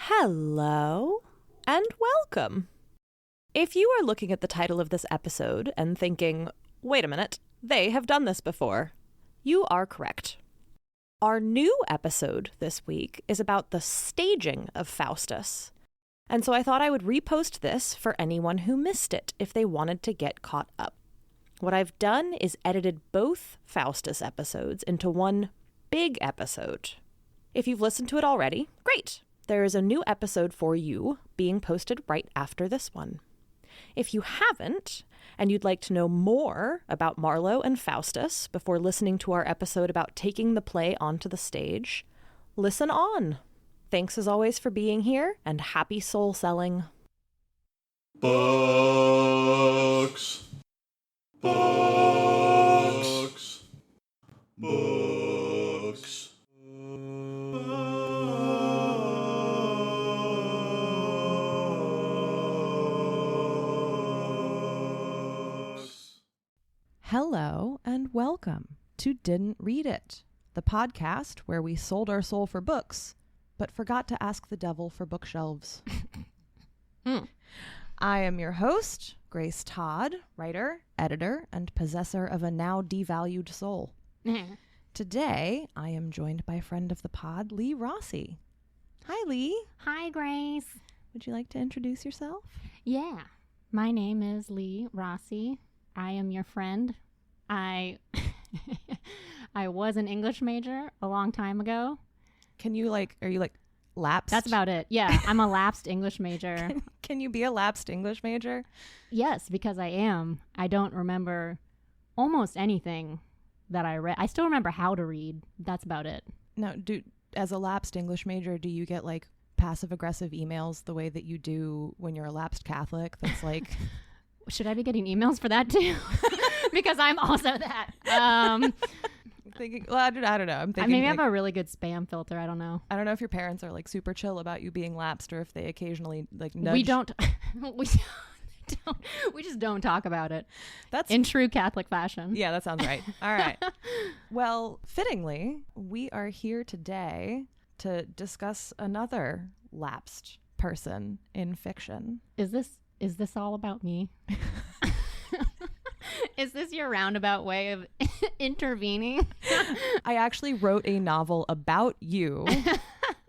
Hello and welcome. If you are looking at the title of this episode and thinking, wait a minute, they have done this before, you are correct. Our new episode this week is about the staging of Faustus. And so I thought I would repost this for anyone who missed it if they wanted to get caught up. What I've done is edited both Faustus episodes into one big episode. If you've listened to it already, great. There is a new episode for you being posted right after this one. If you haven't, and you'd like to know more about Marlowe and Faustus before listening to our episode about taking the play onto the stage, listen on. Thanks as always for being here, and happy soul selling. Books. Books. Books. Hello and welcome to Didn't Read It, the podcast where we sold our soul for books, but forgot to ask the devil for bookshelves. I am your host, Grace Todd, writer, editor, and possessor of a now devalued soul. Today, I am joined by friend of the pod, Lee Rossi. Hi, Lee. Hi, Grace. Would you like to introduce yourself? Yeah, my name is Lee Rossi. I am your friend. I was an English major a long time ago. Are you lapsed? That's about it. Yeah, I'm a lapsed English major. Can you be a lapsed English major? Yes, because I am. I don't remember almost anything that I read. I still remember how to read. That's about it. Now, as a lapsed English major, do you get like passive-aggressive emails the way that you do when you're a lapsed Catholic? That's like... Should I be getting emails for that too? Because I'm also that. I'm thinking, well, I don't know. I'm thinking maybe I have a really good spam filter. I don't know. I don't know if your parents are like super chill about you being lapsed or if they occasionally like nudge. We don't. We just don't talk about it. That's in true Catholic fashion. Yeah, that sounds right. All right. Well, fittingly, we are here today to discuss another lapsed person in fiction. Is this all about me? Is this your roundabout way of intervening? I actually wrote a novel about you,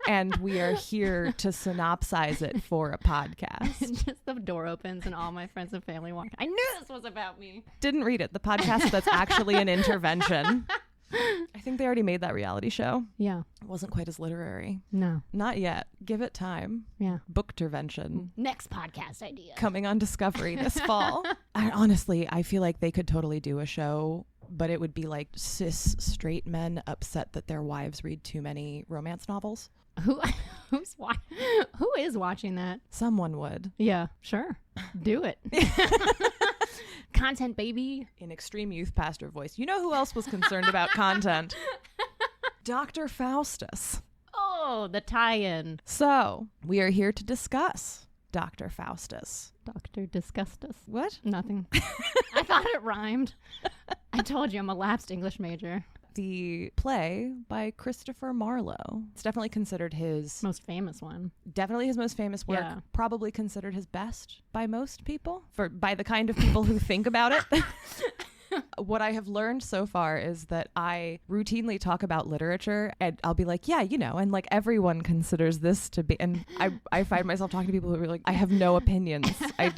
and we are here to synopsize it for a podcast. Just the door opens and all my friends and family walk. I knew this was about me. Didn't read it. The podcast that's actually an intervention. I think they already made that reality show. Yeah. It wasn't quite as literary. No. Not yet. Give it time. Yeah. Booktervention. Next podcast idea. Coming on Discovery this fall. I feel like they could totally do a show, but it would be like cis straight men upset that their wives read too many romance novels. Who is watching that? Someone would. Yeah, sure. Do it. Content, baby. In extreme youth pastor voice. You know who else was concerned about content? Dr. Faustus. Oh, the tie-in. So, we are here to discuss Dr. Faustus. Dr. Disgustus. What? Nothing. I thought it rhymed. I told you I'm a lapsed English major. The play by Christopher Marlowe. It's definitely considered his... most famous one. Definitely his most famous work. Yeah. Probably considered his best by most people. By the kind of people who think about it. What I have learned so far is that I routinely talk about literature and I'll be like, yeah, and like everyone considers this to be, and I find myself talking to people who are like, I have no opinions. I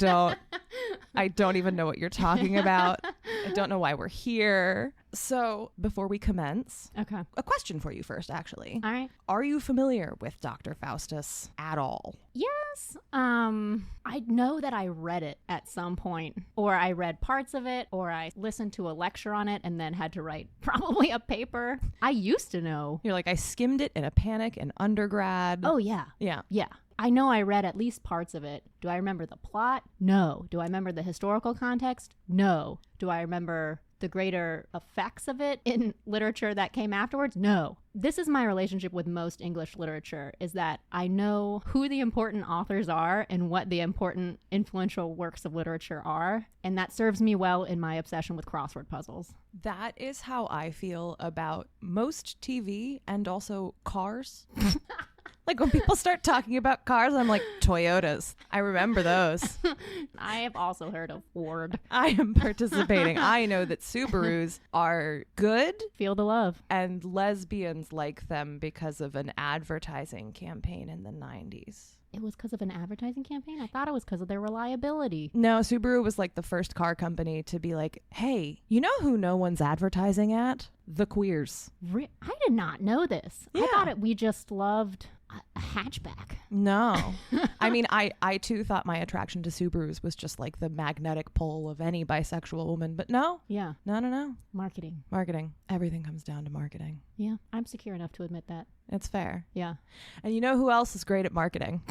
don't even know what you're talking about. I don't know why we're here. So before we commence, okay, a question for you first, actually. All right. Are you familiar with Dr. Faustus at all? Yes. I know that I read it at some point, or I read parts of it, or I listened to a lecture on it and then had to write probably a paper. I used to know. You're like, I skimmed it in a panic in undergrad. Oh, yeah. Yeah. Yeah. I know I read at least parts of it. Do I remember the plot? No. Do I remember the historical context? No. Do I remember the greater effects of it in literature that came afterwards? No. This is my relationship with most English literature, is that I know who the important authors are and what the important influential works of literature are, and that serves me well in my obsession with crossword puzzles. That is how I feel about most TV and also cars. Like when people start talking about cars, I'm like, Toyotas. I remember those. I have also heard of Ford. I am participating. I know that Subarus are good Feel the love. and lesbians like them because of an advertising campaign in the 90s. It was because of an advertising campaign? I thought it was because of their reliability. No, Subaru was like the first car company to be like, hey, you know who no one's advertising at? The queers. I did not know this. Yeah. I thought we just loved a hatchback. No. I mean, I too thought my attraction to Subarus was just like the magnetic pull of any bisexual woman, but no. Yeah. No. Marketing. Marketing. Everything comes down to marketing. Yeah. I'm secure enough to admit that. It's fair. Yeah. And you know who else is great at marketing?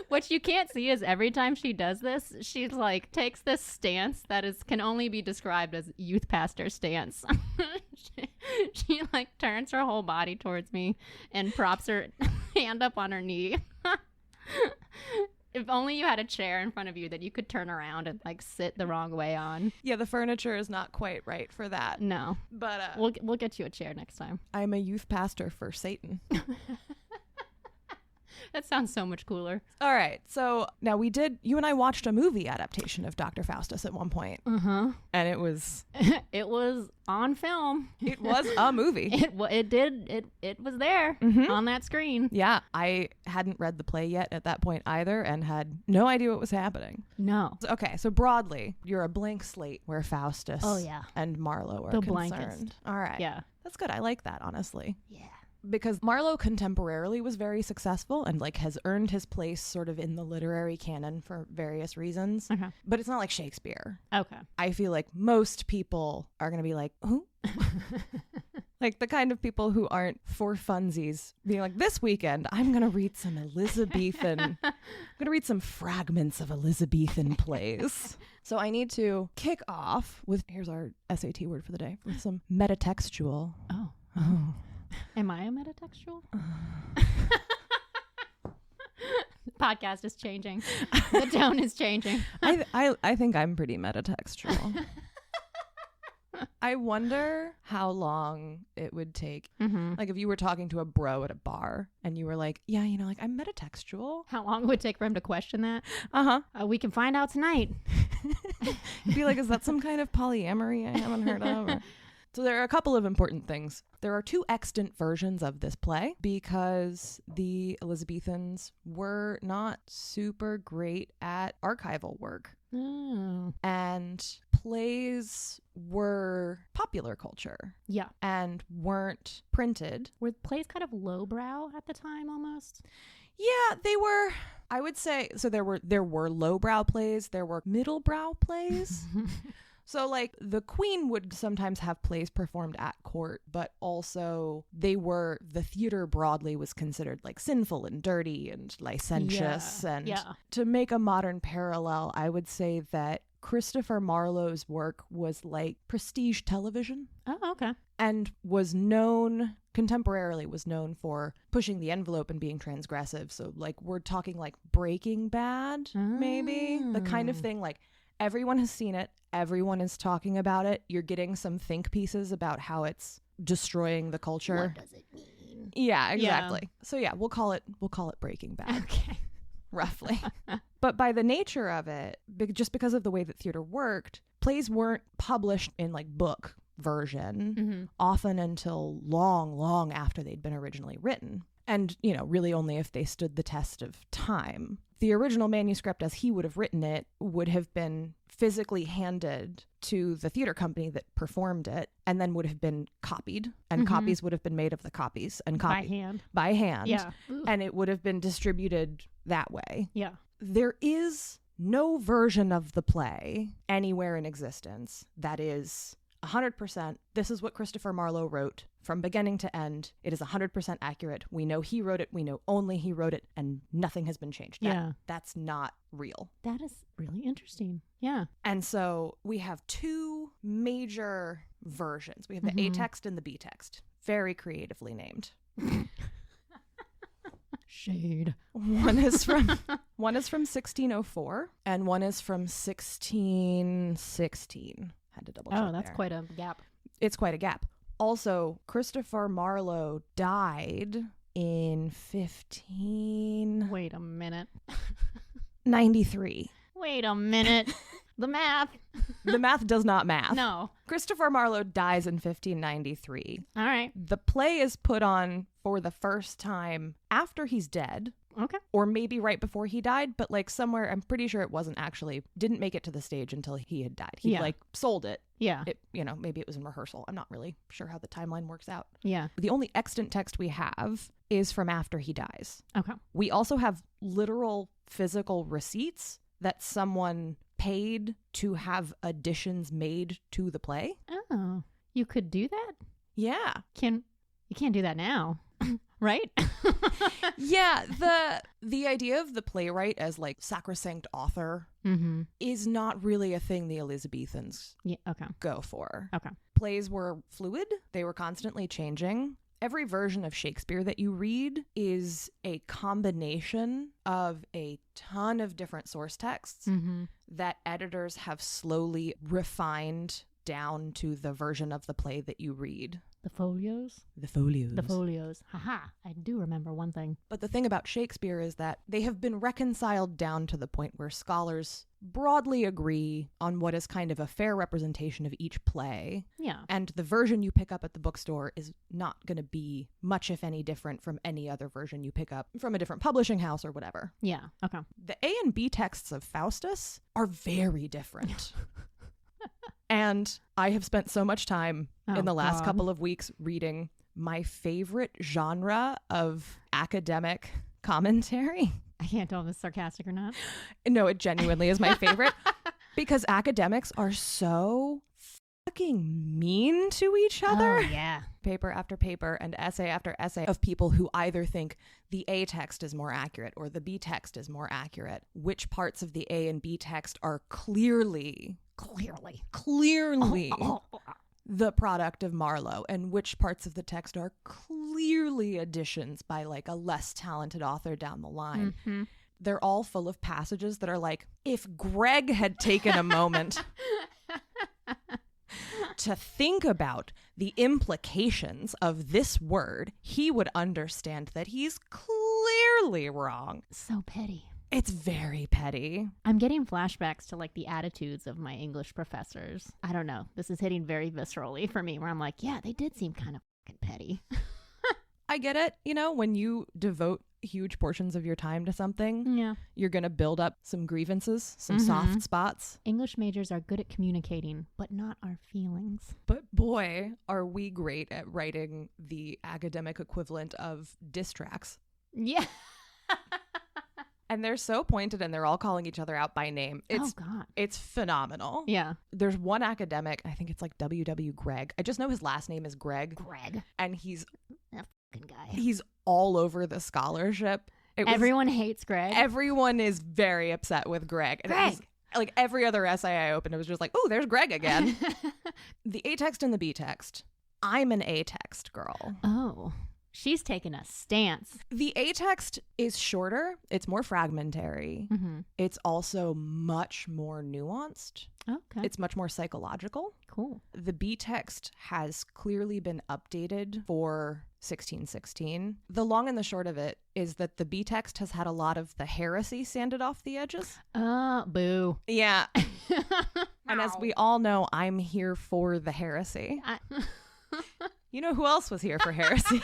What you can't see is every time she does this, she's like takes this stance that can only be described as youth pastor stance. she like turns her whole body towards me and props her hand up on her knee. If only you had a chair in front of you that you could turn around and like sit the wrong way on. Yeah, the furniture is not quite right for that. No, But we'll get you a chair next time. I'm a youth pastor for Satan. That sounds so much cooler. All right. So now you and I watched a movie adaptation of Dr. Faustus at one point. Uh-huh. And it was It was on film. it was a movie. It was there on that screen. Yeah, I hadn't read the play yet at that point either and had no idea what was happening. No. Okay, so broadly, you're a blank slate where Faustus Oh, yeah. and Marlowe are The concerned. blankest. All right. Yeah. That's good. I like that, honestly. Yeah. Because Marlowe contemporarily was very successful and like has earned his place sort of in the literary canon for various reasons. Okay. But it's not like Shakespeare. Okay. I feel like most people are going to be like, who? Like the kind of people who aren't for funsies being like, this weekend, I'm going to read some Elizabethan, I'm going to read some fragments of Elizabethan plays. So I need to kick off with, here's our SAT word for the day, with some metatextual. Oh. Oh. Am I a metatextual? Podcast is changing. The tone is changing. I think I'm pretty metatextual. I wonder how long it would take. Mm-hmm. Like if you were talking to a bro at a bar and you were like, yeah, you know, like I'm metatextual. How long would it take for him to question that? Uh-huh. We can find out tonight. You'd be like, is that some kind of polyamory I haven't heard of? Or... So there are a couple of important things. There are two extant versions of this play because the Elizabethans were not super great at archival work. Oh. And plays were popular culture Yeah. and weren't printed. Were plays kind of lowbrow at the time almost? Yeah, they were, I would say, so there were lowbrow plays, there were middlebrow plays. So like the Queen would sometimes have plays performed at court, but also the theater broadly was considered like sinful and dirty and licentious. Yeah. And Yeah. to make a modern parallel, I would say that Christopher Marlowe's work was like prestige television. Oh, okay. And contemporarily was known for pushing the envelope and being transgressive. So like we're talking like Breaking Bad, maybe. The kind of thing like everyone has seen it. Everyone is talking about it. You're getting some think pieces about how it's destroying the culture. What does it mean? Yeah, exactly. So yeah, we'll call it Breaking Bad. Okay. Roughly. But by the nature of it, just because of the way that theater worked, plays weren't published in like book version often until long, long after they'd been originally written. And, you know, really only if they stood the test of time. The original manuscript as he would have written it would have been physically handed to the theater company that performed it and then would have been copied, and copies would have been made of the copies and copied by hand. Yeah. And it would have been distributed that way. Yeah. There is no version of the play anywhere in existence that is 100%. This is what Christopher Marlowe wrote from beginning to end. It is 100% accurate. We know he wrote it. We know only he wrote it, and nothing has been changed. That's not real. That is really interesting. Yeah. And so we have two major versions. We have the A text and the B text. Very creatively named. Shade. One is from 1604 and one is from 1616. Had to double check. Oh, that's there. quite a gap. It's quite a gap. Also, Christopher Marlowe died in Wait a minute. 1593. Wait a minute. The math. The math does not math. No. Christopher Marlowe dies in 1593. All right. The play is put on for the first time after he's dead. Okay. Or maybe right before he died, but like somewhere, I'm pretty sure it didn't make it to the stage until he had died. He like sold it. Yeah. Maybe it was in rehearsal. I'm not really sure how the timeline works out. Yeah. The only extant text we have is from after he dies. Okay. We also have literal physical receipts that someone paid to have additions made to the play. Oh, you could do that? Yeah. You can't do that now. Right? Yeah, the idea of the playwright as like sacrosanct author is not really a thing the Elizabethans go for. Okay. Plays were fluid. They were constantly changing. Every version of Shakespeare that you read is a combination of a ton of different source texts that editors have slowly refined down to the version of the play that you read. The folios? The folios. The folios. Haha. I do remember one thing. But the thing about Shakespeare is that they have been reconciled down to the point where scholars broadly agree on what is kind of a fair representation of each play. Yeah. And the version you pick up at the bookstore is not going to be much, if any, different from any other version you pick up from a different publishing house or whatever. Yeah. Okay. The A and B texts of Faustus are very different. And I have spent so much time in the last couple of weeks reading my favorite genre of academic commentary. I can't tell if it's sarcastic or not. No, it genuinely is my favorite because academics are so fucking mean to each other. Oh, yeah. Paper after paper and essay after essay of people who either think the A text is more accurate or the B text is more accurate. Which parts of the A and B text are clearly the product of Marlowe, and which parts of the text are clearly additions by like a less talented author down the line. They're all full of passages that are like, if Greg had taken a moment to think about the implications of this word, he would understand that he's clearly wrong. So petty. It's very petty. I'm getting flashbacks to like the attitudes of my English professors. I don't know. This is hitting very viscerally for me where I'm like, yeah, they did seem kind of fucking petty. I get it. You know, when you devote huge portions of your time to something, you're going to build up some grievances, some soft spots. English majors are good at communicating, but not our feelings. But boy, are we great at writing the academic equivalent of diss tracks. Yeah. And they're so pointed and they're all calling each other out by name. It's phenomenal. Yeah. There's one academic, I think it's like W.W. Gregg. I just know his last name is Gregg. And he's that fucking guy. He's all over the scholarship. Everyone hates Gregg. Everyone is very upset with Gregg. And Gregg. Like every other essay I opened, it was just like, oh, there's Gregg again. The A text and the B text. I'm an A text girl. Oh. She's taken a stance. The A text is shorter. It's more fragmentary. It's also much more nuanced. Okay. It's much more psychological. Cool. The B text has clearly been updated for 1616. The long and the short of it is that the B text has had a lot of the heresy sanded off the edges. Boo. Yeah. And as we all know, I'm here for the heresy. You know who else was here for heresy?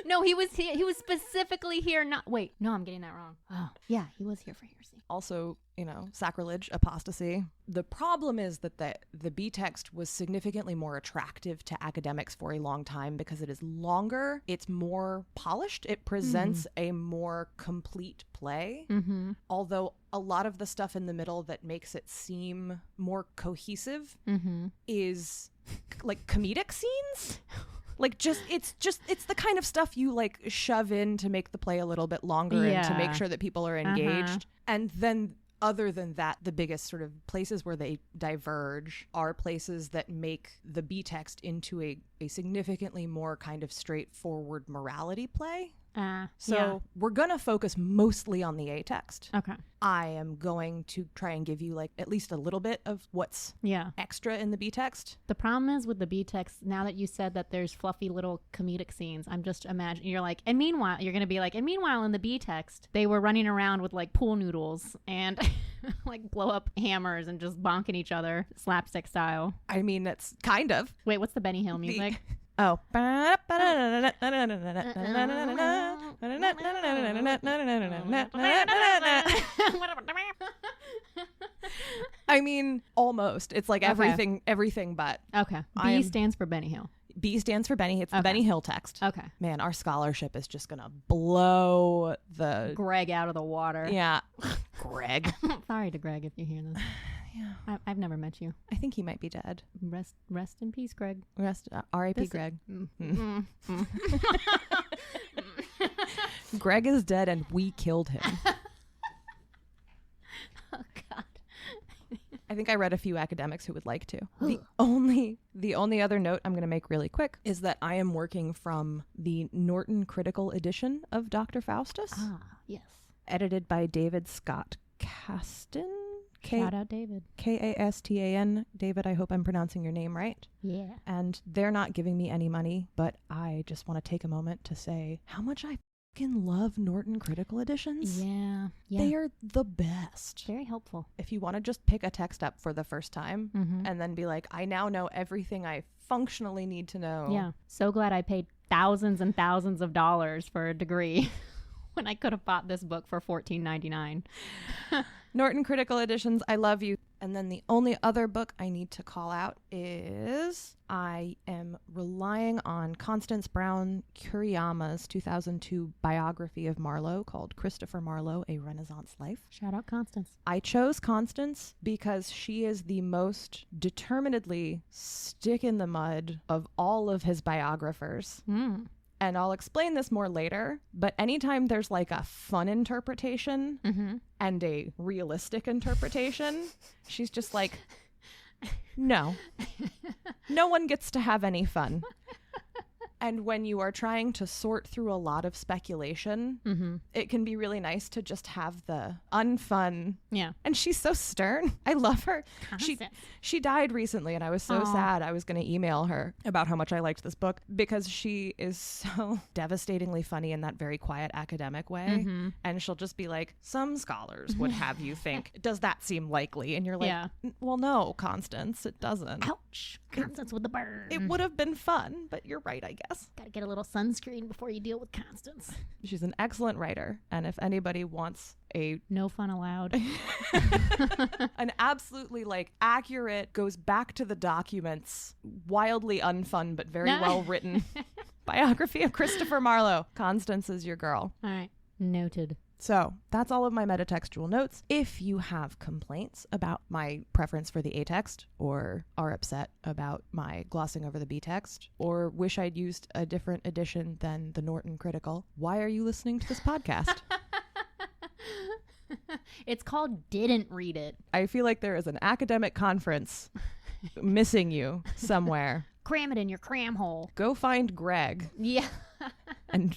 No, he was specifically here. Wait, no, I'm getting that wrong. Oh, yeah, he was here for heresy. Also, sacrilege, apostasy. The problem is that the B text was significantly more attractive to academics for a long time because it is longer, it's more polished, it presents a more complete play. Although a lot of the stuff in the middle that makes it seem more cohesive is like comedic scenes. Like it's the kind of stuff you like shove in to make the play a little bit longer and to make sure that people are engaged. And then other than that, the biggest sort of places where they diverge are places that make the B text into a significantly more kind of straightforward morality play. So we're going to focus mostly on the A text. Okay. I am going to try and give you like at least a little bit of what's extra in the B text. The problem is with the B text, now that you said that there's fluffy little comedic scenes, I'm just imagining, you're like, and meanwhile, you're going to be like, and meanwhile in the B text, they were running around with like pool noodles and like blow up hammers and just bonking each other, slapstick style. I mean, that's kind of. Wait, what's the Benny Hill music? Oh. I mean, almost. It's like everything but. Okay. B stands for Benny Hill. B stands for Benny. It's the Benny Hill text. Okay. Man, our scholarship is just going to blow the... Greg out of the water. Yeah. Greg. Sorry to Greg if you hear this. Yeah. I've never met you. I think he might be dead. Rest in peace, Greg. R.I.P. Greg. Greg is dead and we killed him. Oh, God. I think I read a few academics who would like to. The only other note I'm going to make really quick is that I am working from the Norton Critical Edition of Dr. Faustus. Ah, yes. Edited by David Scott Caston. Shout out David. Kastan. David, I hope I'm pronouncing your name right. Yeah. And they're not giving me any money, but I just want to take a moment to say how much I fucking love Norton Critical Editions. Yeah. They are the best. Very helpful. If you want to just pick a text up for the first time and then be like, I now know everything I functionally need to know. Yeah. So glad I paid thousands and thousands of dollars for a degree when I could have bought this book for $14.99. Norton Critical Editions, I love you. And then the only other book I need to call out is I am relying on Constance Brown Kuriyama's 2002 biography of Marlowe called Christopher Marlowe, A Renaissance Life. Shout out Constance. I chose Constance because she is the most determinedly stick in the mud of all of his biographers. And I'll explain this more later, but anytime there's like a fun interpretation and a realistic interpretation, she's just like, no one gets to have any fun. And when you are trying to sort through a lot of speculation, it can be really nice to just have the unfun. Yeah. And she's so stern. I love her. Constance. She died recently, and I was so sad. I was going to email her about how much I liked this book because she is so devastatingly funny in that very quiet academic way. And she'll just be like, some scholars would have you think, does that seem likely? And you're like, well, no, Constance, it doesn't. Ouch. Constance with the burn. It would have been fun, but you're right, I guess. Gotta get a little sunscreen before you deal with Constance. She's an excellent writer, and if anybody wants a no fun allowed, an absolutely like accurate, goes back to the documents, wildly unfun but very well written biography of Christopher Marlowe, Constance is your girl. All right, noted. So that's all of my metatextual notes. If you have complaints about my preference for the A text, or are upset about my glossing over the B text, or wish I'd used a different edition than the Norton Critical, why are you listening to this podcast? It's called Didn't Read It. I feel like there is an academic conference missing you somewhere. Cram it in your cram hole. Go find Greg. Yeah. And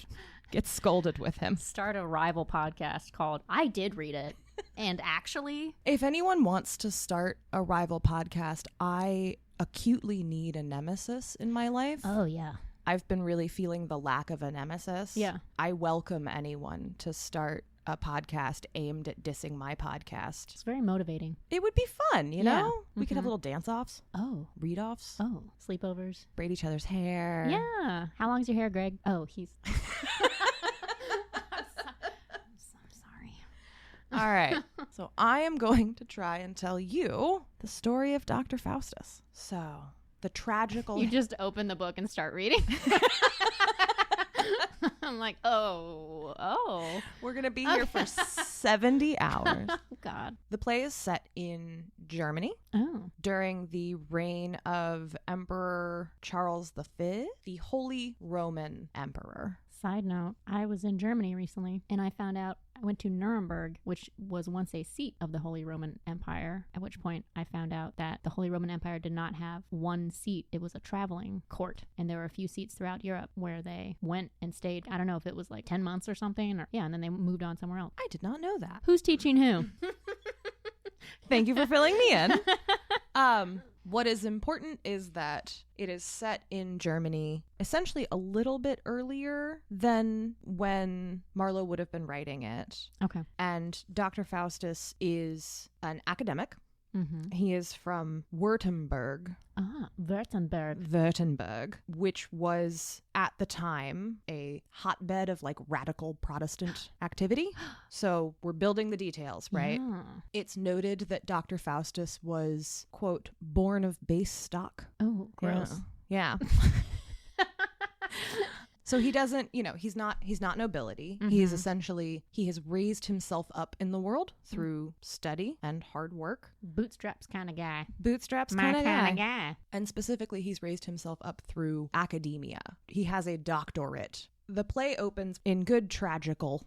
get scolded with him. Start a rival podcast called I Did Read It. And actually, if anyone wants to start a rival podcast, I acutely need a nemesis in my life. Oh, yeah. I've been really feeling the lack of a nemesis. Yeah. I welcome anyone to start a podcast aimed at dissing my podcast. It's very motivating. It would be fun, you know? We could have little dance-offs. Oh. Read-offs. Oh. Sleepovers. Braid each other's hair. Yeah. How long's your hair, Greg? Oh, he's... I'm sorry. All right. So I am going to try and tell you the story of Dr. Faustus. So the tragical... You just open the book and start reading? I'm like, oh. We're going to be here for 70 hours. God. The play is set in Germany during the reign of Emperor Charles V, the Holy Roman Emperor. Side note, I was in Germany recently and I found out I went to Nuremberg, which was once a seat of the Holy Roman Empire, at which point I found out that the Holy Roman Empire did not have one seat. It was a traveling court, and there were a few seats throughout Europe where they went and stayed. I don't know if it was like 10 months or something, or and then they moved on somewhere else. I did not know that. Who's teaching who? Thank you for filling me in. What is important is that it is set in Germany essentially a little bit earlier than when Marlowe would have been writing it. Okay. And Dr. Faustus is an academic. Mm-hmm. He is from Württemberg. Württemberg, which was at the time a hotbed of like radical Protestant activity. So we're building the details, right? Yeah. It's noted that Dr. Faustus was, quote, born of base stock. Oh, gross. Yeah. So he doesn't, he's not nobility. Mm-hmm. He is essentially, he has raised himself up in the world through study and hard work. Bootstraps kind of guy. Bootstraps My kind of kind of guy. guy. And specifically, he's raised himself up through academia. He has a doctorate. The play opens in good tragical.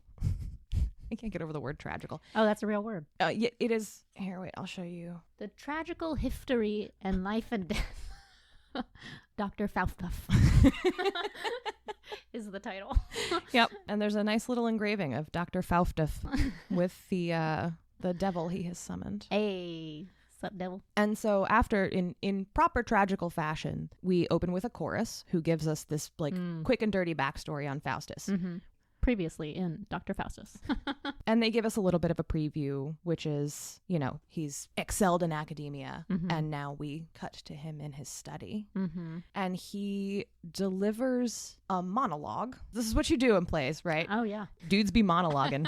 I can't get over the word tragical. Oh, that's a real word. Yeah, it is. Here, wait, I'll show you. The tragical history and life and death. Dr. Faustus is the title. Yep. And there's a nice little engraving of Dr. Faustus with the devil he has summoned. Hey, sup, devil? And so after, in proper tragical fashion, we open with a chorus who gives us this like quick and dirty backstory on Faustus. Mm-hmm. Previously in Dr. Faustus. And they give us a little bit of a preview, which is, he's excelled in academia. Mm-hmm. And now we cut to him in his study. Mm-hmm. And he delivers a monologue. This is what you do in plays, right? Oh, yeah. Dudes be monologuing.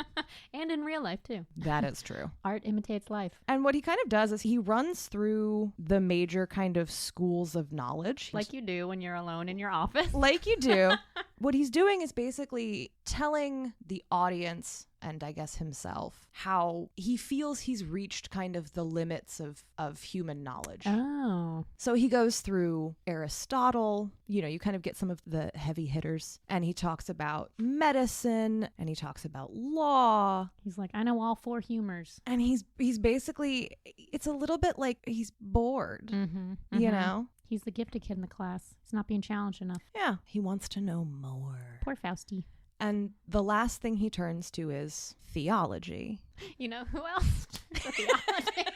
And in real life, too. That is true. Art imitates life. And what he kind of does is he runs through the major kind of schools of knowledge. Like you do when you're alone in your office. Like you do. What he's doing is basically telling the audience, and I guess himself, how he feels he's reached kind of the limits of human knowledge. Oh. So he goes through Aristotle, you kind of get some of the heavy hitters, and he talks about medicine, and he talks about law. He's like, I know all four humors. And he's basically, it's a little bit like he's bored, Mm-hmm. He's the gifted kid in the class. He's not being challenged enough. Yeah, he wants to know more. Poor Fausty. And the last thing he turns to is theology. You know who else? Theology.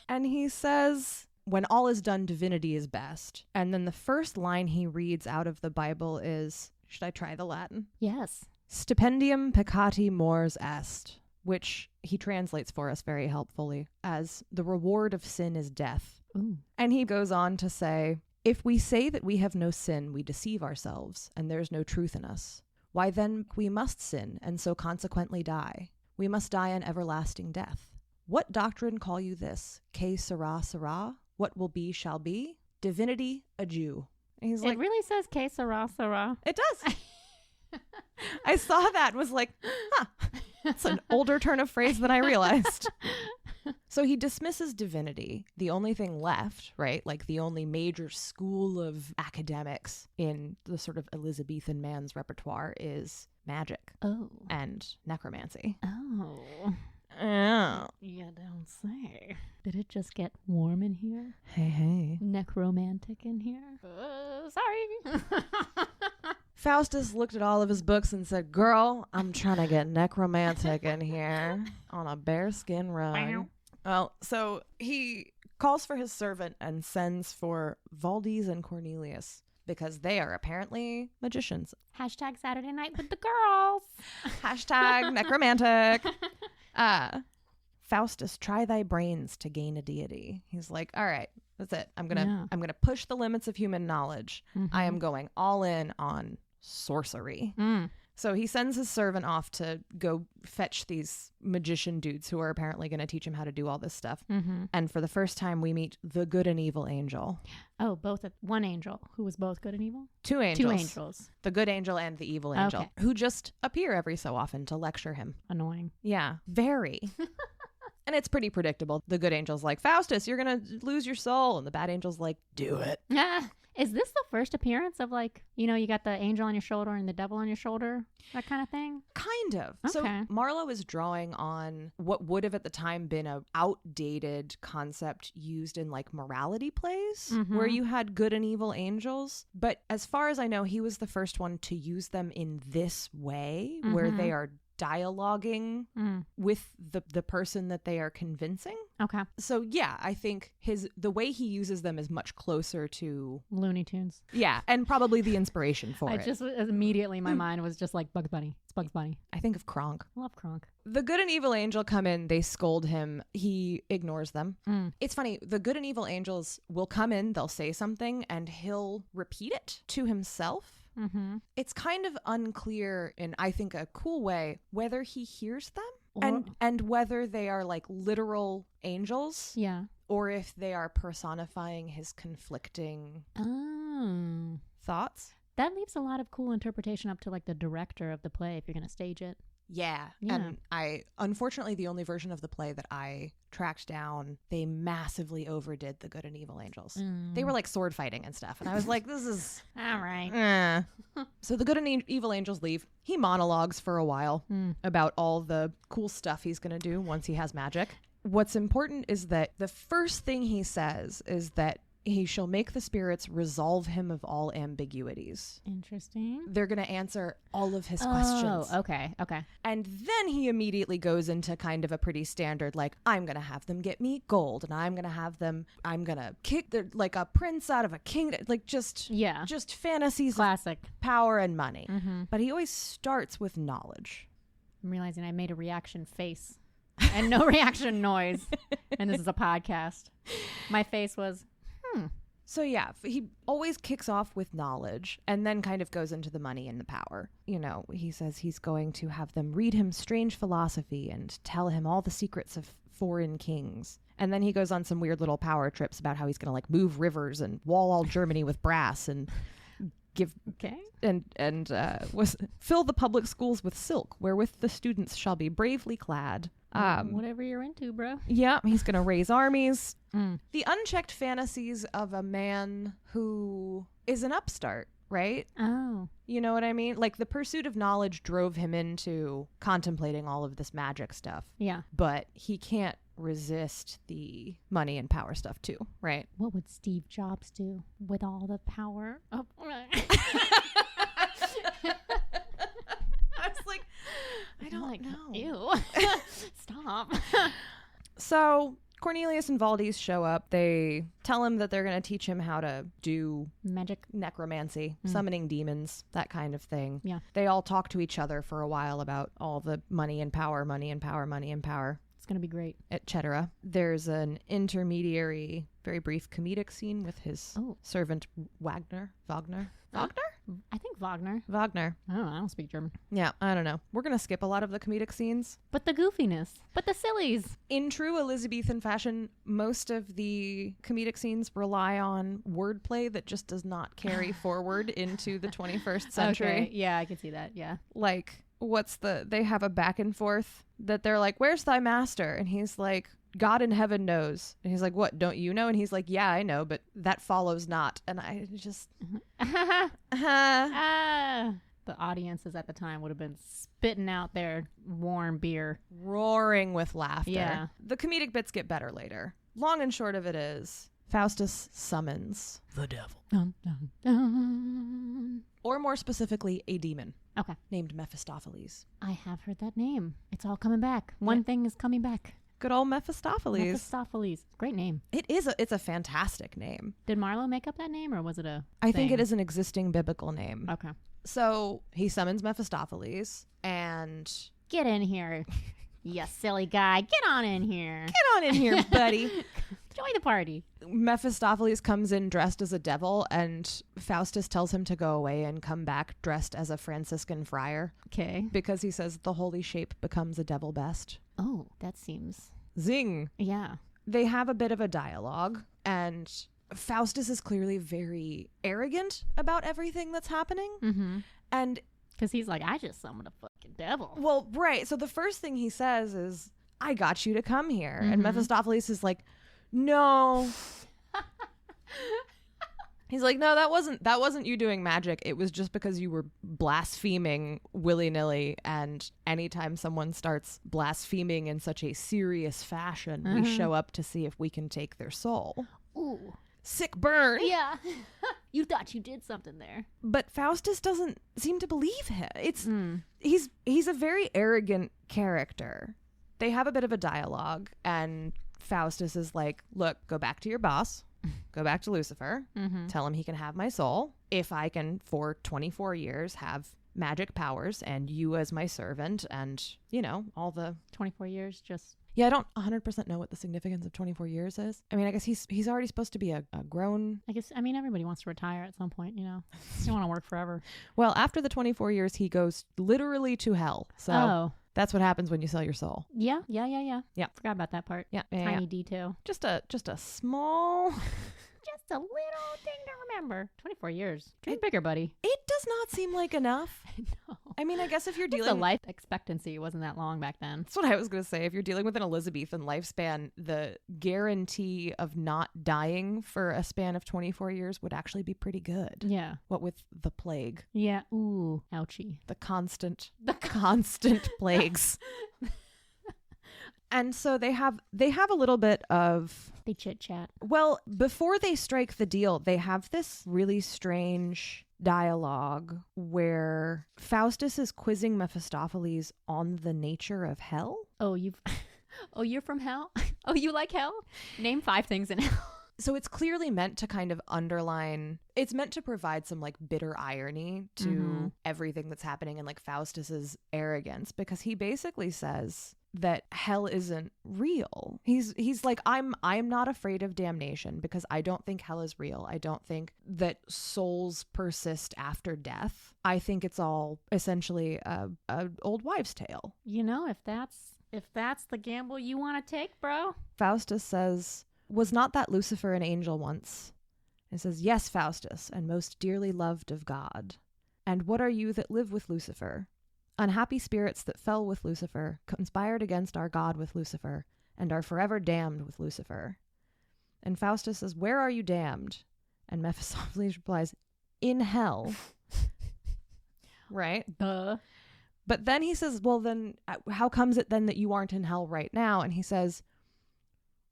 And he says, when all is done, divinity is best. And then the first line he reads out of the Bible is, should I try the Latin? Yes. Stipendium peccati mors est, which he translates for us very helpfully as the reward of sin is death. Ooh. And he goes on to say, if we say that we have no sin, we deceive ourselves, and there's no truth in us. Why then we must sin, and so consequently die. We must die an everlasting death. What doctrine call you this? Que sera, sera? What will be, shall be? Divinity, a Jew. And he's like, It really says que sera, sera. it does. I saw that and was like, huh, that's an older turn of phrase than I realized. So he dismisses divinity. The only thing left, right, like the only major school of academics in the sort of Elizabethan man's repertoire is magic and necromancy. Oh. Oh. You don't say. Did it just get warm in here? Hey. Necromantic in here? Sorry. Faustus looked at all of his books and said, girl, I'm trying to get necromantic in here on a bearskin rug. Well, so he calls for his servant and sends for Valdez and Cornelius because they are apparently magicians. Hashtag Saturday night with the girls. Hashtag necromantic. Faustus, try thy brains to gain a deity. He's like, all right, that's it. I'm gonna push the limits of human knowledge. Mm-hmm. I am going all in on sorcery. So he sends his servant off to go fetch these magician dudes who are apparently going to teach him how to do all this stuff. Mm-hmm. And for the first time, we meet the good and evil angel. Oh, one angel who was both good and evil? Two angels. Two angels. The good angel and the evil angel, Okay. who just appear every so often to lecture him. Annoying. Yeah, very. And it's pretty predictable. The good angel's like, Faustus, you're going to lose your soul. And the bad angel's like, do it. Is this the first appearance of like, you got the angel on your shoulder and the devil on your shoulder, that kind of thing? Kind of. Okay. So Marlowe is drawing on what would have at the time been a outdated concept used in like morality plays where you had good and evil angels. But as far as I know, he was the first one to use them in this way where they are dialoguing with the person that they are convincing. Okay. So yeah, I think the way he uses them is much closer to Looney Tunes. Yeah, and probably the inspiration for it. Just immediately my mind was just like Bugs Bunny. It's Bugs Bunny. I think of Kronk. I love Kronk. The good and evil angel come in, they scold him, he ignores them. It's funny, the good and evil angels will come in, they'll say something, and he'll repeat it to himself. It's kind of unclear in, I think, a cool way, whether he hears them and whether they are like literal angels. Yeah. Or if they are personifying his conflicting thoughts. That leaves a lot of cool interpretation up to like the director of the play if you're going to stage it. Yeah. And unfortunately, the only version of the play that I tracked down, they massively overdid the good and evil angels. They were like sword fighting and stuff. And I was like, this is... All right. So the good and evil angels leave. He monologues for a while about all the cool stuff he's going to do once he has magic. What's important is that the first thing he says is that he shall make the spirits resolve him of all ambiguities. Interesting. They're going to answer all of his questions. Oh, okay. And then he immediately goes into kind of a pretty standard, like, I'm going to have them get me gold, and I'm going to kick like a prince out of a kingdom, like just fantasies, classic power and money. But he always starts with knowledge. I'm realizing I made a reaction face and no reaction noise. And this is a podcast. My face was... So yeah, he always kicks off with knowledge and then kind of goes into the money and the power. He says he's going to have them read him strange philosophy and tell him all the secrets of foreign kings. And then he goes on some weird little power trips about how he's going to like move rivers and wall all Germany with brass and give fill the public schools with silk, wherewith the students shall be bravely clad. Whatever you're into, bro. Yeah, he's going to raise armies. The unchecked fantasies of a man who is an upstart, right? Oh. You know what I mean? Like the pursuit of knowledge drove him into contemplating all of this magic stuff. Yeah. But he can't resist the money and power stuff too, right? What would Steve Jobs do with all the power? Oh. I was like, I don't know. Ew. Stop. So Cornelius and Valdez show up. They tell him that they're going to teach him how to do magic, necromancy, summoning demons, that kind of thing. Yeah. They all talk to each other for a while about all the money and power. It's going to be great. Etc. There's an intermediary, very brief comedic scene with his servant Wagner. I think Wagner. I don't speak German. Yeah, I don't know. We're going to skip a lot of the comedic scenes. But the goofiness. But the sillies. In true Elizabethan fashion, most of the comedic scenes rely on wordplay that just does not carry forward into the 21st century. Okay. Yeah, I can see that. Yeah. Like, they have a back and forth that they're like, where's thy master? And he's like, God in heaven knows. And he's like, what, don't you know? And he's like, yeah, I know, but that follows not. And I just... The audiences at the time would have been spitting out their warm beer. Roaring with laughter. Yeah. The comedic bits get better later. Long and short of it is, Faustus summons the devil. Dun, dun, dun. Or more specifically, a demon. Okay. Named Mephistopheles. I have heard that name. It's all coming back. One thing is coming back. Good old Mephistopheles. Mephistopheles. Great name. It's a fantastic name. Did Marlowe make up that name or was it a I think it is an existing biblical name. Okay. So he summons Mephistopheles and... Get in here, you silly guy. Get on in here. Get on in here, buddy. Join the party. Mephistopheles comes in dressed as a devil and Faustus tells him to go away and come back dressed as a Franciscan friar. Okay. Because he says the holy shape becomes a devil best. Oh, that seems... Zing. Yeah. They have a bit of a dialogue and Faustus is clearly very arrogant about everything that's happening. Mm-hmm. And... Because he's like, I just summoned a fucking devil. Well, right. So the first thing he says is, I got you to come here. Mm-hmm. And Mephistopheles is like, no. He's like, no, that wasn't you doing magic. It was just because you were blaspheming willy-nilly, and anytime someone starts blaspheming in such a serious fashion, we show up to see if we can take their soul. Ooh. Sick burn. Yeah. You thought you did something there. But Faustus doesn't seem to believe him. He's a very arrogant character. They have a bit of a dialogue, and Faustus is like, look, go back to your boss. Go back to Lucifer. Tell him he can have my soul if I can, for 24 years, have magic powers and you as my servant, and, you know, all the 24 years, just... Yeah, I don't 100% know what the significance of 24 years is. I mean, I guess he's already supposed to be a grown... I guess, I mean, everybody wants to retire at some point, you know. You don't want to work forever. Well, after the 24 years, he goes literally to hell. So that's what happens when you sell your soul. Yeah. Yeah. Forgot about that part. Yeah. Tiny detail. Just a small... Just a little thing to remember. 24 years. Dream bigger, buddy. It does not seem like enough. No. I mean, I guess if you're The dealing... life expectancy wasn't that long back then. That's what I was going to say. If you're dealing with an Elizabethan lifespan, the guarantee of not dying for a span of 24 years would actually be pretty good. Yeah. What with the plague. Yeah. Ooh. Ouchie. The constant plagues. And so they have a little bit of... They chit chat. Well, before they strike the deal, they have this really strange dialogue where Faustus is quizzing Mephistopheles on the nature of hell. Oh, you're from hell? Oh, you like hell? Name 5 things in hell. So it's clearly meant to kind of underline, it's meant to provide some like bitter irony to everything that's happening in like Faustus's arrogance, because he basically says that hell isn't real. He's like, I'm not afraid of damnation because I don't think hell is real. I don't think that souls persist after death. I think it's all essentially a old wives' tale. You know, if that's the gamble you want to take, bro. Faustus says, was not that Lucifer an angel once? It says, yes, Faustus, and most dearly loved of God. And what are you that live with Lucifer? Unhappy spirits that fell with Lucifer, conspired against our God with Lucifer, and are forever damned with Lucifer. And Faustus says, where are you damned? And Mephistopheles replies, in hell. Right? Duh. But then he says, well, then how comes it then that you aren't in hell right now? And he says,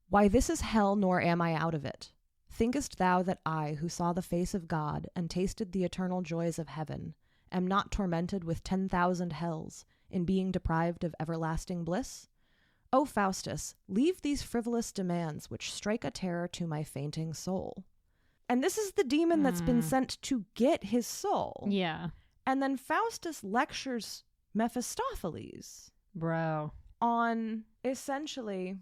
why, this is hell, nor am I out of it. Thinkest thou that I, who saw the face of God and tasted the eternal joys of heaven, am not tormented with 10,000 hells in being deprived of everlasting bliss? O Faustus, leave these frivolous demands which strike a terror to my fainting soul. And this is the demon that's been sent to get his soul. Yeah. And then Faustus lectures Mephistopheles. Bro. On essentially,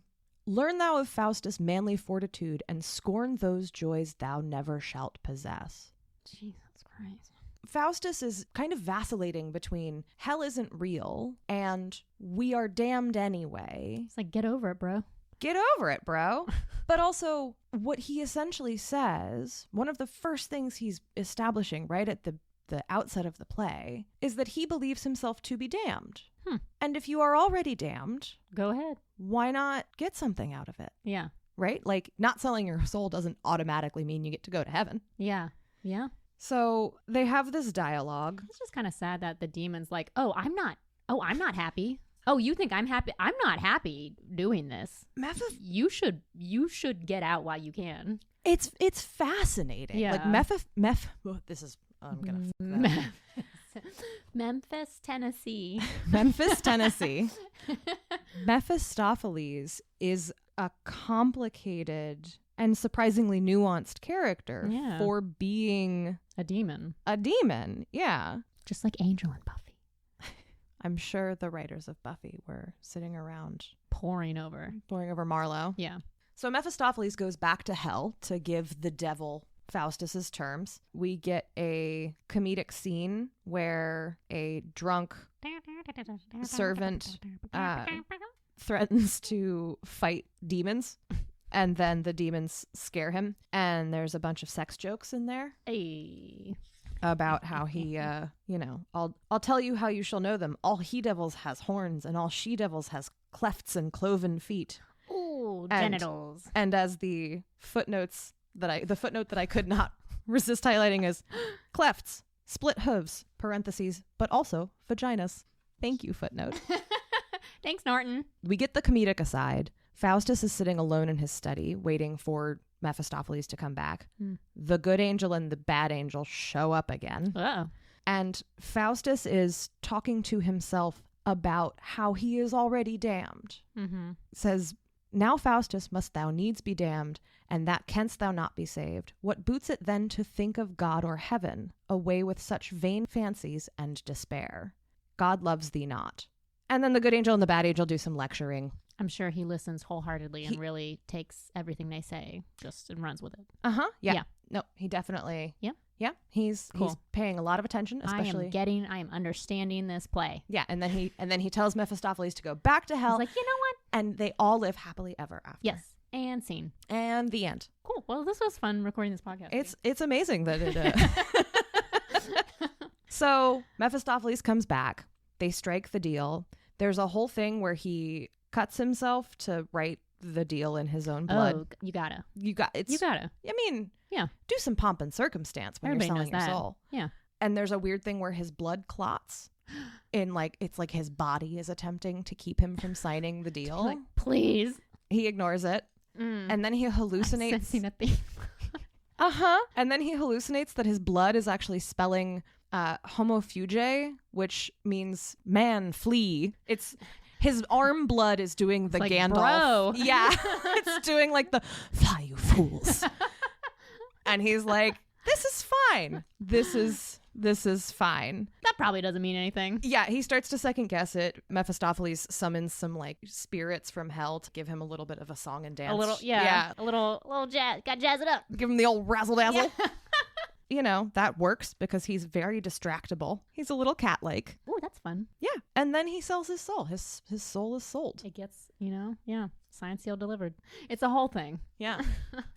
learn thou of Faustus manly fortitude and scorn those joys thou never shalt possess. Jesus Christ. Faustus is kind of vacillating between hell isn't real and we are damned anyway. It's like, get over it, bro. Get over it, bro. But also, what he essentially says, one of the first things he's establishing right at the outset of the play, is that he believes himself to be damned. And if you are already damned, go ahead. Why not get something out of it? Yeah. Right? Like, not selling your soul doesn't automatically mean you get to go to heaven. Yeah. Yeah. So they have this dialogue. It's just kind of sad that the demon's like, I'm not happy. Oh, you think I'm happy? I'm not happy doing this. You should get out while you can. It's fascinating. Yeah. Like this is, I'm gonna Memphis, Tennessee. Memphis, Tennessee. Mephistopheles is a complicated and surprisingly nuanced character for being a demon. Yeah. Just like Angel and Buffy. I'm sure the writers of Buffy were sitting around poring over Marlowe. Yeah. So Mephistopheles goes back to hell to give the devil Faustus's terms. We get a comedic scene where a drunk servant threatens to fight demons, and then the demons scare him, and there's a bunch of sex jokes in there. Hey. About how he, I'll tell you how you shall know them. All he-devils has horns, and all she-devils has clefts and cloven feet. Ooh, genitals. And as the footnote that I could not Resist highlighting as clefts, split hooves, parentheses, but also vaginas. Thank you, footnote. Thanks, Norton. We get the comedic aside. Faustus is sitting alone in his study, waiting for Mephistopheles to come back. The good angel and the bad angel show up again. Uh-oh. And Faustus is talking to himself about how he is already damned. Says, now Faustus must thou needs be damned, and that canst thou not be saved. What boots it then to think of God or heaven, away with such vain fancies and despair? God loves thee not. And then the good angel and the bad angel do some lecturing. I'm sure he listens wholeheartedly and really takes everything they say just and runs with it. Yeah. No, he definitely. Yeah. Yeah. He's Cool. paying a lot of attention, especially. I am understanding this play. Yeah, and then he tells Mephistopheles to go back to hell. He's like, you know what? And they all live happily ever after. Yes. And scene. And the end. Cool. Well, this was fun recording this podcast. It's amazing that it So Mephistopheles comes back. They strike the deal. There's a whole thing where he cuts himself to write the deal in his own blood. Oh, you gotta. You gotta. I mean, Yeah. do some pomp and circumstance when Everybody you're selling knows your that. soul. Yeah. And there's a weird thing where his blood clots. It's like his body is attempting to keep him from signing the deal. Like, please. He ignores it. And then he hallucinates. Sensing a theme. And then he hallucinates that his blood is actually spelling homofuge, which means man, flee. It's his arm blood is doing the like, Gandalf. bro. Yeah. It's doing like the fly, you fools. And he's like, this is fine. This is fine. That probably doesn't mean anything. Yeah, he starts to second guess it. Mephistopheles summons some like spirits from hell to give him a little bit of a song and dance. A little, yeah. A little jazz. Got jazz it up. Give him the old razzle dazzle. Yeah. You know, that works because he's very distractible. He's a little cat-like. Ooh, that's fun. Yeah. And then he sells his soul. His soul is sold. It gets, signed, sealed, delivered. It's a whole thing. Yeah.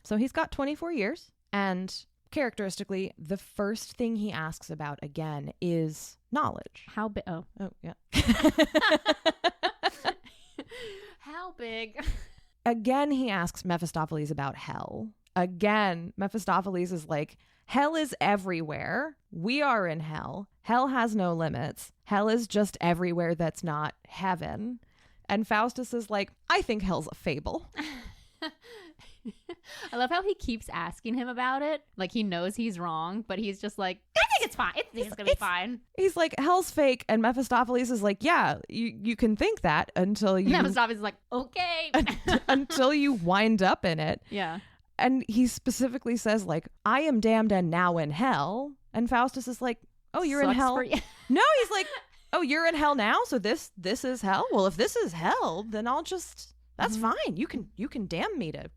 So he's got 24 years. And characteristically, the first thing he asks about again is knowledge. How big? Oh, yeah. how big? Again, he asks Mephistopheles about hell. Again, Mephistopheles is like, hell is everywhere. We are in hell. Hell has no limits. Hell is just everywhere that's not heaven. And Faustus is like, I think hell's a fable. I love how he keeps asking him about it. Like he knows he's wrong, but he's just like, I think it's fine. It's gonna be fine. He's like, hell's fake. And Mephistopheles is like, yeah, you can think that until you... Mephistopheles is like, okay. until you wind up in it. Yeah. And he specifically says, like, I am damned and now in hell. And Faustus is like, oh, you're in Sucks hell? for you. No, he's like, oh, you're in hell now? So this is hell? Well, if this is hell, then I'll just... That's fine. You can damn me to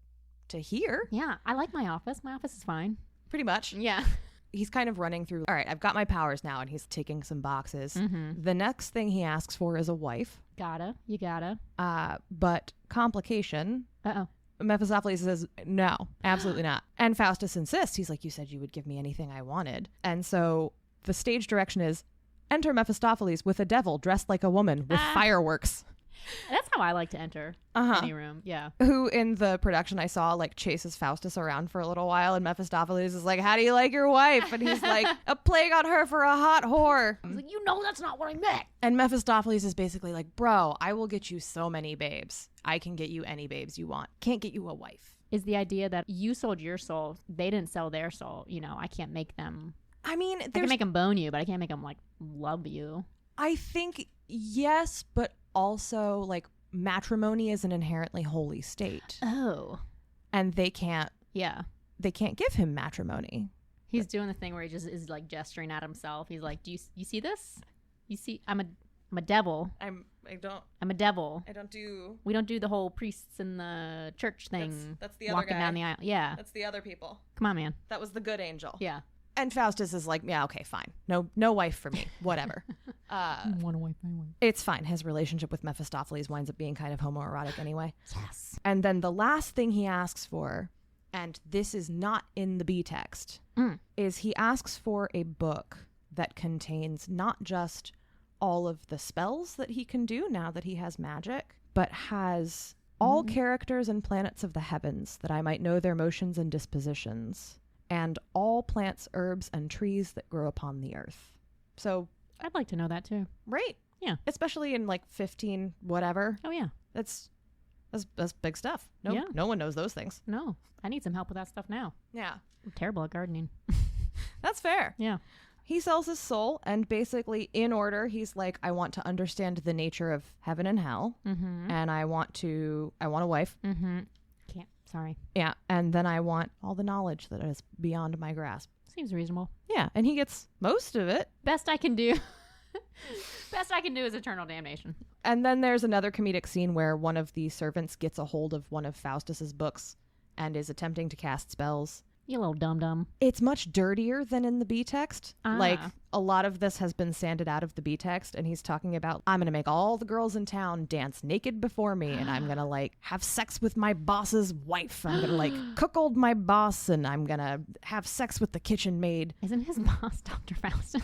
here. Yeah, I like my office. My office is fine. Pretty much. Yeah. He's kind of running through, all right, I've got my powers now, and he's ticking some boxes. The next thing he asks for is a wife. You gotta. But complication. Uh-oh. Mephistopheles says, no, absolutely not. And Faustus insists. He's like, you said you would give me anything I wanted. And so the stage direction is, enter Mephistopheles with a devil dressed like a woman with fireworks. That's how I like to enter any room. Yeah. Who in the production I saw like chases Faustus around for a little while, and Mephistopheles is like, how do you like your wife? And he's like, a plague on her for a hot whore. I was like, that's not what I meant. And Mephistopheles is basically like, bro, I will get you so many babes. I can get you any babes you want. Can't get you a wife. Is the idea that you sold your soul, they didn't sell their soul. I can't make them. I mean, I can make them bone you, but I can't make them like love you. I think yes, but also like matrimony is an inherently holy state. Oh. And they can't give him matrimony. He's doing the thing where he just is like gesturing at himself. He's like, you see this? You see, I'm a devil. I'm a devil. We don't do the whole priests in the church thing. That's the other walking guy. down the aisle. Yeah. That's the other people. Come on, man. That was the good angel. Yeah. And Faustus is like, yeah, okay, fine. No wife for me. Whatever. Want a wife, my wife. It's fine. His relationship with Mephistopheles winds up being kind of homoerotic anyway. Yes. And then the last thing he asks for, and this is not in the B text, is he asks for a book that contains not just all of the spells that he can do now that he has magic, but has all characters and planets of the heavens, that I might know their motions and dispositions, and all plants, herbs, and trees that grow upon the earth. So, I'd like to know that too. right? Yeah. Especially in like 15 whatever. Oh yeah. That's big stuff. Yeah. No one knows those things. No, I need some help with that stuff now. Yeah. I'm terrible at gardening. That's fair. Yeah. He sells his soul, and basically, in order, he's like, I want to understand the nature of heaven and hell, and I want a wife. Can't. Sorry. Yeah, and then I want all the knowledge that is beyond my grasp. Seems reasonable. Yeah, and he gets most of it. Best I can do. Best I can do is eternal damnation. And then there's another comedic scene where one of the servants gets a hold of one of Faustus's books and is attempting to cast spells. You little dum-dum. It's much dirtier than in the B text. Ah. Like, a lot of this has been sanded out of the B text, and he's talking about, I'm going to make all the girls in town dance naked before me, and I'm going to, like, have sex with my boss's wife. I'm going to, like, cuckold my boss, and I'm going to have sex with the kitchen maid. Isn't his boss Dr. Faustus?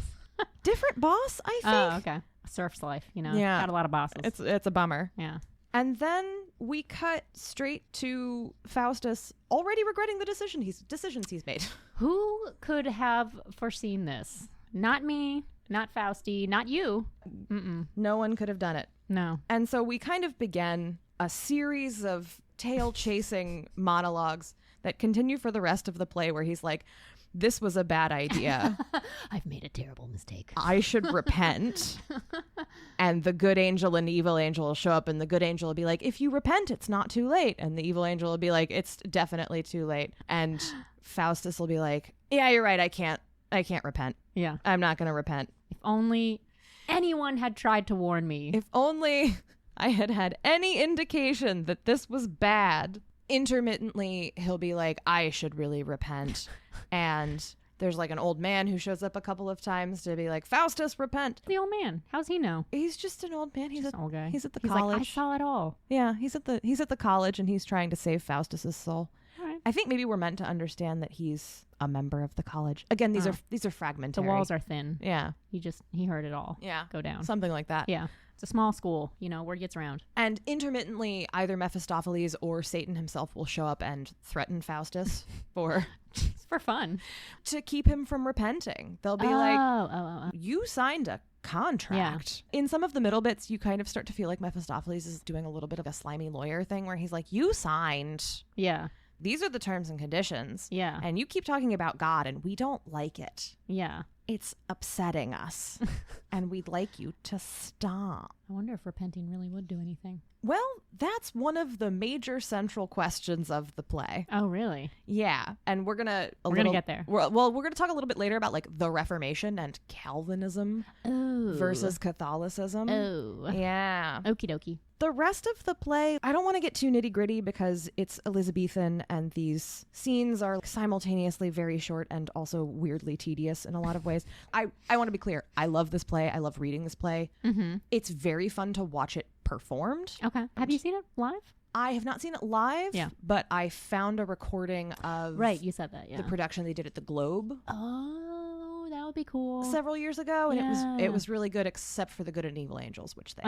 Different boss, I think. Oh, okay. A serf's life, you know. Yeah. Got a lot of bosses. It's a bummer. Yeah. And then we cut straight to Faustus already regretting the decisions he's made. Who could have foreseen this? Not me, not Fausti, not you. Mm-mm. No one could have done it. No. And so we kind of began a series of tail-chasing monologues that continue for the rest of the play, where he's like, this was a bad idea. I've made a terrible mistake. I should repent. And the good angel and the evil angel will show up, and the good angel will be like, if you repent, it's not too late. And the evil angel will be like, it's definitely too late. And Faustus will be like, yeah, you're right. I can't repent. Yeah. I'm not going to repent. If only anyone had tried to warn me. If only I had any indication that this was bad. Intermittently, he'll be like, I should really repent. And there's like an old man who shows up a couple of times to be like, Faustus, repent. The old man. How's he know? He's just an old man. He's Just an old guy. He's at the He's college. like, I saw it all. Yeah, he's at the college, and he's trying to save Faustus's soul. All right. I think maybe we're meant to understand that he's a member of the college. Again, these are fragmentary. The walls are thin. Yeah. He heard it all. Yeah. Go down. Something like that. Yeah. It's a small school, you know, word gets around. And intermittently, either Mephistopheles or Satan himself will show up and threaten Faustus It's for fun. to keep him from repenting. They'll be like, you signed a contract. Yeah. In some of the middle bits, you kind of start to feel like Mephistopheles is doing a little bit of a slimy lawyer thing where he's like, you signed. Yeah. These are the terms and conditions. Yeah. And you keep talking about God, and we don't like it. Yeah. It's upsetting us. And we'd like you to stop. I wonder if repenting really would do anything. Well, that's one of the major central questions of the play. Oh, really? Yeah. And we're going to get there. We're going to talk a little bit later about like the Reformation and Calvinism versus Catholicism. Oh. Yeah. Okie dokie. The rest of the play, I don't want to get too nitty gritty because it's Elizabethan and these scenes are simultaneously very short and also weirdly tedious in a lot of ways. I want to be clear. I love this play. I love reading this play. Mm-hmm. It's very fun to watch it performed. Okay. Have you seen it live? I have not seen it live, but I found a recording of right. You said that, yeah. the production they did at the Globe. Oh, that would be cool. Several years ago, and it was really good, except for the Good and Evil Angels, which they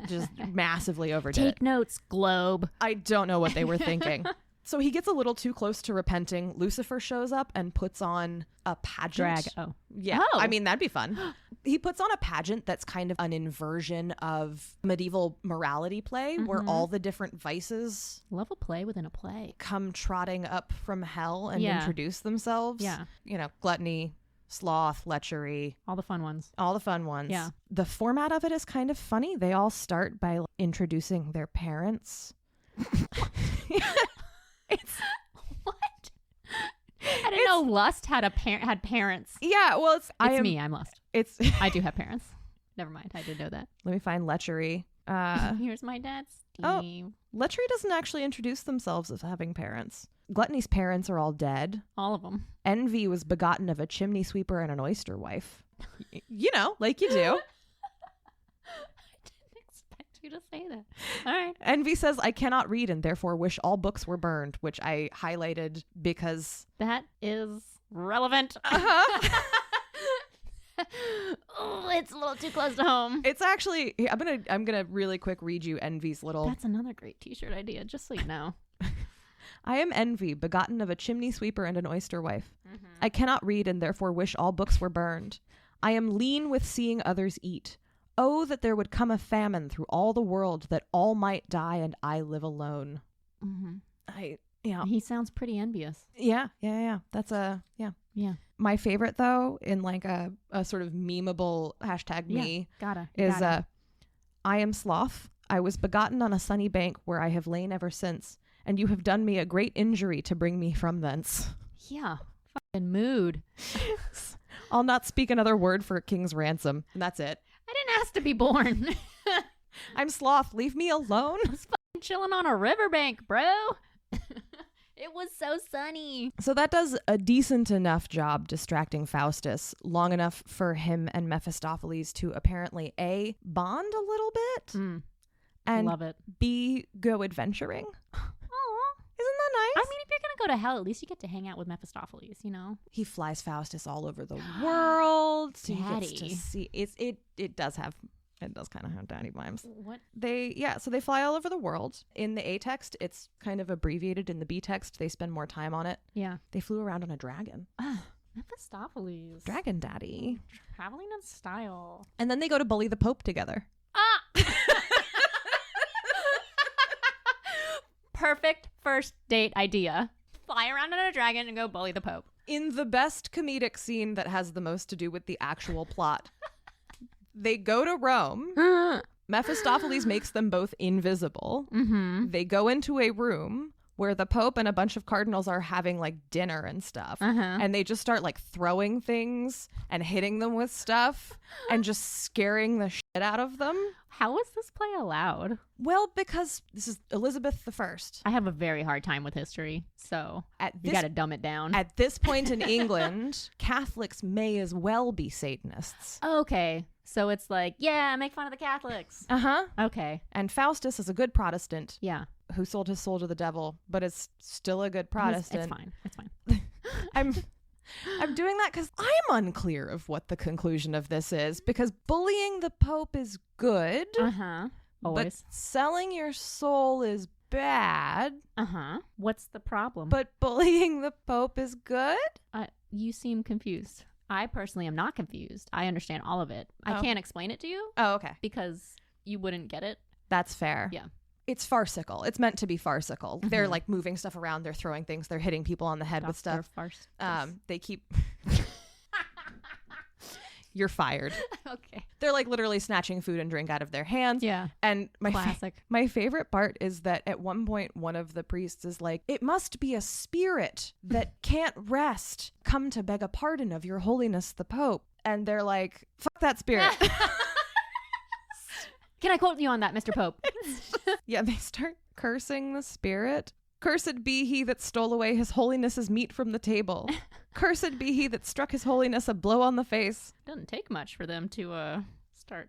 just massively overdid. Take notes, Globe. I don't know what they were thinking. So he gets a little too close to repenting. Lucifer shows up and puts on a pageant. Drag. Oh. Yeah. Oh. I mean, that'd be fun. He puts on a pageant that's kind of an inversion of medieval morality play, where all the different vices Love a play within a play. come trotting up from hell and introduce themselves. Yeah. You know, gluttony, sloth, lechery. All the fun ones. All the fun ones. Yeah. The format of it is kind of funny. They all start by introducing their parents. It's what? I didn't know Lust had had parents. Yeah, well, it's me. I'm Lust. It's I do have parents. Never mind. I did know that. Let me find lechery. Here's my dad, Steve. Oh, lechery doesn't actually introduce themselves as having parents. Gluttony's parents are all dead. All of them. Envy was begotten of a chimney sweeper and an oyster wife. You know, like you do. You to say that. All right. Envy says, I cannot read and therefore wish all books were burned, which I highlighted because that is relevant. Oh, it's a little too close to home. It's actually, I'm gonna really quick read you Envy's little. That's another great t-shirt idea, just so you know. I am envy, begotten of a chimney sweeper and an oyster wife. I cannot read and therefore wish all books were burned. I am lean with seeing others eat. Oh, that there would come a famine through all the world, that all might die and I live alone. He sounds pretty envious. Yeah. That's Yeah. My favorite, though, in like a sort of memeable hashtag me is I am sloth. I was begotten on a sunny bank where I have lain ever since, and you have done me a great injury to bring me from thence. Yeah. Fucking mood. I'll not speak another word for king's ransom. And that's it. I didn't ask to be born. I'm sloth. Leave me alone. I was fucking chilling on a riverbank, bro. It was so sunny. So that does a decent enough job distracting Faustus, long enough for him and Mephistopheles to apparently A, bond a little bit, and love it. B, go adventuring. Oh, isn't that nice? I mean, if you're going to go to hell, at least you get to hang out with Mephistopheles, you know? He flies Faustus all over the world. So Daddy. he gets to see. It does kind of have daddy vibes. What? So they fly all over the world. In the A text, it's kind of abbreviated. In the B text, they spend more time on it. Yeah. They flew around on a dragon. Mephistopheles. Dragon daddy. Traveling in style. And then they go to bully the Pope together. Perfect first date idea. Fly around on a dragon and go bully the Pope. In the best comedic scene that has the most to do with the actual plot. They go to Rome. Mephistopheles makes them both invisible. Mm-hmm. They go into a room where the Pope and a bunch of cardinals are having like dinner and stuff. And they just start like throwing things and hitting them with stuff and just scaring the shit out of them. How was this play allowed? Well, because this is Elizabeth I. I have a very hard time with history, so you got to dumb it down. At this point in England, Catholics may as well be Satanists. Okay, so it's like, yeah, make fun of the Catholics. Uh-huh. Okay. And Faustus is a good Protestant. Yeah. Who sold his soul to the devil, but is still a good Protestant. It's fine. I'm doing that because I'm unclear of what the conclusion of this is, because bullying the Pope is good. Always. But selling your soul is bad. What's the problem? But bullying the Pope is good? You seem confused. I personally am not confused. I understand all of it. I can't explain it to you. Oh, okay. Because you wouldn't get it. That's fair. Yeah. It's farcical. It's meant to be farcical. They're like moving stuff around. They're throwing things. They're hitting people on the head with stuff. They keep... You're fired. Okay. They're like literally snatching food and drink out of their hands. Yeah. And Classic. My favorite part is that at one point, one of the priests is like, it must be a spirit that can't rest. Come to beg a pardon of your holiness, the Pope. And they're like, fuck that spirit. Can I quote you on that, Mr. Pope? Yeah, they start cursing the spirit. Cursed be he that stole away his holiness's meat from the table. Cursed be he that struck his holiness a blow on the face. Doesn't take much for them to start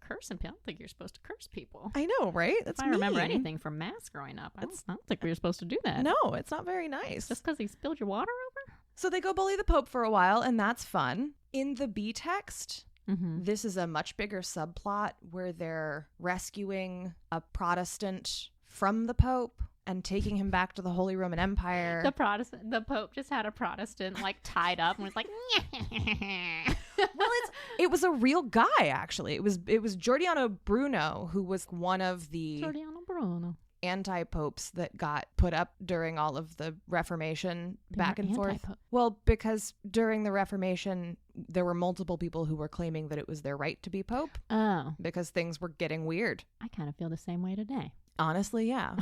cursing people. I don't think you're supposed to curse people. I know, right? That's if I remember anything from Mass growing up, I don't think we were supposed to do that. No, it's not very nice. Just because he spilled your water over? So they go bully the Pope for a while, and that's fun. In the B text, this is a much bigger subplot where they're rescuing a Protestant from the Pope and taking him back to the Holy Roman Empire. The Pope just had a Protestant like tied up and was like, well, it was a real guy actually. It was Giordano Bruno, who was one of the anti-popes that got put up during all of the Reformation back and forth. Well, because during the Reformation, there were multiple people who were claiming that it was their right to be Pope. Oh. Because things were getting weird. I kind of feel the same way today. Honestly, yeah.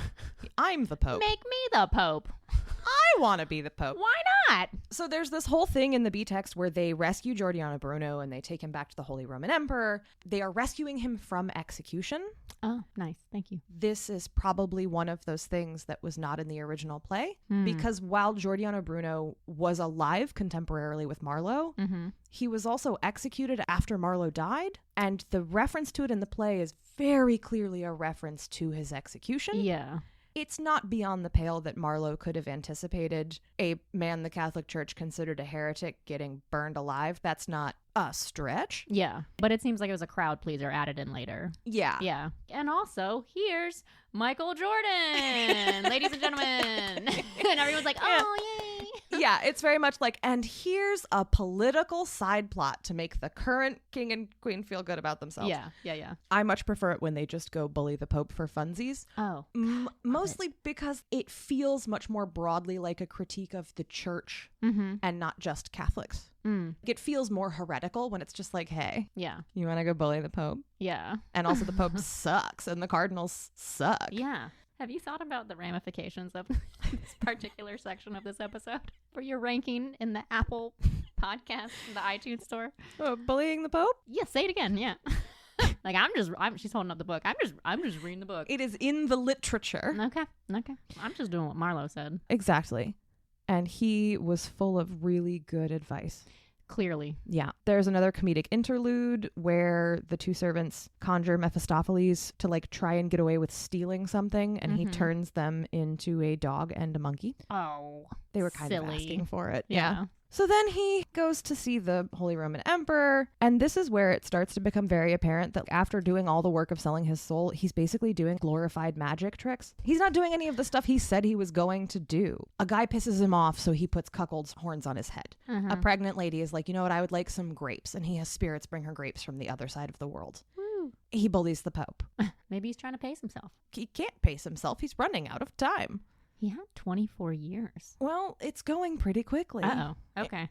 I'm the Pope. Make me the Pope. I want to be the Pope. Why not? So there's this whole thing in the B text where they rescue Giordano Bruno and they take him back to the Holy Roman Emperor. They are rescuing him from execution. Oh, nice. Thank you. This is probably one of those things that was not in the original play, because while Giordano Bruno was alive contemporarily with Marlowe, he was also executed after Marlowe died. And the reference to it in the play is very clearly a reference to his execution. Yeah. It's not beyond the pale that Marlowe could have anticipated a man the Catholic Church considered a heretic getting burned alive. That's not a stretch. Yeah, but it seems like it was a crowd pleaser added in later. Yeah. Yeah. And also, here's Michael Jordan, ladies and gentlemen. And everyone's like, oh, yay. Yeah, it's very much like, and here's a political side plot to make the current king and queen feel good about themselves. Yeah. I much prefer it when they just go bully the Pope for funsies. Oh. Mostly because it feels much more broadly like a critique of the church and not just Catholics. It feels more heretical when it's just like, hey, Yeah. you want to go bully the Pope? Yeah. And also the Pope sucks and the cardinals suck. Yeah. Have you thought about the ramifications of this particular section of this episode for your ranking in the Apple podcast, the iTunes store? Bullying the Pope? Yeah, say it again. Yeah. Like she's holding up the book. I'm just reading the book. It is in the literature. Okay. I'm just doing what Marlowe said. Exactly. And he was full of really good advice. Clearly. Yeah. There's another comedic interlude where the two servants conjure Mephistopheles to like try and get away with stealing something, and he turns them into a dog and a monkey. Oh, they were kind of silly. asking for it. Yeah. So then he goes to see the Holy Roman Emperor, and this is where it starts to become very apparent that after doing all the work of selling his soul, he's basically doing glorified magic tricks. He's not doing any of the stuff he said he was going to do. A guy pisses him off, so he puts cuckold's horns on his head. A pregnant lady is like, you know what, I would like some grapes, and he has spirits bring her grapes from the other side of the world. Woo. He bullies the Pope. Maybe he's trying to pace himself. He can't pace himself. He's running out of time. He had 24 years. Well, it's going pretty quickly. Uh-oh. Okay.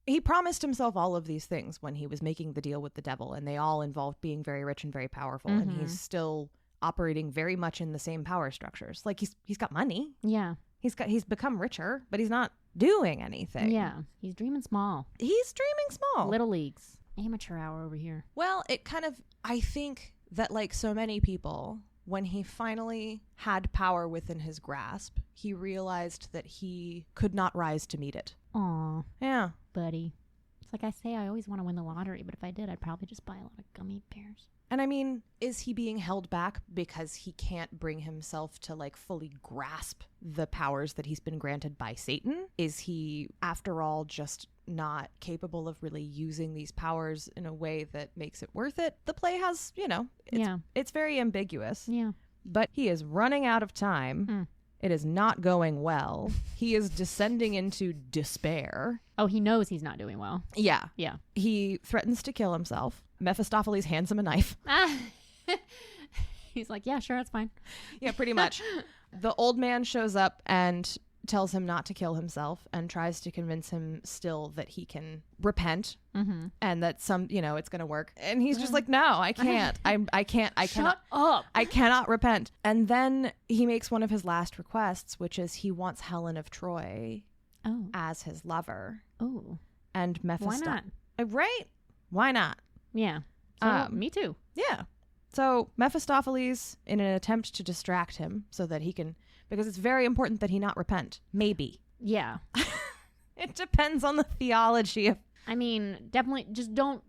He promised himself all of these things when he was making the deal with the devil, and they all involved being very rich and very powerful, and he's still operating very much in the same power structures. Like he's got money. Yeah. He's become richer, but he's not doing anything. Yeah. He's dreaming small. He's dreaming small. Little leagues. Amateur hour over here. Well, it kind of, I think that like so many people, when he finally had power within his grasp, he realized that he could not rise to meet it. Aw. Yeah. Buddy. It's like I say, I always want to win the lottery, but if I did, I'd probably just buy a lot of gummy bears. And I mean, is he being held back because he can't bring himself to like fully grasp the powers that he's been granted by Satan? Is he, after all, just not capable of really using these powers in a way that makes it worth it? The play has, it's very ambiguous. Yeah. But he is running out of time. It is not going well. He is descending into despair. Oh, he knows he's not doing well. Yeah. Yeah. He threatens to kill himself. Mephistopheles hands him a knife. He's like, yeah, sure, that's fine. Yeah, pretty much. The old man shows up and tells him not to kill himself and tries to convince him still that he can repent and that it's going to work. And he's just like, no, I can't. I can't. Shut up. I cannot repent. And then he makes one of his last requests, which is he wants Helen of Troy as his lover. Oh. And Mephistopheles. Why not? Right? Why not? Yeah. So, me too. Yeah. So Mephistopheles, in an attempt to distract him so that he can, because it's very important that he not repent. Maybe. Yeah. It depends on the theology of. I mean, definitely just don't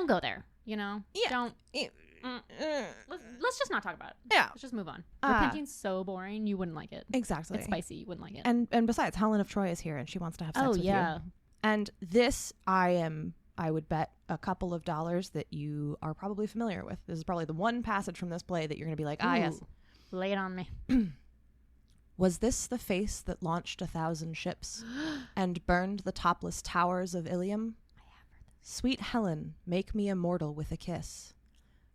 go there, Yeah. Don't. Let's just not talk about it. Yeah. Let's just move on. Repenting's so boring, you wouldn't like it. Exactly. It's spicy, you wouldn't like it. And besides, Helen of Troy is here and she wants to have sex with you. And this, I would bet a couple of dollars that you are probably familiar with. This is probably the one passage from this play that you're going to be like, yes. Lay it on me. Was this the face that launched 1,000 ships and burned the topless towers of Ilium? I have heard this. Sweet Helen, make me immortal with a kiss.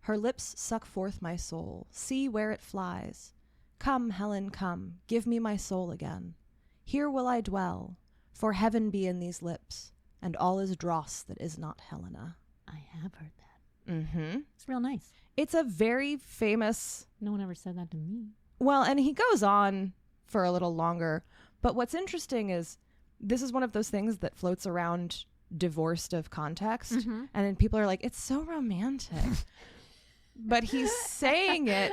Her lips suck forth my soul. See where it flies. Come, Helen, come. Give me my soul again. Here will I dwell, for heaven be in these lips, and all is dross that is not Helena. I have heard that. It's real nice. It's a very famous. No one ever said that to me. Well, and he goes on for a little longer. But what's interesting is this is one of those things that floats around divorced of context. And then people are like, it's so romantic. But he's saying it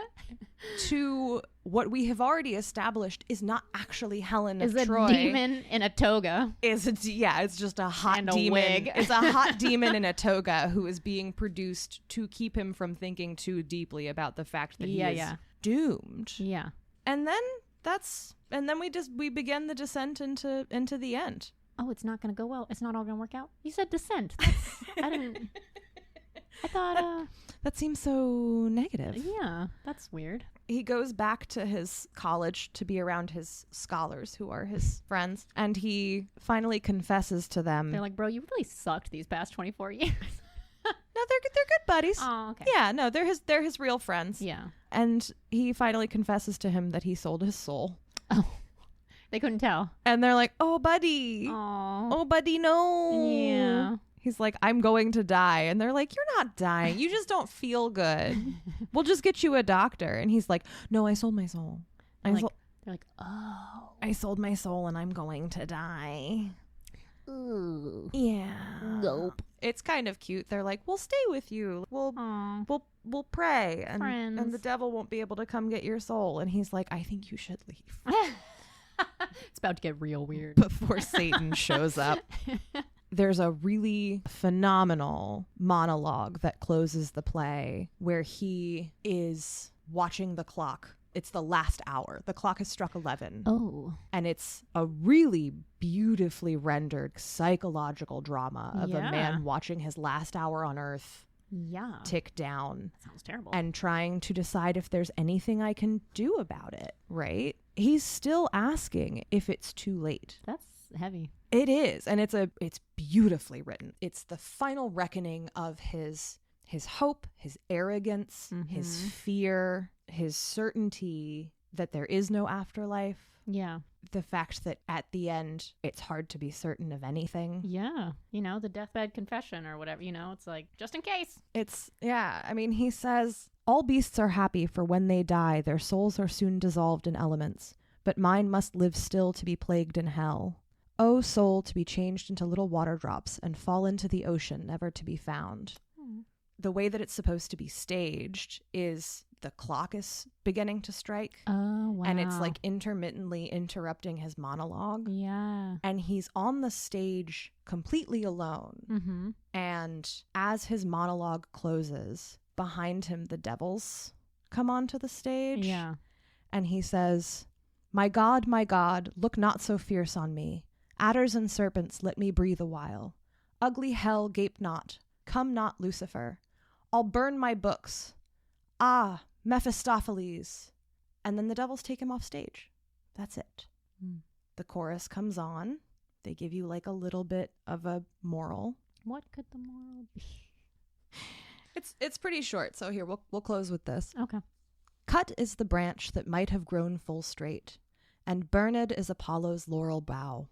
to what we have already established is not actually Helen of Troy. Is a demon in a toga. It's just a hot and a demon. wig. It's a hot demon in a toga who is being produced to keep him from thinking too deeply about the fact that he is doomed. Yeah. And then we begin the descent into the end. oh, it's not going to go well. It's not all going to work out. You said descent. I thought, That seems so negative. yeah, that's weird. He goes back to his college to be around his scholars who are his friends, and he finally confesses to them. They're like, bro, you really sucked these past 24 years. No, they're good buddies. Oh, okay. Yeah, no, they're his real friends. Yeah. And he finally confesses to him that he sold his soul. Oh, they couldn't tell. And they're like, oh, buddy. Oh. Oh, buddy, no. Yeah. He's like, I'm going to die. And they're like, you're not dying. You just don't feel good. We'll just get you a doctor. And he's like, no, I sold my soul. They're like, oh. I sold my soul and I'm going to die. Ooh. Yeah. Nope. It's kind of cute. They're like, we'll stay with you. We'll pray. And Friends. the devil won't be able to come get your soul. And he's like, I think you should leave. It's about to get real weird. Before Satan shows up. There's a really phenomenal monologue that closes the play where he is watching the clock. It's the last hour. The clock has struck 11. Oh. And it's a really beautifully rendered psychological drama of a man watching his last hour on Earth tick down. That sounds terrible. And trying to decide if there's anything I can do about it, right? He's still asking if it's too late. That's heavy. It is, and it's beautifully written. It's the final reckoning of his hope, his arrogance, his fear, his certainty that there is no afterlife. Yeah. The fact that at the end, it's hard to be certain of anything. Yeah. The deathbed confession or whatever, it's like, just in case. He says, all beasts are happy, for when they die, their souls are soon dissolved in elements, but mine must live still to be plagued in hell. O soul, to be changed into little water drops and fall into the ocean, never to be found. The way that it's supposed to be staged is the clock is beginning to strike. Oh, wow. And it's like intermittently interrupting his monologue. Yeah. And he's on the stage completely alone. Mm-hmm. And as his monologue closes, behind him, the devils come onto the stage. Yeah. And he says, my God, look not so fierce on me. Adders and serpents, let me breathe a while. Ugly hell, gape not. Come not, Lucifer. I'll burn my books. Ah, Mephistopheles. And then the devils take him off stage. That's it. The chorus comes on. They give you like a little bit of a moral. What could the moral be? It's pretty short, so here we'll close with this. Okay. Cut is the branch that might have grown full straight, and burned is Apollo's laurel bough,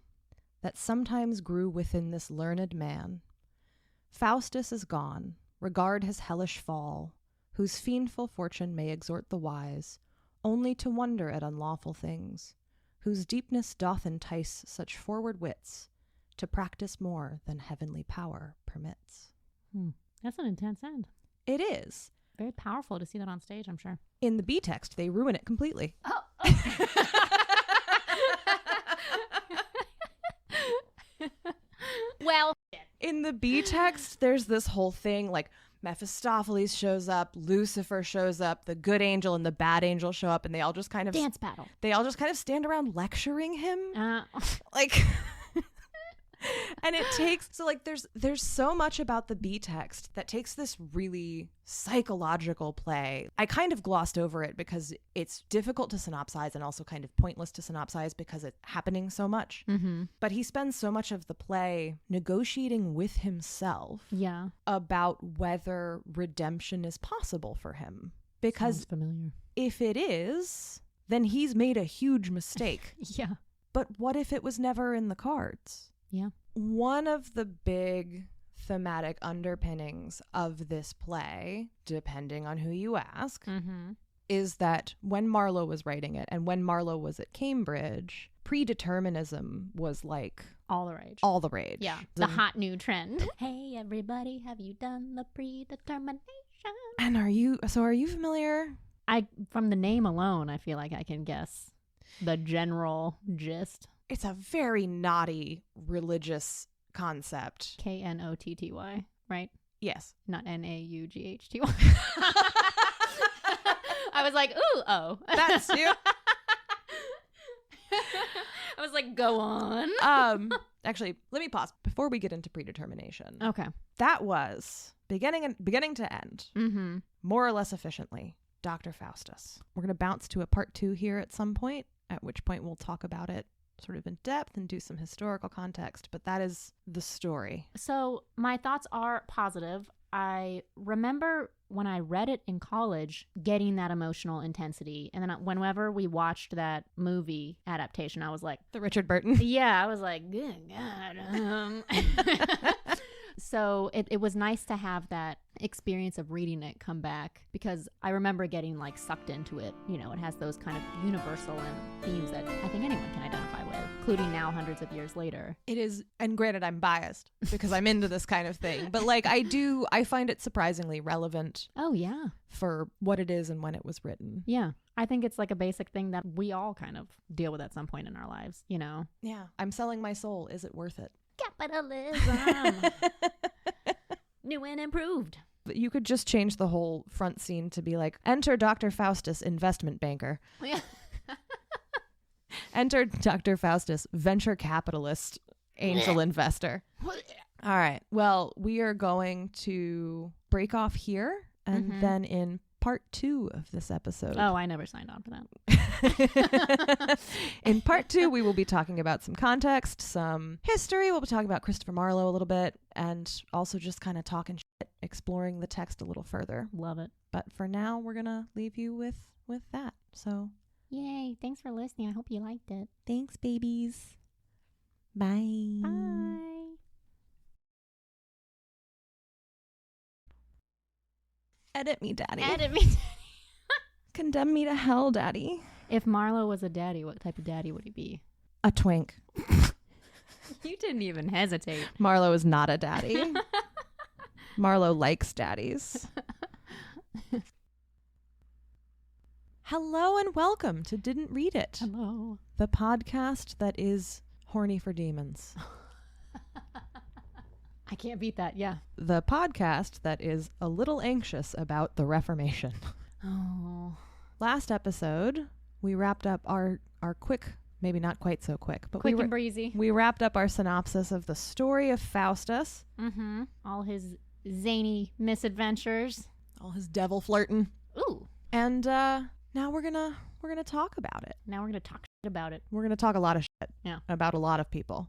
that sometimes grew within this learned man. Faustus is gone, regard his hellish fall, whose fiendful fortune may exhort the wise, only to wonder at unlawful things, whose deepness doth entice such forward wits, to practice more than heavenly power permits. That's an intense end. It is. Very powerful to see that on stage, I'm sure. In the B text, they ruin it completely. Oh. Well, in the B text, there's this whole thing like Mephistopheles shows up, Lucifer shows up, the good angel and the bad angel show up, and they all just kind of dance battle. They all just kind of stand around lecturing him. Like and it takes there's so much about the B text that takes this really psychological play. I kind of glossed over it because it's difficult to synopsize and also kind of pointless to synopsize because it's happening so much. Mm-hmm. But he spends so much of the play negotiating with himself about whether redemption is possible for him. Because sounds familiar. If it is, then he's made a huge mistake. Yeah. But what if it was never in the cards? Yeah. One of the big thematic underpinnings of this play, depending on who you ask, is that when Marlowe was writing it and when Marlowe was at Cambridge, predeterminism was like all the rage. All the rage. Yeah. The hot new trend. Hey, everybody, have you done the predetermination? And are you familiar? From the name alone, I feel like I can guess the general gist. It's a very naughty religious concept. Knotty, right? Yes. Not Naughtty. I was like, ooh, oh. That's you. I was like, go on. Actually, let me pause before we get into predetermination. Okay. That was beginning to end, Mm-hmm. more or less efficiently, Dr. Faustus. We're going to bounce to a part 2 here at some point, at which point we'll talk about it sort of in depth and do some historical context, but that is the story. So my thoughts are positive. I remember when I read it in college, getting that emotional intensity. And then whenever we watched that movie adaptation, I was like, The Richard Burton. yeah, I was like, good God. So it was nice to have that experience of reading it come back, because I remember getting like sucked into it. You know, it has those kind of universal themes that I think anyone can identify with, including now hundreds of years later. It is, and granted, I'm biased because I'm into this kind of thing, but like I find it surprisingly relevant. Oh, yeah. For what it is and when it was written. Yeah. I think it's like a basic thing that we all kind of deal with at some point in our lives, you know? Yeah. I'm selling my soul. Is it worth it? Capitalism. New and improved. You could just change the whole front scene to be like, enter Dr. Faustus, investment banker. Yeah. Enter Dr. Faustus, venture capitalist, angel investor. All right. Well, we are going to break off here, and then in part 2 of this episode. Oh, I never signed on for that. In part 2, we will be talking about some context, some history. We'll be talking about Christopher Marlowe a little bit, and also just kind of talking shit, exploring the text a little further. Love it. But for now, we're going to leave you with that. So, yay. Thanks for listening. I hope you liked it. thanks, babies. Bye. Bye. Edit me, daddy. Edit me. Condemn me to hell, daddy. If Marlowe was a daddy, what type of daddy would he be? A twink. You didn't even hesitate. Marlowe is not a daddy. Marlowe likes daddies. Hello and welcome to Didn't Read It. Hello. The podcast that is horny for demons. I can't beat that. Yeah. The podcast that is a little anxious about the Reformation. Oh. Last episode, we wrapped up our quick, maybe not quite so quick, but Quick and breezy. we wrapped up our synopsis of the story of Faustus. Mm-hmm. All his zany misadventures. All his devil flirting. Ooh. And now we're gonna talk about it. Now we're going to talk shit about it. We're gonna talk a lot of shit. Yeah. About a lot of people.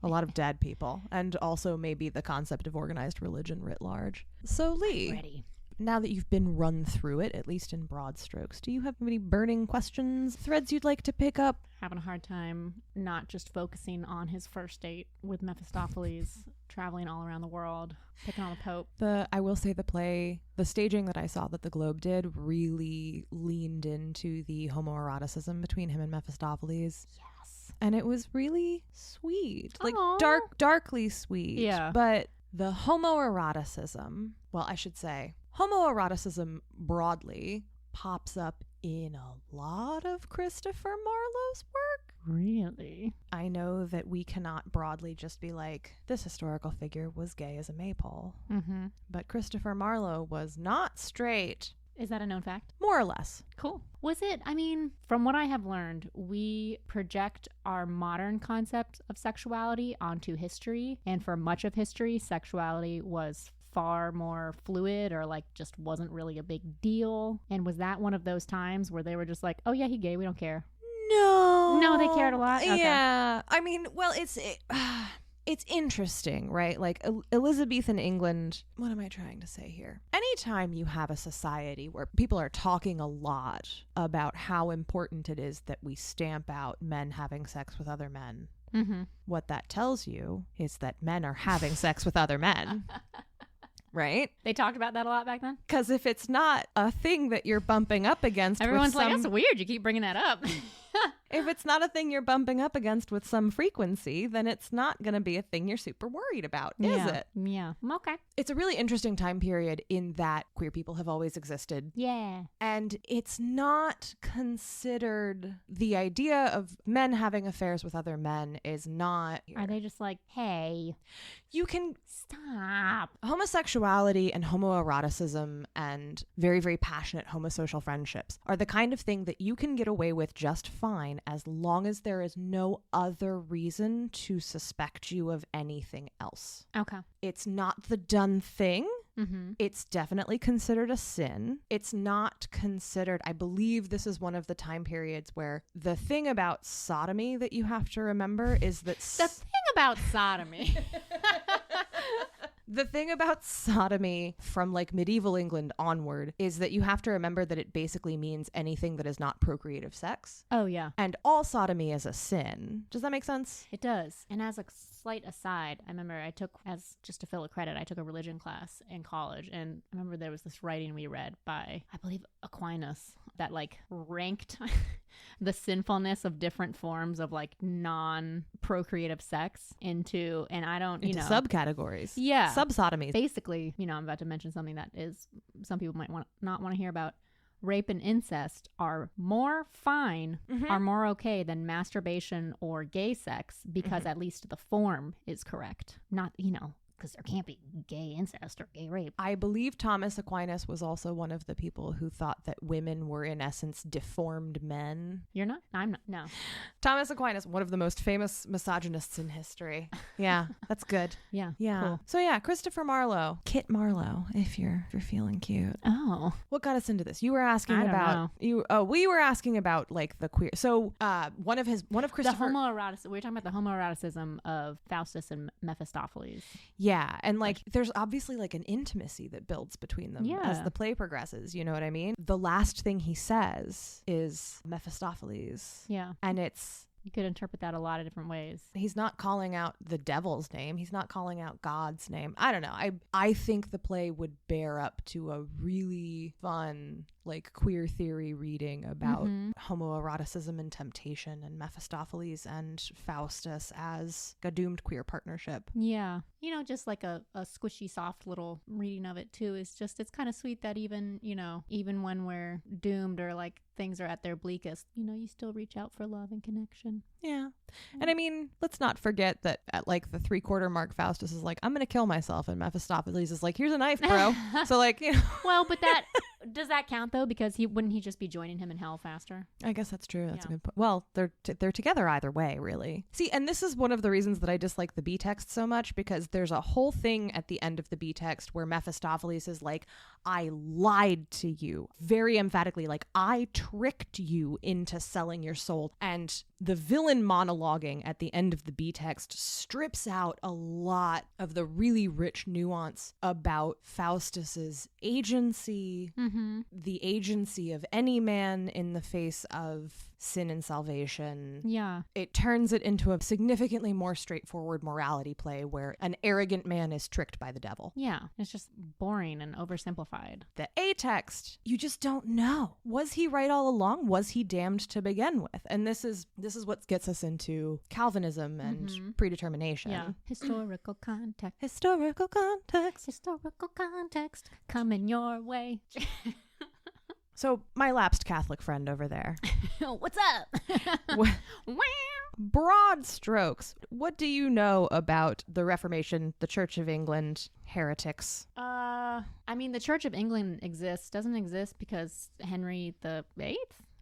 A lot of dead people. And also maybe the concept of organized religion writ large. So Lee, Ready. now that you've been run through it, at least in broad strokes, do you have any burning questions, threads you'd like to pick up? Having a hard time not just focusing on his first date with Mephistopheles, traveling all around the world, picking on the Pope. I will say the staging that I saw that the Globe did really leaned into the homoeroticism between him and Mephistopheles. Yes. And it was really sweet. Like Aw. darkly sweet. Yeah. But the homoeroticism, well, I should say, homoeroticism broadly pops up in a lot of Christopher Marlowe's work. Really? I know that we cannot broadly just be like, this historical figure was gay as a maypole. Mm-hmm. But Christopher Marlowe was not straight. Is that a known fact? More or less. Cool. Was it? I mean, from what I have learned, we project our modern concept of sexuality onto history. And for much of history, sexuality was far more fluid, or like just wasn't really a big deal. And was that one of those times where they were just like, oh yeah, he gay, we don't care? No, they cared a lot? Okay. Yeah. I mean, well, it's interesting, right? Like Elizabethan England, what am I trying to say here? Anytime you have a society where people are talking a lot about how important it is that we stamp out men having sex with other men, what that tells you is that men are having sex with other men. Right? They talked about that a lot back then? Because if it's not a thing that you're bumping up against, Everyone's like, that's weird. You keep bringing that up. if it's not a thing you're bumping up against with some frequency, then it's not going to be a thing you're super worried about, is it? Yeah. Okay. It's a really interesting time period in that queer people have always existed. Yeah. And it's not considered, the idea of men having affairs with other men is not. Are they just like, hey, you can stop? Homosexuality and homoeroticism and very, very passionate homosocial friendships are the kind of thing that you can get away with just fine as long as there is no other reason to suspect you of anything else. Okay. It's not the done thing. Mm-hmm. It's definitely considered a sin. It's not considered, I believe this is one of the time periods where the thing about sodomy that you have to remember is that... The thing about sodomy... The thing about sodomy from like medieval England onward is that you have to remember that it basically means anything that is not procreative sex. Oh, yeah. And all sodomy is a sin. Does that make sense? It does. And as a slight aside, I remember I took, as just to fill a credit, I took a religion class in college. And I remember there was this writing we read by, I believe, Aquinas that like ranked the sinfulness of different forms of like non-procreative sex into, and I don't, into subcategories. Yeah. Subsodomies. Basically, I'm about to mention something that is, some people might not want to hear about. Rape and incest are more fine, are more okay than masturbation or gay sex because at least the form is correct. Not, because there can't be gay incest or gay rape. I believe Thomas Aquinas was also one of the people who thought that women were in essence deformed men. You're not? I'm not. No. Thomas Aquinas, one of the most famous misogynists in history. Yeah, that's good. Yeah. Yeah. Cool. So yeah, Christopher Marlowe, Kit Marlowe, if you're feeling cute. Oh. What got us into this? You were asking I don't about know. we were asking about like the queer. So one of Christopher The homoeroticism. We were talking about the homoeroticism of Faustus and Mephistopheles. Yeah, and like there's obviously like an intimacy that builds between them as Yeah. the play progresses, you know what I mean? The last thing he says is Mephistopheles. Yeah. And it's You could interpret that a lot of different ways. he's not calling out the devil's name. He's not calling out God's name. I don't know. I think the play would bear up to a really fun like queer theory reading about homoeroticism and temptation and Mephistopheles and Faustus as a doomed queer partnership. Yeah. Just like a squishy, soft little reading of it too is just, it's kind of sweet that even when we're doomed or like things are at their bleakest, you still reach out for love and connection. Yeah. And I mean, let's not forget that at like the 3/4 mark, Faustus is like, I'm going to kill myself. And Mephistopheles is like, here's a knife, bro. So like, Well, but does that count though? Because wouldn't he just be joining him in hell faster? I guess that's true. That's a Yeah. good point. Well, they're together either way, really. See, and this is one of the reasons that I dislike the B text so much, because there's a whole thing at the end of the B text where Mephistopheles is like, I lied to you, very emphatically, like I tricked you into selling your soul. And the villain monologuing at the end of the B text strips out a lot of the really rich nuance about Faustus's agency, the agency of any man in the face of sin and salvation. Yeah. It turns it into a significantly more straightforward morality play where an arrogant man is tricked by the devil. Yeah. It's just boring and oversimplified. The A text, you just don't know. Was he right all along? Was he damned to begin with? And this is what gets us into Calvinism and predetermination. Yeah. Historical context. Historical context. Historical context coming your way. So my lapsed Catholic friend over there. What's up? Broad strokes, what do you know about the Reformation, the Church of England, heretics? The Church of England doesn't exist because Henry VIII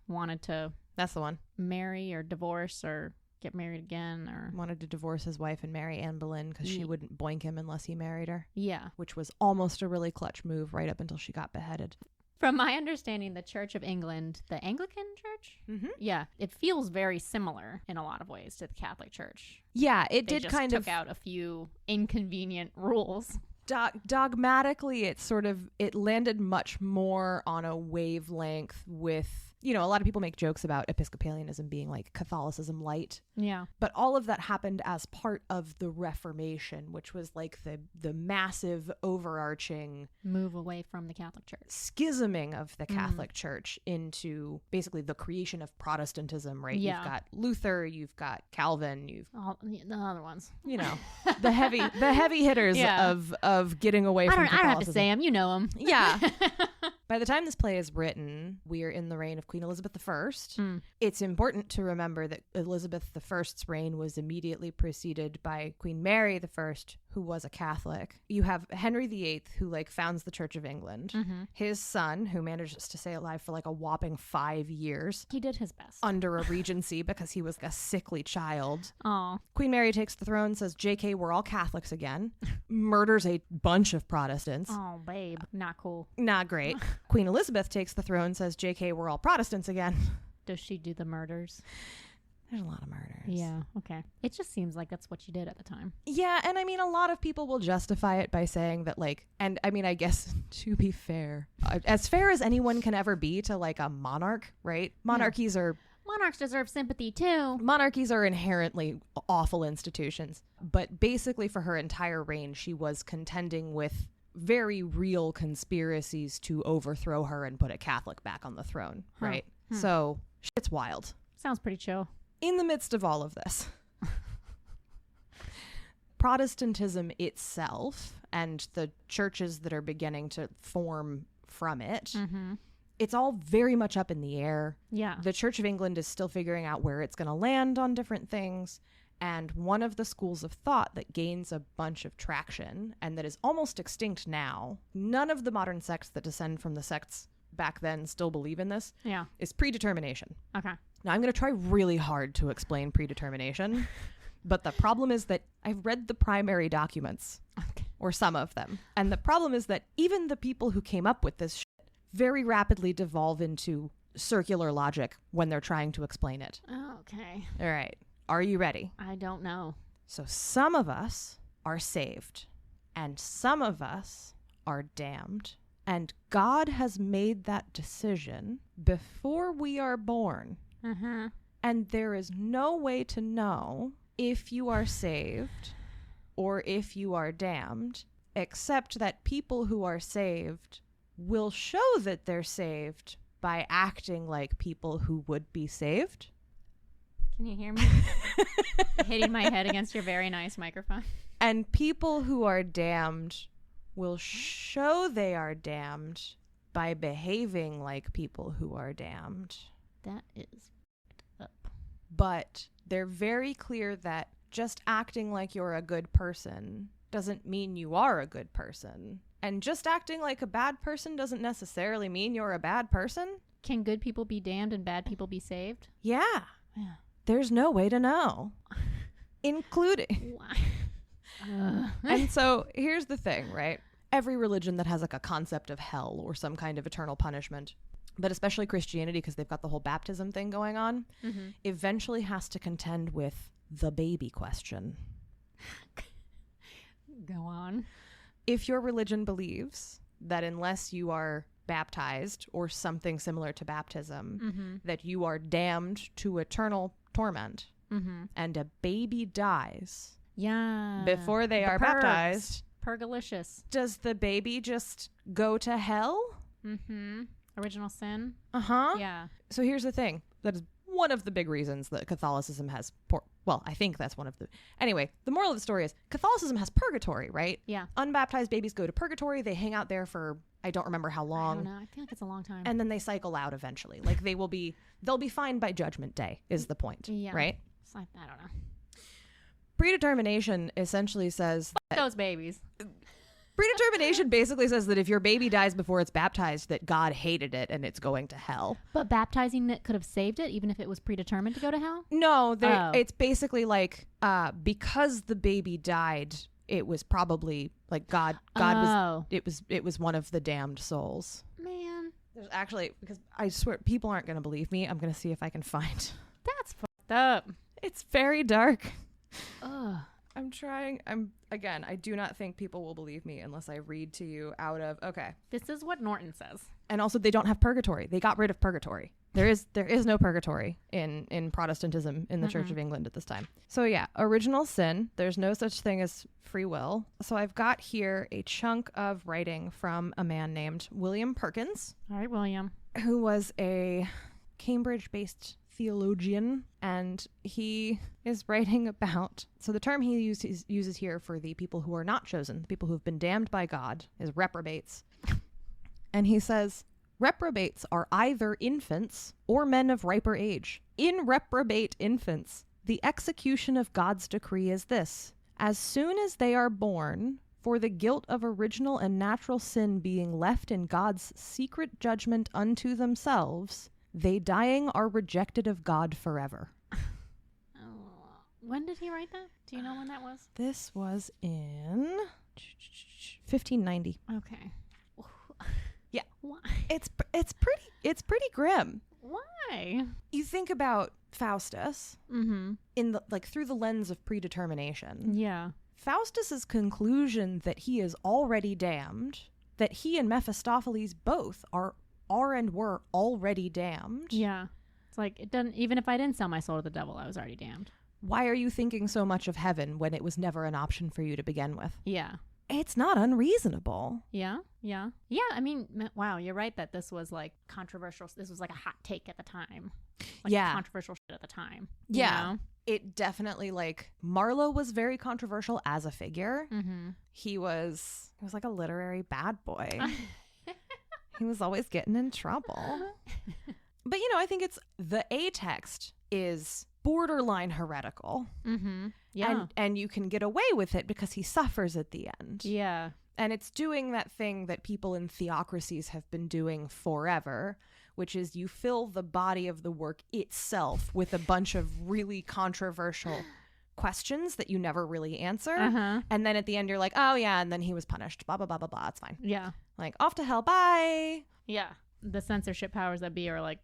wanted to That's the one. marry or divorce or get married again or... Wanted to divorce his wife and marry Anne Boleyn because she wouldn't boink him unless he married her. Yeah. Which was almost a really clutch move right up until she got beheaded. From my understanding, the Church of England, the Anglican Church? Mm-hmm. Yeah, it feels very similar in a lot of ways to the Catholic Church. Yeah, it They did just kind took of... out a few inconvenient rules. Dogmatically, it landed much more on a wavelength with... a lot of people make jokes about Episcopalianism being like Catholicism light. Yeah. But all of that happened as part of the Reformation, which was like the massive overarching Move away from the Catholic Church. schisming of the Catholic Church into basically the creation of Protestantism, right? Yeah. You've got Luther, you've got Calvin, you've All the other ones. the heavy hitters Yeah. of getting away from I don't have to Catholicism. say them. You know them. Yeah. By the time this play is written, we are in the reign of Queen Elizabeth I. It's important to remember that Elizabeth I's reign was immediately preceded by Queen Mary I, who was a Catholic. You have Henry VIII, who like founds the Church of England. His son, who manages to stay alive for like a whopping 5 years. He did his best. Under a regency because he was a sickly child. Oh. Queen Mary takes the throne, says, JK, we're all Catholics again. Murders a bunch of Protestants. Oh, babe. Not cool. Not great. Queen Elizabeth takes the throne, says, JK, we're all Protestants again. Does she do the murders? There's a lot of murders. Yeah, okay. It just seems like that's what you did at the time. Yeah, and I mean, a lot of people will justify it by saying that, like, and I mean, I guess to be fair as anyone can ever be to like a monarch, right? Monarchies deserve sympathy too. Monarchies are inherently awful institutions. But basically for her entire reign, she was contending with very real conspiracies to overthrow her and put a Catholic back on the throne, right? So shit's wild. Sounds pretty chill. In the midst of all of this, Protestantism itself and the churches that are beginning to form from it, it's all very much up in the air. Yeah. The Church of England is still figuring out where it's going to land on different things. And one of the schools of thought that gains a bunch of traction and that is almost extinct now, none of the modern sects that descend from the sects back then still believe in this, is predetermination. Okay. Now, I'm going to try really hard to explain predetermination, but the problem is that I've read the primary documents, or some of them, and the problem is that even the people who came up with this shit very rapidly devolve into circular logic when they're trying to explain it. Oh, okay. All right. Are you ready? I don't know. So some of us are saved, and some of us are damned, and God has made that decision before we are born. And there is no way to know if you are saved or if you are damned, except that people who are saved will show that they're saved by acting like people who would be saved. Can you hear me? Hitting my head against your very nice microphone. And people who are damned will show they are damned by behaving like people who are damned. That is up. But they're very clear that just acting like you're a good person doesn't mean you are a good person. And just acting like a bad person doesn't necessarily mean you're a bad person. Can good people be damned and bad people be saved? Yeah. Yeah. There's no way to know. Including. And so here's the thing, right? Every religion that has like a concept of hell or some kind of eternal punishment, but especially Christianity, because they've got the whole baptism thing going on, eventually has to contend with the baby question. Go on. If your religion believes that unless you are baptized or something similar to baptism, that you are damned to eternal torment, and a baby dies before they are baptized, Purgalicious. does the baby just go to hell? Original sin. Yeah. So here's the thing. That is one of the big reasons that Catholicism has I think that's one of the... Anyway, the moral of the story is Catholicism has purgatory, right? Yeah. Unbaptized babies go to purgatory. They hang out there for, I don't remember how long. I don't know. I feel like it's a long time. And then they cycle out eventually. Like they'll be fine by Judgment Day is the point, right? It's like, I don't know. Predetermination essentially says that those babies. Predetermination basically says that if your baby dies before it's baptized, that God hated it and it's going to hell. But baptizing it could have saved it, even if it was predetermined to go to hell? No, it's basically like because the baby died, it was probably like God it was one of the damned souls. Man. There's actually, because I swear people aren't going to believe me. I'm going to see if I can find. That's fucked up. It's very dark. Ugh. I'm trying. I do not think people will believe me unless I read to you out of, okay. This is what Norton says. And also they don't have purgatory. They got rid of purgatory. There is no purgatory in Protestantism in the Church of England at this time. So yeah, original sin. There's no such thing as free will. So I've got here a chunk of writing from a man named William Perkins. All right, William. Who was a Cambridge-based theologian, and he is writing about, so the term he uses here for the people who are not chosen, the people who have been damned by God, is reprobates. And he says, reprobates are either infants or men of riper age. In reprobate infants, the execution of God's decree is this: As soon as they are born, for the guilt of original and natural sin being left in God's secret judgment unto themselves, they dying are rejected of God forever. When did he write that? Do you know when that was? This was in 1590. Okay. Yeah. Why? It's pretty grim. Why? You think about Faustus in the through the lens of predetermination. Yeah. Faustus's conclusion that he is already damned, that he and Mephistopheles both are and were already damned. Yeah. It's like, it doesn't, even if I didn't sell my soul to the devil, I was already damned. Why are you thinking so much of heaven when it was never an option for you to begin with? Yeah. It's not unreasonable. Yeah. Yeah. Yeah. I mean, wow, you're right that this was like controversial. This was like a hot take at the time. Like controversial shit at the time. You know? It definitely, like, Marlowe was very controversial as a figure. He was like a literary bad boy. He was always getting in trouble. But, you know, I think it's the A text is borderline heretical. Yeah. And you can get away with it because he suffers at the end. Yeah. And it's doing that thing that people in theocracies have been doing forever, which is you fill the body of the work itself with a bunch of really controversial questions that you never really answer. And then at the end, you're like, oh, yeah, and then he was punished. Blah, blah, blah, blah, blah. It's fine. Yeah. Like, off to hell. Bye. Yeah. The censorship powers that be are like,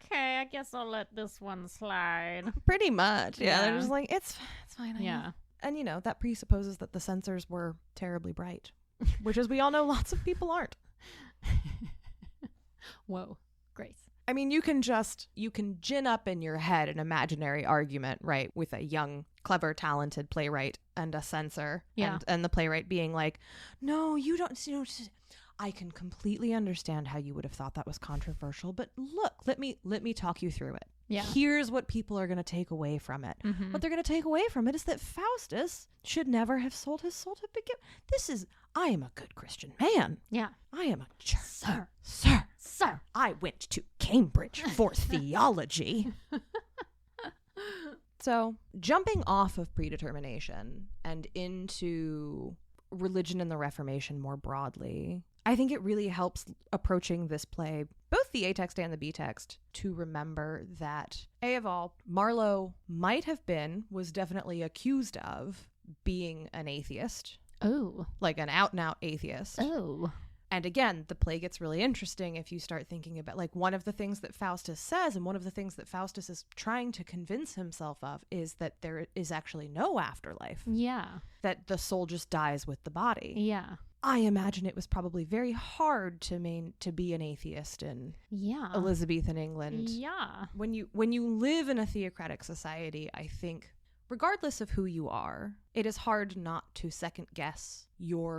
okay, I guess I'll let this one slide. Pretty much. Yeah. They're just like, it's fine. Yeah. And, you know, that presupposes that the censors were terribly bright, which, as we all know, lots of people aren't. Whoa. Grace. I mean, you can gin up in your head an imaginary argument, right, with a young, clever, talented playwright and a censor. Yeah. And the playwright being like, no, you don't, you know, I can completely understand how you would have thought that was controversial, but look, let me talk you through it. Yeah. Here's what people are going to take away from it. What they're going to take away from it is that Faustus should never have sold his soul to begin. I am a good Christian man. Yeah. I am a sir. I went to Cambridge for theology. So, jumping off of predetermination and into religion and the Reformation more broadly, I think it really helps approaching this play, both the A text and the B text, to remember that, A of all, Marlowe was definitely accused of being an atheist. Oh. Like an out-and-out atheist. Oh. And again, the play gets really interesting if you start thinking about, like, one of the things that Faustus says and one of the things that Faustus is trying to convince himself of is that there is actually no afterlife. Yeah. That the soul just dies with the body. Yeah. I imagine it was probably very hard to be an atheist in Elizabethan England. Yeah. When you live in a theocratic society, I think, regardless of who you are, it is hard not to second guess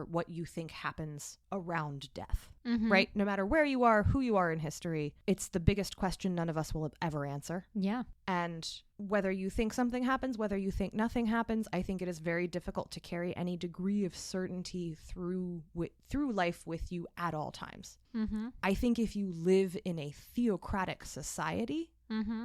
what you think happens around death, right? No matter where you are, who you are in history, it's the biggest question none of us will ever answer. Yeah. And whether you think something happens, whether you think nothing happens, I think it is very difficult to carry any degree of certainty through life with you at all times. I think if you live in a theocratic society,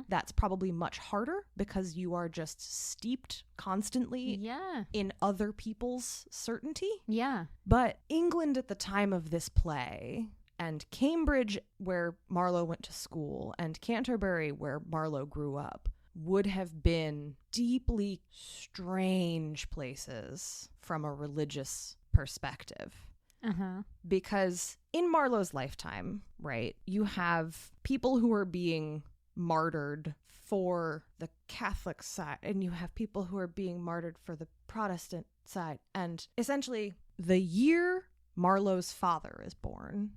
that's probably much harder because you are just steeped constantly in other people's certainty. Yeah. But England at the time of this play, and Cambridge, where Marlowe went to school, and Canterbury, where Marlowe grew up, would have been deeply strange places from a religious perspective. Because in Marlowe's lifetime, right, you have people who are being martyred for the Catholic side, and you have people who are being martyred for the Protestant side. And essentially, the year Marlowe's father is born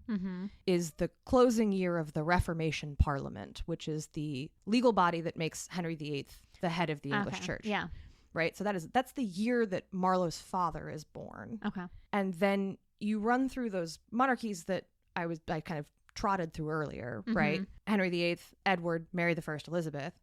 is the closing year of the Reformation Parliament, which is the legal body that makes Henry VIII the head of the English Church. Yeah. Right? So that's the year that Marlowe's father is born. Okay. And then you run through those monarchies that I kind of trotted through earlier, right? Henry VIII, Edward, Mary I, Elizabeth.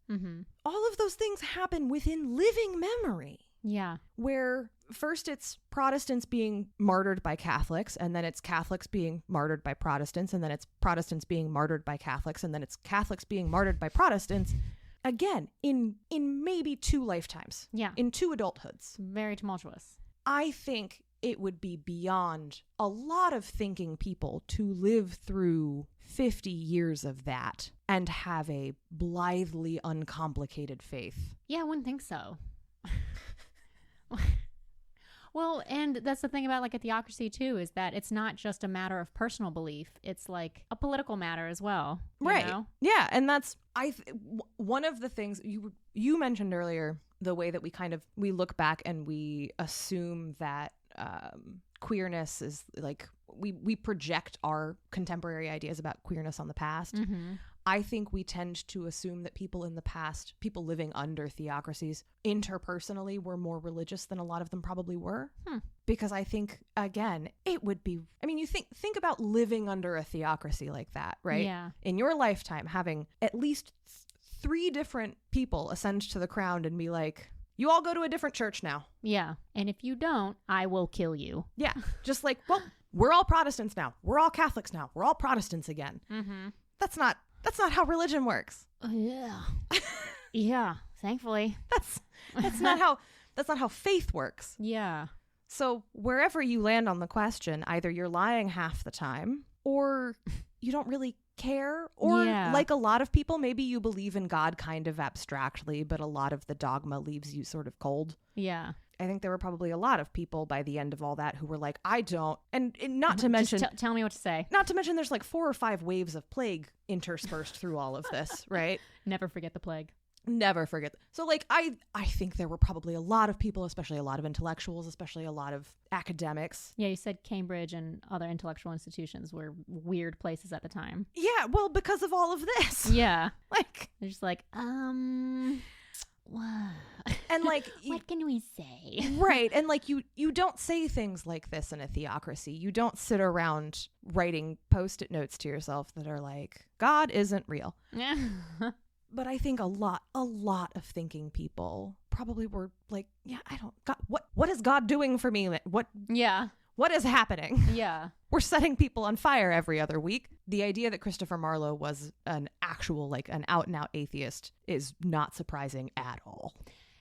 All of those things happen within living memory. Yeah. Where first it's Protestants being martyred by Catholics, and then it's Catholics being martyred by Protestants, and then it's Protestants being martyred by Catholics, and then it's Catholics being martyred by Protestants. again, in maybe 2 lifetimes. Yeah. In 2 adulthoods. Very tumultuous. I think it would be beyond a lot of thinking people to live through 50 years of that and have a blithely uncomplicated faith. Yeah, I wouldn't think so. Well, and that's the thing about like a theocracy too, is that it's not just a matter of personal belief. It's like a political matter as well. Right. Know? Yeah. And that's, one of the things you mentioned earlier, the way that we look back and we assume that queerness is like, we project our contemporary ideas about queerness on the past. Mm-hmm. I think we tend to assume that people in the past, people living under theocracies, interpersonally were more religious than a lot of them probably were. Because I think, again, it would be, I mean, you think about living under a theocracy like that, right? Yeah. In your lifetime, having at least 3 different people ascend to the crown and be like, you all go to a different church now. Yeah. And if you don't, I will kill you. Yeah. Just like, well, we're all Protestants now. We're all Catholics now. We're all Protestants again. Mm-hmm. That's not how religion works. Yeah. Yeah. Thankfully. That's not how faith works. Yeah. So wherever you land on the question, either you're lying half the time or you don't really care, or like a lot of people, maybe you believe in God kind of abstractly, but a lot of the dogma leaves you sort of cold. Yeah. I think there were probably a lot of people by the end of all that who were like, I don't. And not to mention, Just tell me what to say. Not to mention there's like 4 or 5 waves of plague interspersed through all of this, right? Never forget the plague. Never forget. So like, I think there were probably a lot of people, especially a lot of intellectuals, especially a lot of academics. Yeah, you said Cambridge and other intellectual institutions were weird places at the time. Yeah, well, because of all of this. Yeah. Like, they're just like, what? And like, what can we say? Right. And like, you don't say things like this in a theocracy. You don't sit around writing Post-it notes to yourself that are like, God isn't real. But I think a lot of thinking people probably were like, yeah, what is God doing for me? What is happening? Yeah. We're setting people on fire every other week. The idea that Christopher Marlowe was an actual, like an out and out atheist is not surprising at all.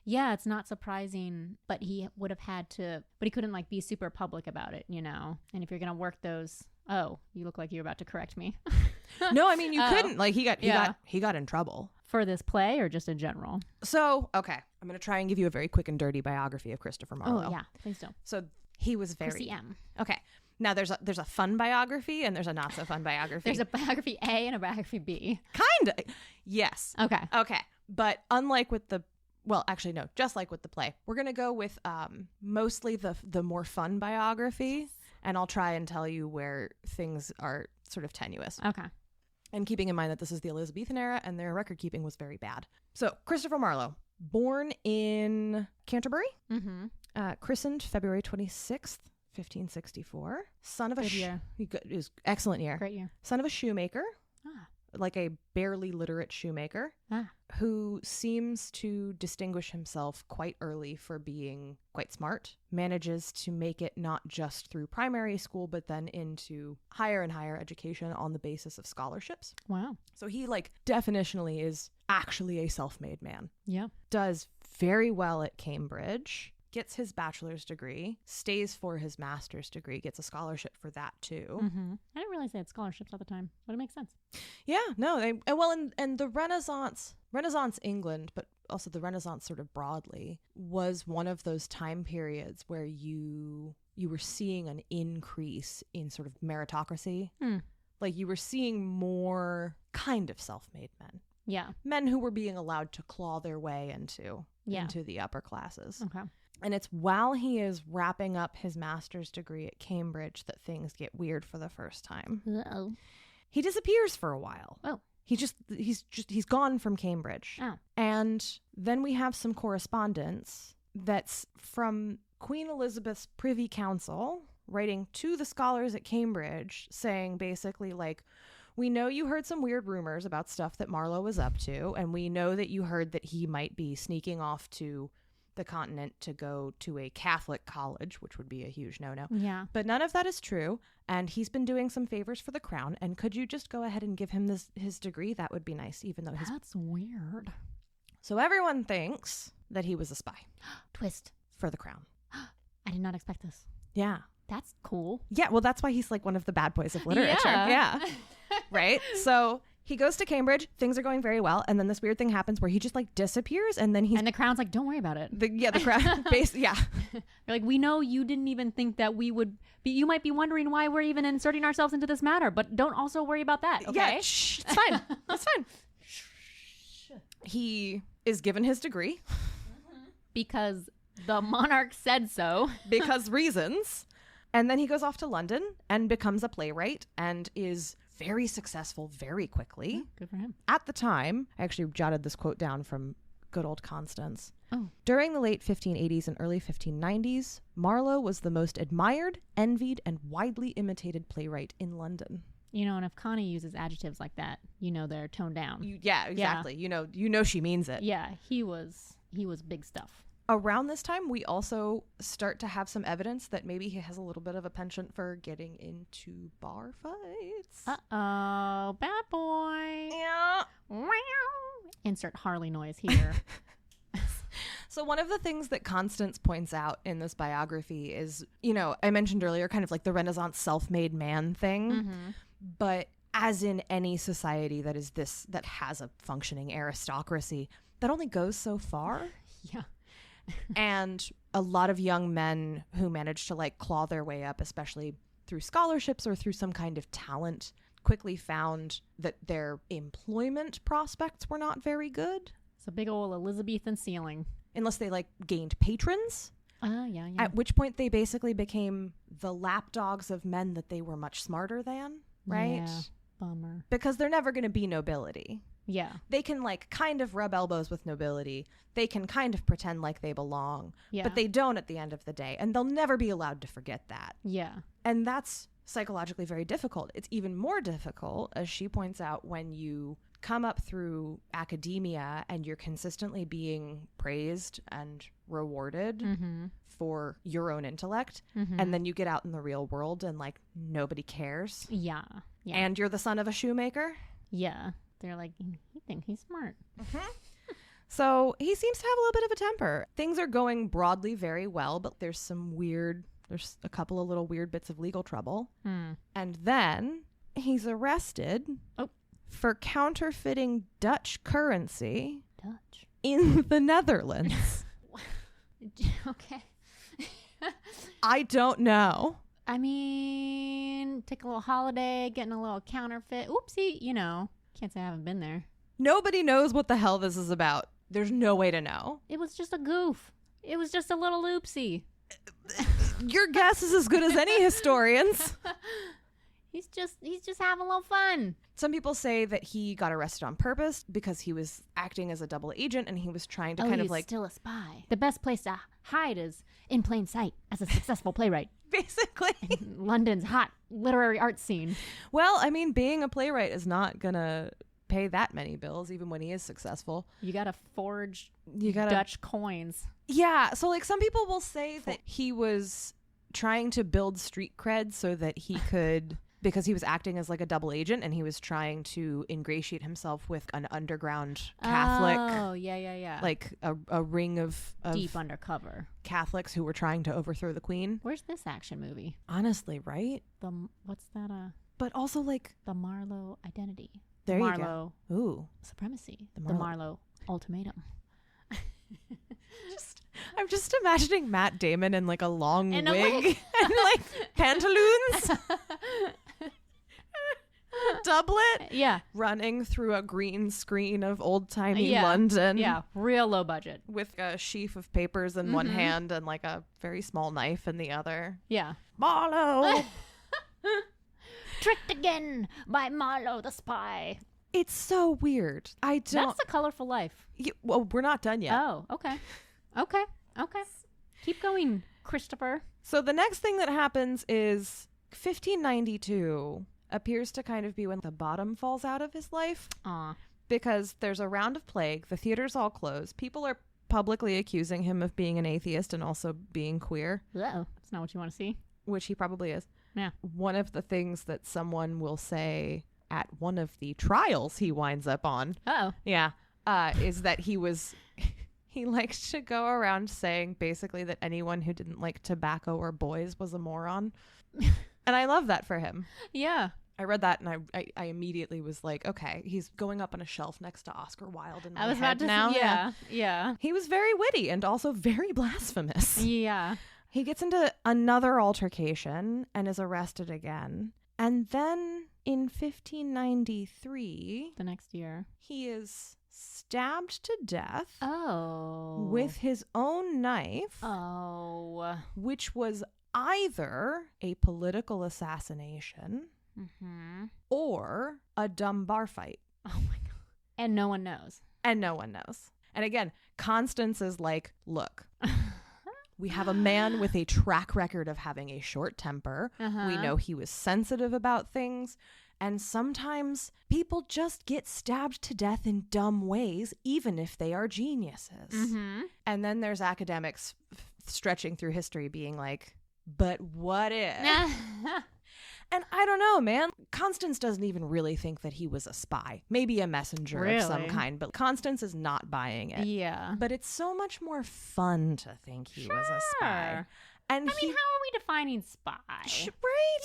Yeah, it's not surprising, but he would have had to, but he couldn't like be super public about it, you know? And if you're going to work those, oh, you look like you're about to correct me. No, I mean, you couldn't. Like he got in trouble. For this play or just in general? So, okay. I'm going to try and give you a very quick and dirty biography of Christopher Marlowe. Oh, yeah. Please do. So he was very... Chrissy M. Okay. Now, there's a fun biography and there's a not so fun biography. There's a biography A and a biography B. Kind of. Yes. Okay. But unlike with the... Well, actually, no. Just like with the play. We're going to go with mostly the more fun biography. And I'll try and tell you where things are sort of tenuous. Okay. And keeping in mind that this is the Elizabethan era and their record keeping was very bad. So, Christopher Marlowe, born in Canterbury, christened February 26th, 1564. Son of a... Good year. It was excellent year. Great year. Son of a shoemaker. Ah. Like a barely literate shoemaker. Ah. Who seems to distinguish himself quite early for being quite smart, manages to make it not just through primary school, but then into higher and higher education on the basis of scholarships. Wow. So he like definitionally is actually a self-made man. Yeah. Does very well at Cambridge, gets his bachelor's degree, stays for his master's degree, gets a scholarship for that too. Mm-hmm. I didn't realize they had scholarships at the time, but it makes sense. Yeah, no, and the Renaissance England, but also the Renaissance sort of broadly, was one of those time periods where you were seeing an increase in sort of meritocracy. Like you were seeing more kind of self-made men. Yeah. Men who were being allowed to claw their way into the upper classes. Okay. And it's while he is wrapping up his master's degree at Cambridge that things get weird for the first time. Uh-oh. He disappears for a while. Oh. He's gone from Cambridge. Oh. And then we have some correspondence that's from Queen Elizabeth's Privy Council writing to the scholars at Cambridge saying basically like, we know you heard some weird rumors about stuff that Marlowe was up to, and we know that you heard that he might be sneaking off to the continent to go to a Catholic college, which would be a huge no-no. Yeah. But none of that is true, and he's been doing some favors for the crown, and could you just go ahead and give him his degree? That would be nice, even though That's weird. So everyone thinks that he was a spy Twist. for the crown. I did not expect this. Yeah. That's cool. Yeah, well, that's why he's like one of the bad boys of literature. Yeah. Right? So he goes to Cambridge. Things are going very well. And then this weird thing happens where he just like disappears. And then he's... And the crown's like, don't worry about it. the crown... yeah. They're like, we know you didn't even think that we would be... You might be wondering why we're even inserting ourselves into this matter. But don't also worry about that, okay? Yeah, shh, it's fine. It's fine. He is given his degree. Because the monarch said so. Because reasons. And then he goes off to London and becomes a playwright and is very successful very quickly. Good for him. At the time, I actually jotted this quote down from good old Constance. Oh. During the late 1580s and early 1590s, Marlowe was the most admired, envied, and widely imitated playwright in London. You know, and if Connie uses adjectives like that, you know they're toned down. Yeah, exactly. You know she means it. Yeah, he was big stuff. Around this time, we also start to have some evidence that maybe he has a little bit of a penchant for getting into bar fights. Uh-oh, bad boy. Yeah. Wow. Insert Harley noise here. So one of the things that Constance points out in this biography is, you know, I mentioned earlier kind of like the Renaissance self-made man thing, Mm-hmm. but as in any society that has a functioning aristocracy, that only goes so far. Yeah. And a lot of young men who manage to like claw their way up, especially through scholarships or through some kind of talent, quickly found that their employment prospects were not very good. It's a big old Elizabethan ceiling. Unless they like gained patrons. Yeah. At which point they basically became the lapdogs of men that they were much smarter than, right? Yeah. Bummer. Because they're never going to be nobility. Yeah. They can like kind of rub elbows with nobility. They can kind of pretend like they belong, Yeah. but they don't at the end of the day. And they'll never be allowed to forget that. Yeah. And that's psychologically very difficult. It's even more difficult, as she points out, when you come up through academia and you're consistently being praised and rewarded Mm-hmm. for your own intellect. Mm-hmm. And then you get out in the real world and like nobody cares. Yeah. Yeah. And you're the son of a shoemaker. Yeah. They're like, you think he's smart. So he seems to have a little bit of a temper. Things are going broadly very well, but there's a couple of little weird bits of legal trouble. And then he's arrested for counterfeiting Dutch currency Dutch. in the Netherlands. Okay. I don't know. I mean, take a little holiday, getting a little counterfeit. Oopsie, can't say I haven't been there. Nobody knows what the hell this is about. There's no way to know. It was just a goof. It was just a little oopsie. Your guess is as good as any historian's. He's just having a little fun. Some people say that he got arrested on purpose because he was acting as a double agent and he was trying to kind of like... still a spy. The best place to hide is in plain sight as a successful playwright. Basically. London's hot literary art scene. Well, I mean, being a playwright is not going to pay that many bills, even when he is successful. You got to forge Dutch coins. Yeah. So like some people will say that he was trying to build street cred so that he could... because he was acting as like a double agent and he was trying to ingratiate himself with an underground Catholic. Oh, yeah. Like a ring of deep undercover Catholics who were trying to overthrow the queen. Where's this action movie? Honestly, right? What's that? But also like the Marlowe identity. There Marlowe you go. Ooh, supremacy. The The Marlowe ultimatum. I'm just imagining Matt Damon in like a long In a wig wig. and like pantaloons. Doublet. Yeah. Running through a green screen of old-timey Yeah. London. Yeah. Real low budget. With a sheaf of papers in one hand and like a very small knife in the other. Yeah. Marlowe. Tricked again by Marlowe the spy. It's so weird. I don't... That's a colorful life. Well, we're not done yet. Oh, okay. Okay. Keep going, Christopher. So the next thing that happens is 1592 appears to kind of be when the bottom falls out of his life. Aw. Because there's a round of plague. The theaters all close. People are publicly accusing him of being an atheist and also being queer. Uh-oh. That's not what you want to see. Which he probably is. Yeah. One of the things that someone will say at one of the trials he winds up on. Uh-oh. Yeah. is that he liked to go around saying basically that anyone who didn't like tobacco or boys was a moron. And I love that for him. Yeah. I read that and I immediately was like, okay, he's going up on a shelf next to Oscar Wilde in my I was head about to now. Yeah. Yeah. He was very witty and also very blasphemous. Yeah. He gets into another altercation and is arrested again. And then in 1593, The next year. he is stabbed to death Oh. with his own knife, Oh. which was either a political assassination Mm-hmm. or a dumb bar fight. Oh my God. And no one knows. And no one knows. And again, Constance is like, look, we have a man with a track record of having a short temper. Uh-huh. We know he was sensitive about things. And sometimes people just get stabbed to death in dumb ways, even if they are geniuses. Mm-hmm. And then there's academics stretching through history being like, but what if? And I don't know, man. Constance doesn't even really think that he was a spy. Maybe a messenger of some Really? kind, but Constance is not buying it. Yeah. But it's so much more fun to think he was a spy. Sure. And I mean, how are we defining spy? right?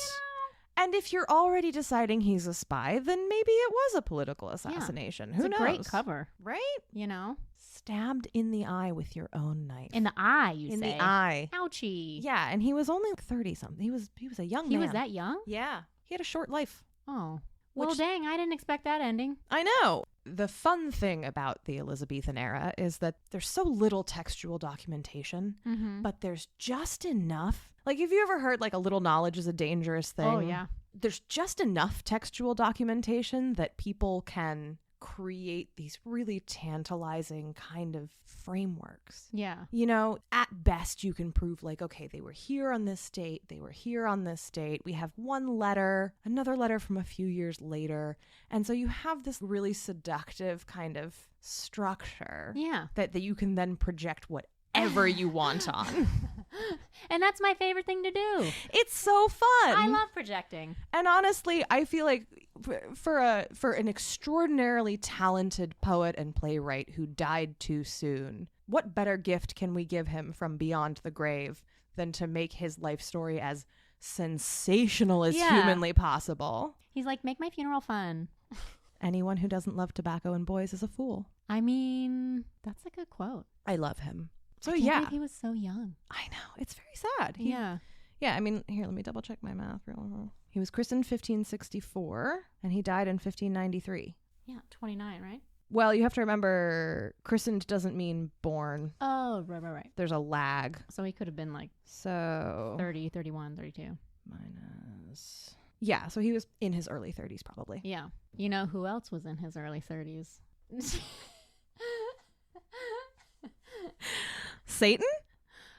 And if you're already deciding he's a spy, then maybe it was a political assassination. It's Who a knows? great cover, Right? you know? Stabbed in the eye with your own knife. In the eye, you In say. the eye. Ouchie. Yeah, and he was only 30 something. He was a young He man. was that young? Yeah. He had a short life. Oh. Well, Which- dang, I didn't expect that ending. I know. The fun thing about the Elizabethan era is that there's so little textual documentation, Mm-hmm. but there's just enough. Like, have you ever heard like a little knowledge is a dangerous thing? Oh, yeah. There's just enough textual documentation that people can create these really tantalizing kind of frameworks. Yeah. You know, at best you can prove like, okay, they were here on this date, they were here on this date. We have one letter, another letter from a few years later. And so you have this really seductive kind of structure Yeah. that you can then project whatever you want on. And that's my favorite thing to do. It's so fun. I love projecting. And honestly, I feel like for an extraordinarily talented poet and playwright who died too soon, what better gift can we give him from beyond the grave than to make his life story as sensational as Yeah. humanly possible? He's like, make my funeral fun. Anyone who doesn't love tobacco and boys is a fool. I mean, that's a good quote. I love him. So I can't yeah, believe he was so young. I know. It's very sad. Yeah. Yeah, I mean, here, let me double check my math. He was christened 1564 and he died in 1593. Yeah, 29, right? Well, you have to remember, christened doesn't mean born. Oh, right. There's a lag. So he could have been like So 30, 31, 32. minus. Yeah, so he was in his early 30s probably. Yeah. You know who else was in his early 30s? Satan?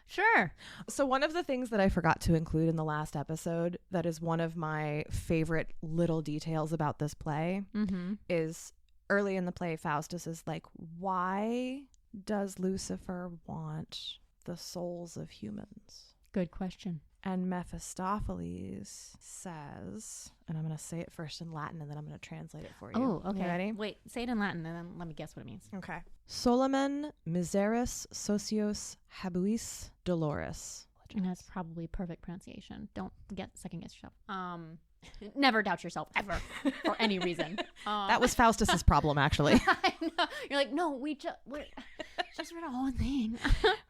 Sure. So one of the things that I forgot to include in the last episode that is one of my favorite little details about this play Mm-hmm. is early in the play, Faustus is like, why does Lucifer want the souls of humans? Good question. And Mephistopheles says, and I'm going to say it first in Latin and then I'm going to translate it for you. Oh, okay. You ready? Wait, say it in Latin and then let me guess what it means. Okay. Solamen miseris socios habuis doloris. And that's probably perfect pronunciation. Don't second guess yourself. Never doubt yourself ever for any reason. That was Faustus's problem, actually. I know. You're like, no, we just read a whole thing.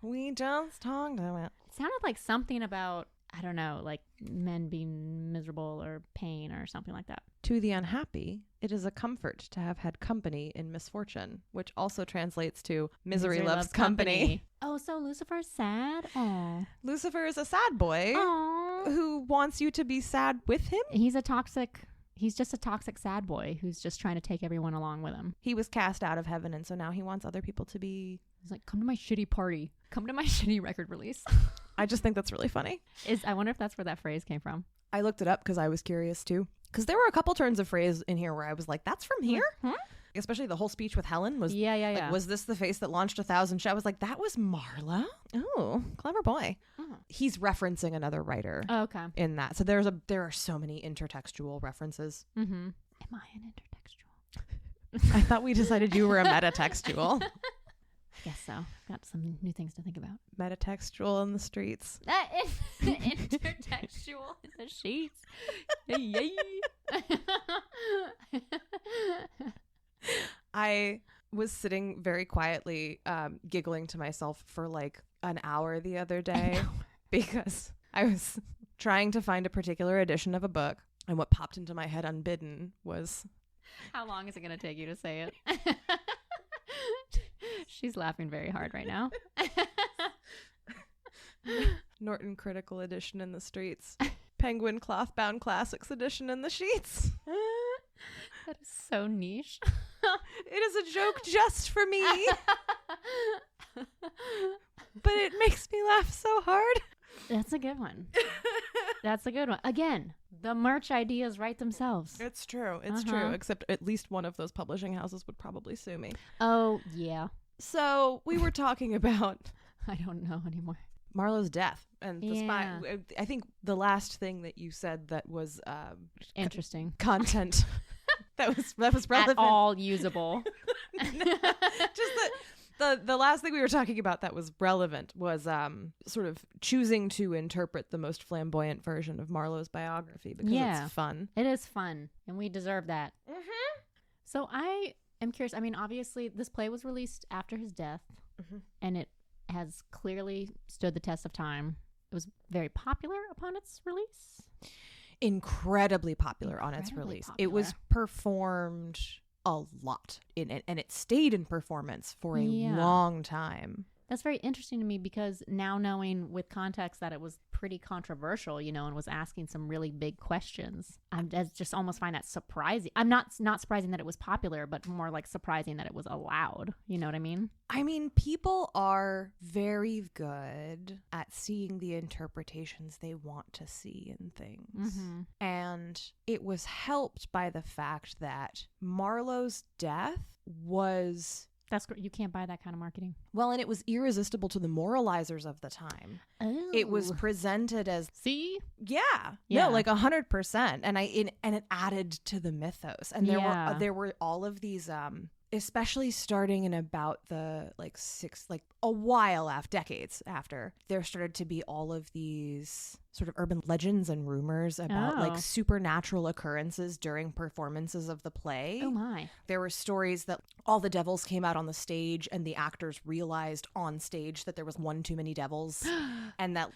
We just talked about it. It sounded like something about, I don't know, like men being miserable or pain or something like that. To the unhappy, it is a comfort to have had company in misfortune, which also translates to misery loves company. Oh, so Lucifer's sad? Oh. Lucifer is a sad boy Oh. who wants you to be sad with him. He's just a toxic sad boy who's just trying to take everyone along with him. He was cast out of heaven, and so now he wants other people to be... He's like, come to my shitty party. Come to my shitty record release. I just think that's really funny. I wonder if that's where that phrase came from. I looked it up because I was curious too. Because there were a couple turns of phrase in here where I was like, that's from here? Huh? Especially the whole speech with Helen was... Yeah. Like, was this the face that launched 1,000 shots? I was like, that was Marlowe? Oh, clever boy. Oh. He's referencing another writer Oh, okay. in that. So there are so many intertextual references. Mm-hmm. Am I an intertextual? I thought we decided you were a metatextual. Guess so. Got some new things to think about. Metatextual in the streets. That is intertextual in the sheets. Yay. I was sitting very quietly giggling to myself for like an hour the other day because I was trying to find a particular edition of a book, and what popped into my head unbidden was... How long is it going to take you to say it? She's laughing very hard right now. Norton Critical Edition in the streets. Penguin Cloth-bound Classics Edition in the sheets. That is so niche. It is a joke just for me. But it makes me laugh so hard. That's a good one. That's a good one. Again, the merch ideas write themselves. It's true. It's true. Except at least one of those publishing houses would probably sue me. Oh, yeah. So we were talking about... I don't know anymore. Marlowe's death and the spy. I think the last thing that you said that was interesting content that was relevant, at all usable. Just the last thing we were talking about that was relevant was sort of choosing to interpret the most flamboyant version of Marlowe's biography because it's fun. It is fun, and we deserve that. Mm-hmm. So I am curious. I mean, obviously, this play was released after his death, and it has clearly stood the test of time. It was very popular upon its release. Incredibly popular on its release. It was performed a lot in it, and it stayed in performance for a long time. That's very interesting to me because now knowing with context that it was pretty controversial, you know, and was asking some really big questions, I just almost find that surprising. I'm not surprising that it was popular, but more like surprising that it was allowed. You know what I mean? I mean, people are very good at seeing the interpretations they want to see in things. And it was helped by the fact that Marlowe's death was... You can't buy that kind of marketing. Well, and it was irresistible to the moralizers of the time. Oh. It was presented as... See? Yeah. No, like 100%. And it added to the mythos. And there were all of these... especially starting in about the a while after, decades after, there started to be all of these sort of urban legends and rumors about like supernatural occurrences during performances of the play. Oh my. There were stories that all the devils came out on the stage and the actors realized on stage that there was one too many devils and that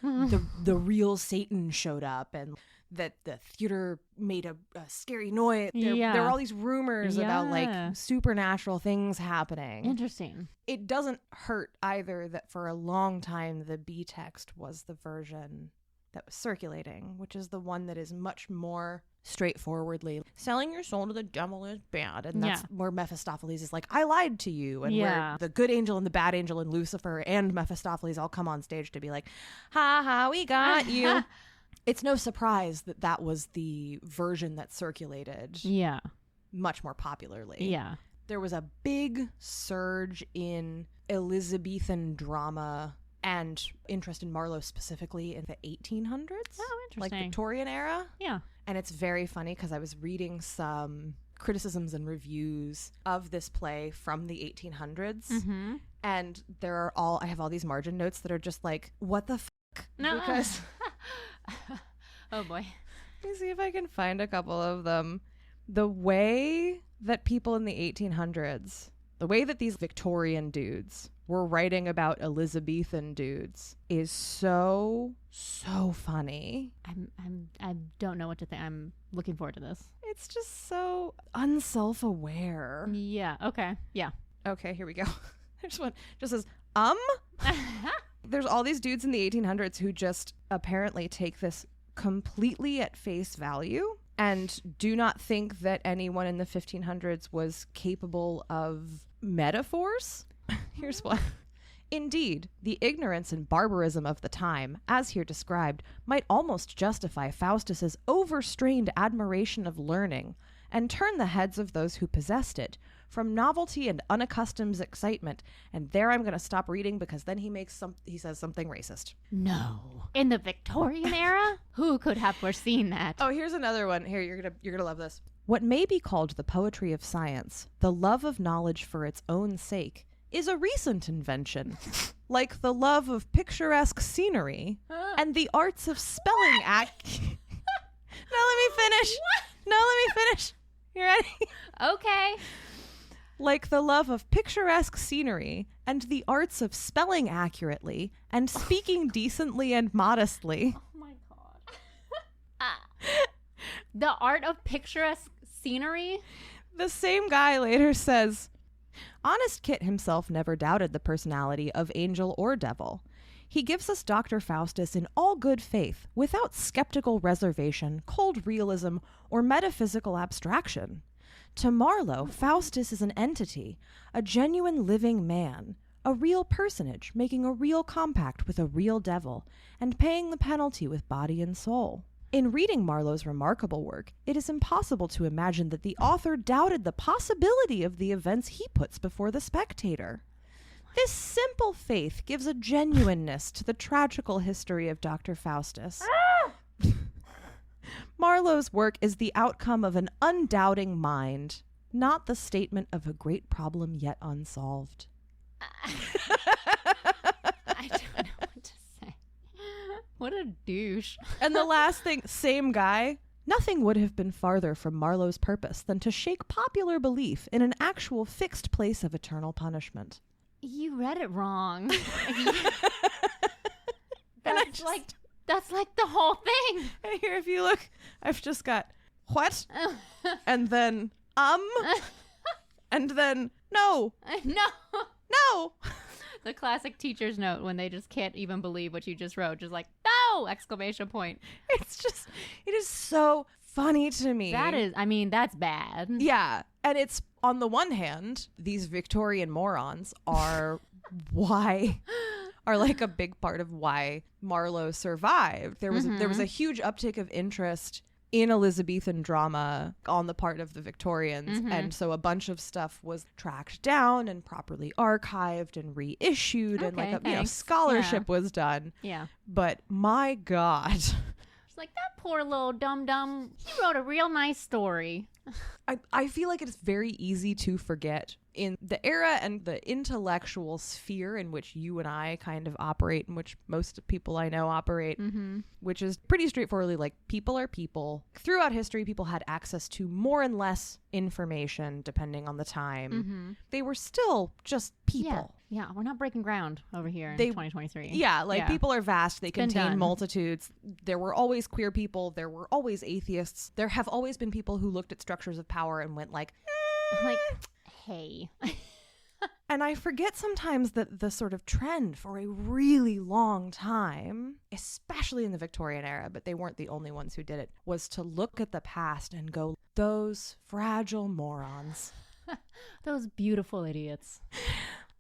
the real Satan showed up and that the theater made a scary noise. There were all these rumors about like supernatural things happening. Interesting. It doesn't hurt either that for a long time the B text was the version that was circulating, which is the one that is much more straightforwardly selling your soul to the devil is bad, and that's where Mephistopheles is like, I lied to you, and where the good angel and the bad angel and Lucifer and Mephistopheles all come on stage to be like, ha ha, we got you. It's no surprise that that was the version that circulated much more popularly. Yeah. There was a big surge in Elizabethan drama and interest in Marlowe specifically in the 1800s. Oh, interesting. Like Victorian era. Yeah. And it's very funny because I was reading some criticisms and reviews of this play from the 1800s. And I have all these margin notes that are just like, what the fuck? No. Because... oh boy. Let me see if I can find a couple of them. The way that people in the 1800s, the way that these Victorian dudes were writing about Elizabethan dudes is so funny. I don't know what to think. I'm looking forward to this. It's just so unself-aware. Yeah. Okay. Yeah. Okay, here we go. There's one just says, There's all these dudes in the 1800s who just apparently take this completely at face value and do not think that anyone in the 1500s was capable of metaphors. Here's one. Indeed, the ignorance and barbarism of the time, as here described, might almost justify Faustus's overstrained admiration of learning and turn the heads of those who possessed it from novelty and unaccustomed excitement. And there I'm going to stop reading because then he says something racist. No. In the Victorian era? Who could have foreseen that? Oh, here's another one. Here, you're going to love this. What may be called the poetry of science, the love of knowledge for its own sake, is a recent invention, like the love of picturesque scenery and the arts of spelling act. No, let me finish. No, let me finish. You ready? Okay. Like the love of picturesque scenery and the arts of spelling accurately and speaking decently and modestly. Oh my god. The art of picturesque scenery? The same guy later says, Honest Kit himself never doubted the personality of angel or devil. He gives us Dr. Faustus in all good faith, without skeptical reservation, cold realism, or metaphysical abstraction. To Marlowe, Faustus is an entity, a genuine living man, a real personage making a real compact with a real devil, and paying the penalty with body and soul. In reading Marlowe's remarkable work, it is impossible to imagine that the author doubted the possibility of the events he puts before the spectator. This simple faith gives a genuineness to the tragical history of Dr. Faustus. Marlowe's work is the outcome of an undoubting mind, not the statement of a great problem yet unsolved. I don't know what to say. What a douche. And the last thing, same guy. Nothing would have been farther from Marlowe's purpose than to shake popular belief in an actual fixed place of eternal punishment. You read it wrong. That's like the whole thing. And here, if you look, I've just got what? And then, and then, no. No. The classic teacher's note when they just can't even believe what you just wrote. Just like, no! Exclamation point. It is so funny to me. That's bad. Yeah. And it's, on the one hand, these Victorian morons are like a big part of why Marlowe survived. There was a huge uptick of interest in Elizabethan drama on the part of the Victorians, and so a bunch of stuff was tracked down and properly archived and reissued, and scholarship was done. Yeah. But my God. It's like, that poor little dum-dum, he wrote a real nice story. I feel like it's very easy to forget in the era and the intellectual sphere in which you and I kind of operate, in which most people I know operate, which is pretty straightforwardly like people are people. Throughout history, people had access to more and less information depending on the time. They were still just people. Yeah, we're not breaking ground over here in 2023. Yeah, people are vast. They contain multitudes. There were always queer people. There were always atheists. There have always been people who looked at structures of power and went like, hey. And I forget sometimes that the sort of trend for a really long time, especially in the Victorian era, but they weren't the only ones who did it, was to look at the past and go, those fragile morons. Those beautiful idiots.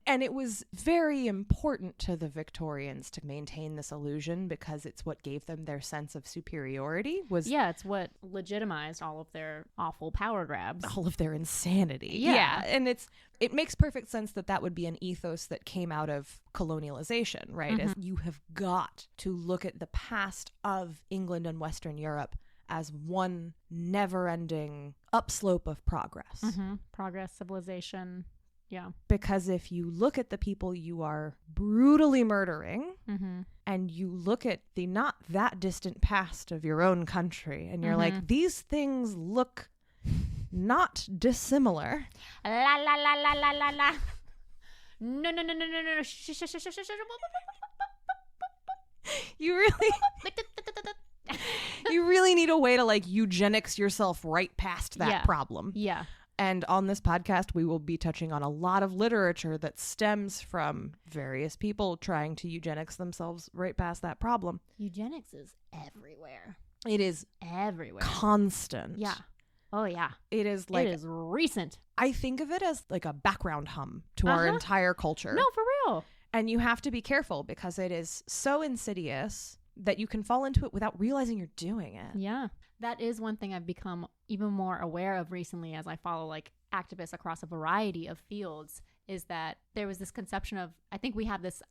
And it was very important to the Victorians to maintain this illusion because it's what gave them their sense of superiority. It's what legitimized all of their awful power grabs. All of their insanity. Yeah. And it makes perfect sense that would be an ethos that came out of colonialization, right? As you have got to look at the past of England and Western Europe as one never-ending upslope of progress. Progress, civilization. Yeah. Because if you look at the people you are brutally murdering and you look at the not that distant past of your own country and you're like, these things look not dissimilar. La la la la la la la. No. You really need a way to like eugenics yourself right past that problem. Yeah. And on this podcast, we will be touching on a lot of literature that stems from various people trying to eugenics themselves right past that problem. Eugenics is everywhere. It is everywhere. Constant. Yeah. Oh, yeah. It is like... It is recent. I think of it as like a background hum to our entire culture. No, for real. And you have to be careful because it is so insidious that you can fall into it without realizing you're doing it. Yeah. That is one thing I've become even more aware of recently as I follow like activists across a variety of fields, is that there was this conception of, I think we have this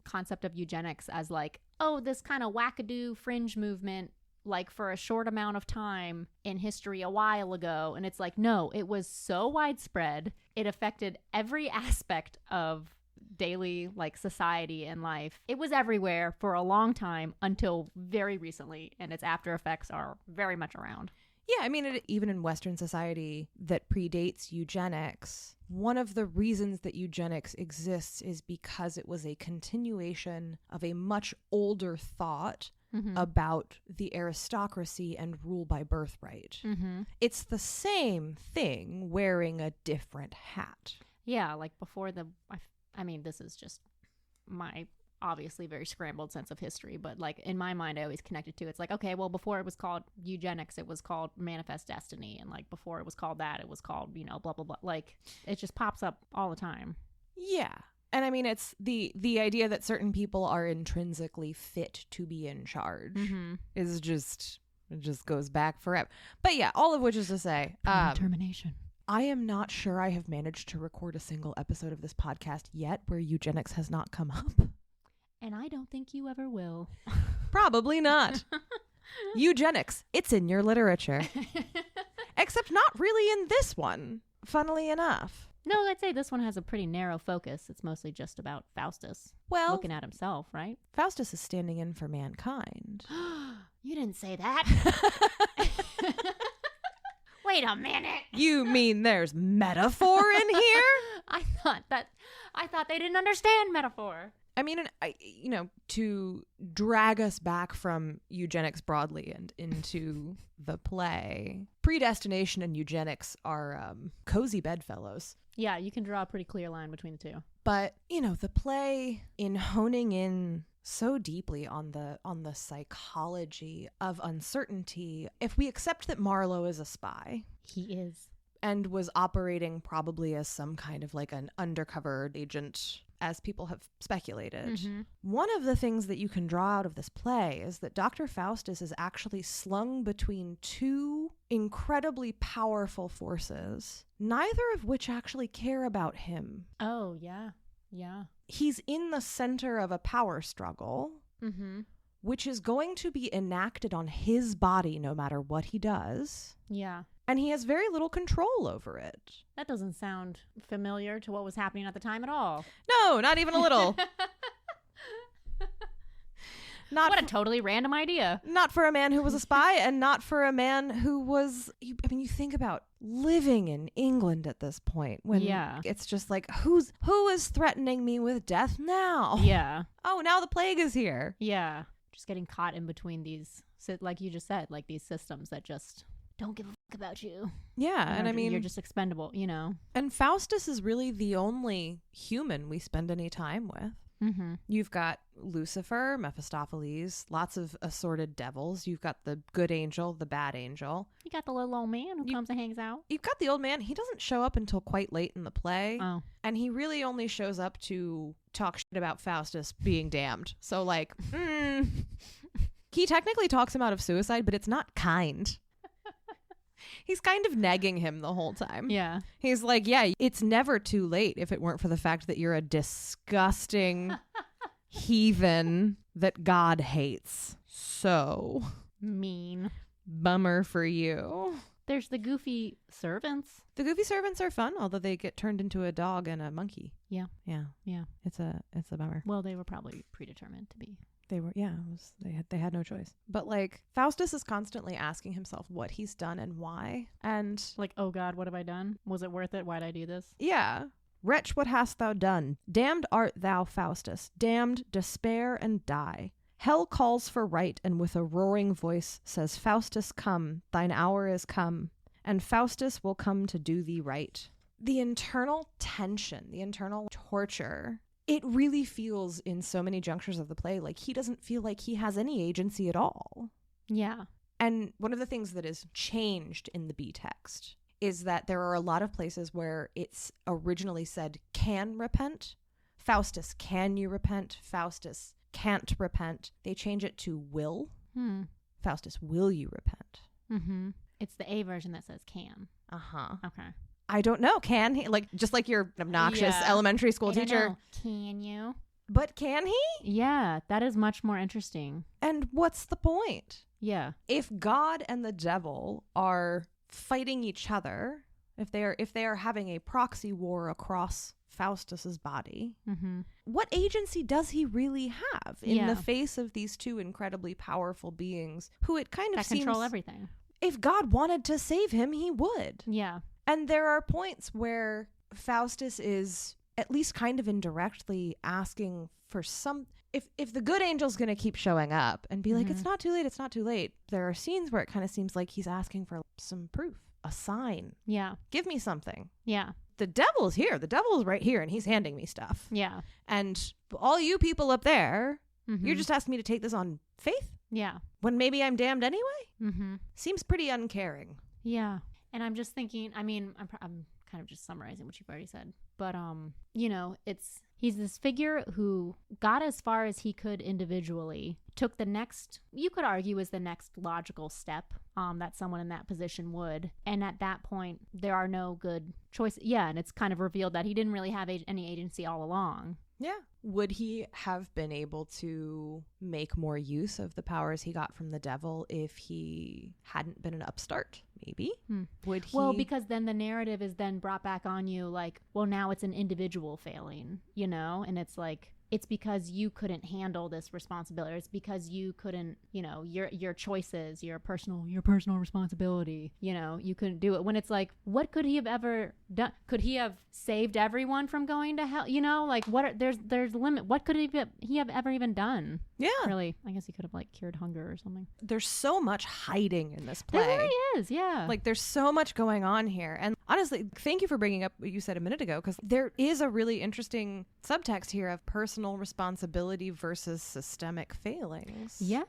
concept of eugenics as like, oh, this kind of wackadoo fringe movement like for a short amount of time in history a while ago. And it's like, no, it was so widespread. It affected every aspect of daily like society and life. It was everywhere for a long time until very recently, and its after effects are very much around. Yeah, I mean, even in Western society that predates eugenics, one of the reasons that eugenics exists is because it was a continuation of a much older thought about the aristocracy and rule by birthright. It's the same thing wearing a different hat. Yeah, like before I mean, this is just my obviously very scrambled sense of history, but like in my mind I always connect it to, it's like, okay, well, before it was called eugenics, it was called manifest destiny, and like before it was called that, it was called, you know, blah blah blah. Like it just pops up all the time. Yeah. And I mean, it's the idea that certain people are intrinsically fit to be in charge is just, it just goes back forever. But yeah, all of which is to say, Determination. I am not sure I have managed to record a single episode of this podcast yet where eugenics has not come up. And I don't think you ever will. Probably not. Eugenics, it's in your literature. Except not really in this one, funnily enough. No, I'd say this one has a pretty narrow focus. It's mostly just about Faustus looking at himself, right? Faustus is standing in for mankind. You didn't say that. Wait a minute. You mean there's metaphor in here? I thought they didn't understand metaphor. I mean, to drag us back from eugenics broadly and into the play, predestination and eugenics are cozy bedfellows. Yeah, you can draw a pretty clear line between the two. But, the play, in honing in so deeply on the psychology of uncertainty, if we accept that Marlowe is a spy. He is. And was operating probably as some kind of like an undercover agent, as people have speculated. One of the things that you can draw out of this play is that Dr. Faustus is actually slung between two incredibly powerful forces, neither of which actually care about him. Oh, yeah. Yeah. He's in the center of a power struggle, which is going to be enacted on his body no matter what he does. Yeah. And he has very little control over it. That doesn't sound familiar to what was happening at the time at all. No, not even a little. What a totally random idea. Not for a man who was a spy, and not for a man who was... you think about living in England at this point, when it's just like, who is threatening me with death now? Yeah. Oh, now the plague is here. Yeah. Just getting caught in between these, like you just said, like these systems that just... don't give a fuck about you. Yeah, and I mean... you're just expendable, And Faustus is really the only human we spend any time with. You've got Lucifer, Mephistopheles, lots of assorted devils. You've got the good angel, the bad angel. You got the little old man who comes and hangs out. You've got the old man. He doesn't show up until quite late in the play. Oh. And he really only shows up to talk shit about Faustus being damned. So, like, he technically talks him out of suicide, but it's not kind. He's kind of negging him the whole time. Yeah. He's like, yeah, it's never too late if it weren't for the fact that you're a disgusting heathen that God hates. So mean. Bummer for you. There's the goofy servants. The goofy servants are fun, although they get turned into a dog and a monkey. Yeah. Yeah. Yeah. It's a bummer. Well, they were probably predetermined to be. They were, yeah, they had no choice. But like, Faustus is constantly asking himself what he's done and why. And like, oh God, what have I done? Was it worth it? Why'd I do this? Yeah. Wretch, what hast thou done? Damned art thou, Faustus. Damned, despair and die. Hell calls for right, and with a roaring voice says, Faustus, come, thine hour is come, and Faustus will come to do thee right. The internal tension, the internal torture, it really feels in so many junctures of the play like he doesn't feel like he has any agency at all. Yeah. And one of the things that is changed in the B text is that there are a lot of places where it's originally said can repent. Faustus, can you repent? Faustus, can't repent. They change it to will. Faustus, will you repent? It's the A version that says can. Okay. I don't know. Can he? Like, just like your obnoxious elementary school teacher. Can you? But can he? Yeah, that is much more interesting. And what's the point? Yeah. If God and the devil are fighting each other, if they are having a proxy war across Faustus's body, what agency does he really have in the face of these two incredibly powerful beings who it kind of seems control everything? If God wanted to save him, he would. Yeah. And there are points where Faustus is at least kind of indirectly asking for some... If the good angel's going to keep showing up and be like, it's not too late, it's not too late, there are scenes where it kind of seems like he's asking for some proof, a sign. Yeah. Give me something. Yeah. The devil's here. The devil's right here, and he's handing me stuff. Yeah. And all you people up there, you're just asking me to take this on faith? Yeah. When maybe I'm damned anyway? Seems pretty uncaring. Yeah. And I'm just thinking, I mean, I'm kind of just summarizing what you've already said. But, you know, he's this figure who got as far as he could individually, took the next, you could argue is the next logical step that someone in that position would. And at that point, there are no good choices. Yeah, and it's kind of revealed that he didn't really have any agency all along. Yeah. Would he have been able to make more use of the powers he got from the devil if he hadn't been an upstart? Maybe. Would he? Well, because then the narrative is then brought back on you like, well, now it's an individual failing, you know? And it's like, it's because you couldn't handle this responsibility. It's because you couldn't, you know, your choices, your personal responsibility, you know, you couldn't do it. When it's like, what could he have ever done? Could he have saved everyone from going to hell? You know, like there's limit. What could he have ever even done? Yeah. Really, I guess he could have like cured hunger or something. There's so much hiding in this play. There really is, yeah. Like there's so much going on here. And honestly, thank you for bringing up what you said a minute ago, because there is a really interesting subtext here of personal responsibility versus systemic failings. Yeah.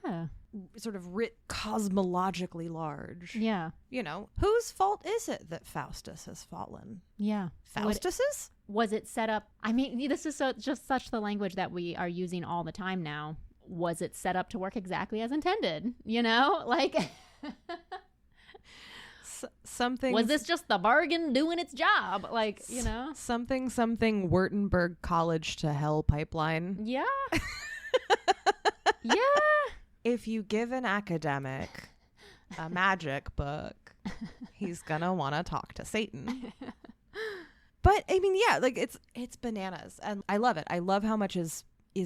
Sort of writ cosmologically large. Yeah. You know, whose fault is it that Faustus has fallen? Yeah. Faustus's? Was it set up? I mean, this is just such the language that we are using all the time now. Was it set up to work exactly as intended? You know, like something. Was this just the bargain doing its job? Like, you know, something Wurtemberg College to Hell pipeline. Yeah. Yeah. If you give an academic a magic book, he's gonna want to talk to Satan. But I mean, yeah, like it's bananas, and I love it. I love how much is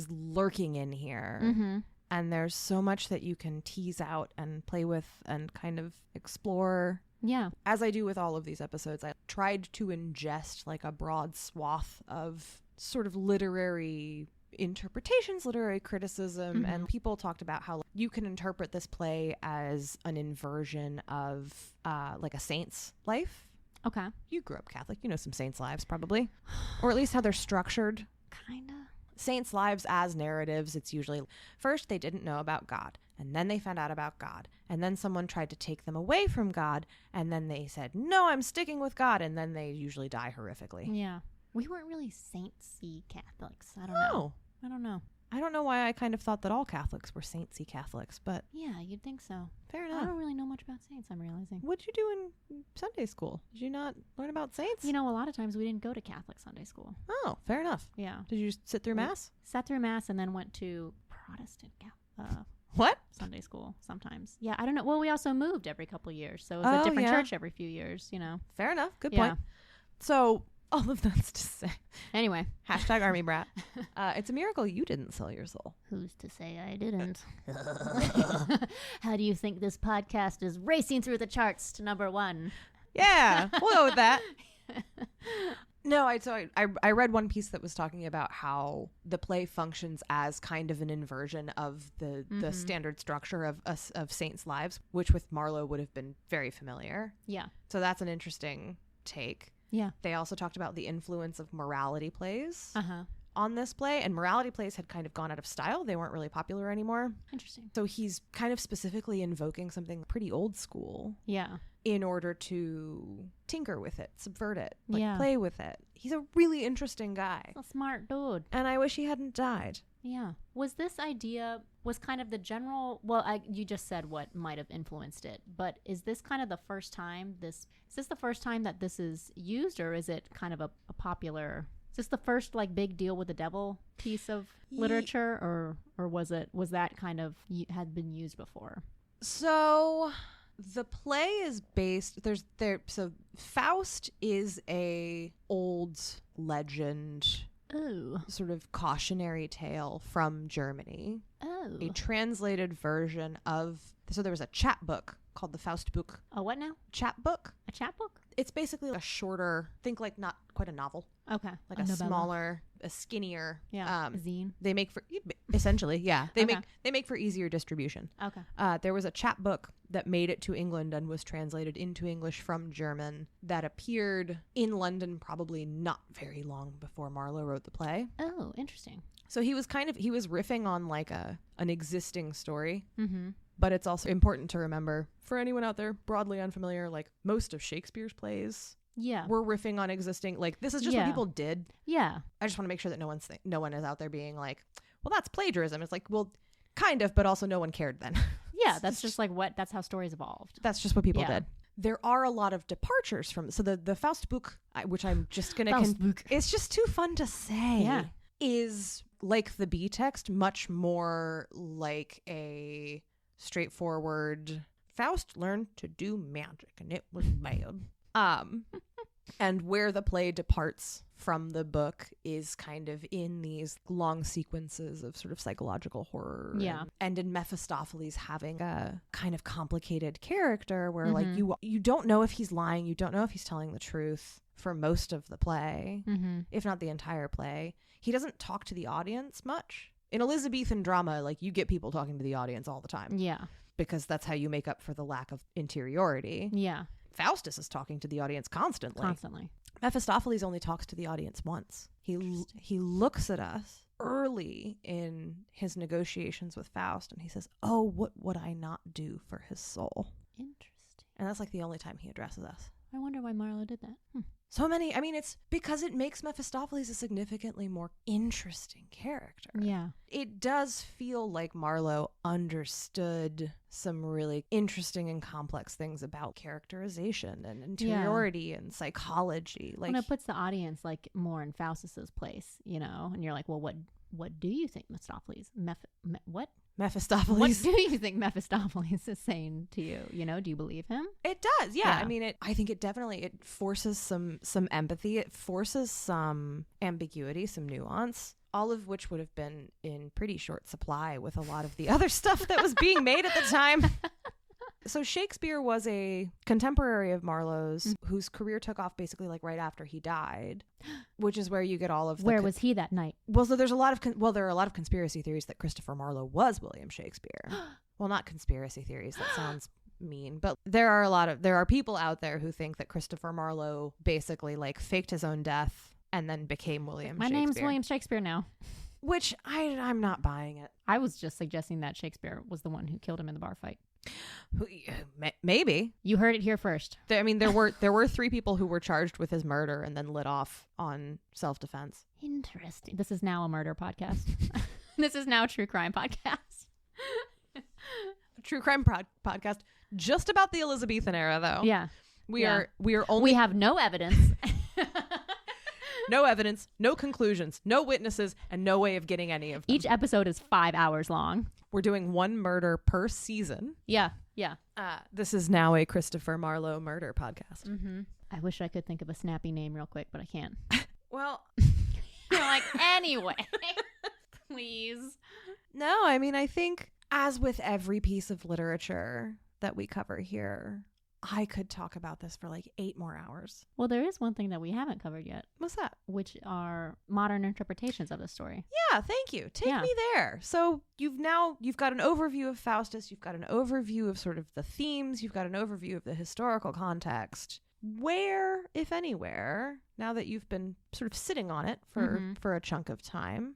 lurking in here. And there's so much that you can tease out and play with and kind of explore. Yeah. As I do with all of these episodes, I tried to ingest like a broad swath of sort of literary interpretations, literary criticism, and people talked about how you can interpret this play as an inversion of like a saint's life. Okay. You grew up Catholic. You know some saints' lives probably. Or at least how they're structured. Kinda. Saints' lives as narratives, it's usually first they didn't know about God, and then they found out about God, and then someone tried to take them away from God, and then they said, no, I'm sticking with God, and then they usually die horrifically. Yeah. We weren't really saintsy Catholics. I don't know. I don't know why I kind of thought that all Catholics were saintsy Catholics, but... Yeah, you'd think so. Fair enough. I don't really know much about saints, I'm realizing. What'd you do in Sunday school? Did you not learn about saints? You know, a lot of times we didn't go to Catholic Sunday school. Oh, fair enough. Yeah. Did you just sit through Mass? Sat through Mass and then went to Protestant what? Sunday school sometimes. Yeah, I don't know. Well, we also moved every couple of years, so it was a different church every few years, you know. Fair enough. Good point. So... all of that's to say. Anyway. Hashtag army brat. It's a miracle you didn't sell your soul. Who's to say I didn't? How do you think this podcast is racing through the charts to number 1? Yeah, we'll go with that. No, I read one piece that was talking about how the play functions as kind of an inversion of the standard structure of saints' lives, which with Marlowe would have been very familiar. Yeah. So that's an interesting take. Yeah. They also talked about the influence of morality plays on this play, and morality plays had kind of gone out of style. They weren't really popular anymore. Interesting. So he's kind of specifically invoking something pretty old school. Yeah. In order to tinker with it, subvert it, Yeah. play with it. He's a really interesting guy. A smart dude. And I wish he hadn't died. Yeah. Was this idea, was kind of the general, well, you just said what might have influenced it, but is this kind of the first time is this the first time that this is used, or is it kind of a popular, is this the first like big deal with the devil piece of literature, or was that kind of had been used before? So the play is based so Faust is a old legend, sort of cautionary tale from Germany. A translated version of, so there was a chapbook called the Faustbuch. A what now? Chapbook. A chapbook? It's basically a shorter, think like not quite a novel. Okay. Like a smaller, a skinnier. Yeah. Zine. They make for, essentially, yeah. They make for easier distribution. Okay. There was a chapbook that made it to England and was translated into English from German that appeared in London probably not very long before Marlowe wrote the play. Oh, interesting. So he was riffing on like an existing story. Mm-hmm. But it's also important to remember, for anyone out there broadly unfamiliar, like most of Shakespeare's plays were riffing on existing, like this is just what people did. Yeah. I just want to make sure that no one is out there being like, well, that's plagiarism. It's like, well, kind of, but also no one cared then. Yeah, that's just like that's how stories evolved. That's just what people did. There are a lot of departures from, so the Faustbuch, which I'm just going to, it's just too fun to say, is like the B text, much more like a straightforward Faust learned to do magic and it was bad. And where the play departs from the book is kind of in these long sequences of sort of psychological horror. Yeah. And in Mephistopheles having a kind of complicated character where like you don't know if he's lying, you don't know if he's telling the truth for most of the play, if not the entire play. He doesn't talk to the audience much. In Elizabethan drama, like you get people talking to the audience all the time. Yeah. Because that's how you make up for the lack of interiority. Yeah. Faustus is talking to the audience constantly. Mephistopheles only talks to the audience once. He looks at us early in his negotiations with Faust and he says, "Oh, what would I not do for his soul?" Interesting. And that's like the only time he addresses us. I wonder why Marlowe did that. So many, I mean, it's because it makes Mephistopheles a significantly more interesting character. Yeah. It does feel like Marlowe understood some really interesting and complex things about characterization and interiority and psychology. Like, when it puts the audience like more in Faustus's place, you know, and you're like, well, what do you think Mephistopheles? Mephistopheles. What do you think Mephistopheles is saying to you? You know, do you believe him? It does, yeah. I mean, I think it forces some empathy. It forces some ambiguity, some nuance, all of which would have been in pretty short supply with a lot of the other stuff that was being made at the time. So Shakespeare was a contemporary of Marlowe's whose career took off basically like right after he died, which is where you get all of the... Where was he that night? Well, so there are a lot of conspiracy theories that Christopher Marlowe was William Shakespeare. Well, not conspiracy theories. That sounds mean, but there are people out there who think that Christopher Marlowe basically like faked his own death and then became William Shakespeare. My name's William Shakespeare now. Which I'm not buying it. I was just suggesting that Shakespeare was the one who killed him in the bar fight. Maybe. You heard it here first. I mean, there were 3 people who were charged with his murder and then lit off on self-defense. Interesting. This is now a murder podcast. This is now a true crime podcast. True crime podcast just about the Elizabethan era, though. Yeah. We are only... We have no evidence. No evidence, no conclusions, no witnesses, and no way of getting any of them. Each episode is 5 hours long. We're doing 1 murder per season. Yeah. This is now a Christopher Marlowe murder podcast. Mm-hmm. I wish I could think of a snappy name real quick, but I can't. Well, you're like, anyway, please. No, I mean, I think as with every piece of literature that we cover here, I could talk about this for like 8 more hours. Well, there is one thing that we haven't covered yet. What's that? Which are modern interpretations of the story. Yeah, thank you. Take me there. So you've got an overview of Faustus. You've got an overview of sort of the themes. You've got an overview of the historical context. Where, if anywhere, now that you've been sort of sitting on it for a chunk of time,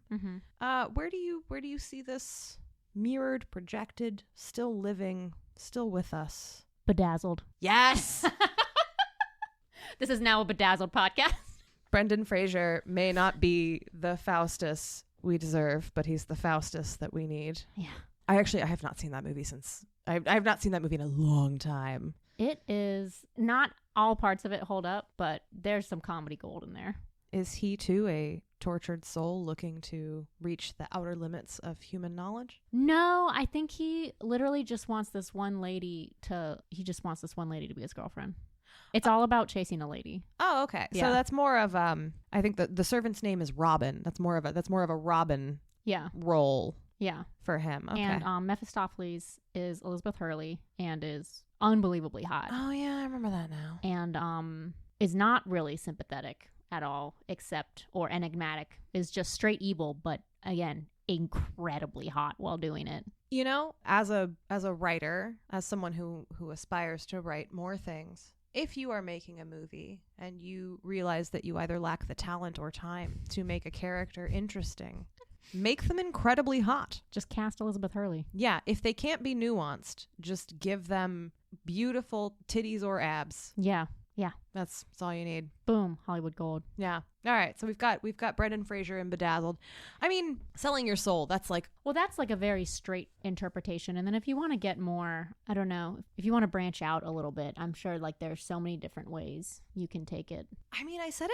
where do you see this mirrored, projected, still living, still with us? Bedazzled. Yes. This is now a Bedazzled podcast. Brendan Fraser may not be the Faustus we deserve, but he's the Faustus that we need. Yeah. I have not seen that movie since I have not seen that movie in a long time. It is not all parts of it hold up, but there's some comedy gold in there. Is he too a tortured soul looking to reach the outer limits of human knowledge? No, I think he literally just wants this one lady to be his girlfriend. It's all about chasing a lady. Oh, okay. Yeah. So that's more of I think the servant's name is Robin. That's more of a Robin Yeah. role Yeah. for him. Okay. And Mephistopheles is Elizabeth Hurley and is unbelievably hot. Oh yeah, I remember that now. And is not really sympathetic at all, or enigmatic, is just straight evil, but again, incredibly hot while doing it. You know, as a writer, as someone who aspires to write more things, if you are making a movie and you realize that you either lack the talent or time to make a character interesting, make them incredibly hot. Just cast Elizabeth Hurley. Yeah, if they can't be nuanced, just give them beautiful titties or abs. Yeah. That's all you need. Boom. Hollywood gold. Yeah. All right. So we've got Brendan Fraser and Bedazzled. I mean, selling your soul. That's like a very straight interpretation. And then if you want to get more, I don't know, if you want to branch out a little bit, I'm sure like there's so many different ways you can take it. I mean, I said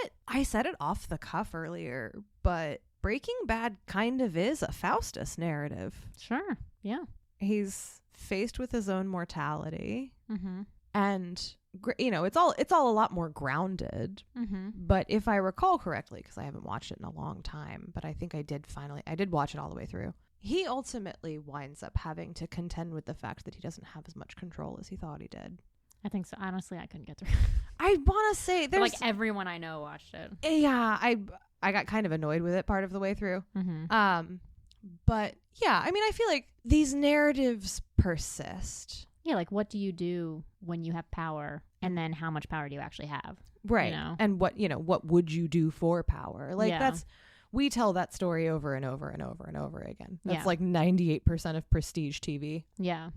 it off the cuff earlier, but Breaking Bad kind of is a Faustus narrative. Sure. Yeah. He's faced with his own mortality. Mm-hmm. And it's all a lot more grounded. Mm-hmm. But if I recall correctly, because I haven't watched it in a long time, but I think I did watch it all the way through. He ultimately winds up having to contend with the fact that he doesn't have as much control as he thought he did. I think so. Honestly, I couldn't get through. I want to say there's like everyone I know watched it. Yeah, I got kind of annoyed with it part of the way through. Mm-hmm. But yeah, I mean, I feel like these narratives persist. Yeah, like what do you do when you have power, and then how much power do you actually have? Right. You know? And what would you do for power? Like Yeah. we tell that story over and over and over and over again. That's Yeah. like 98% of prestige TV. Yeah.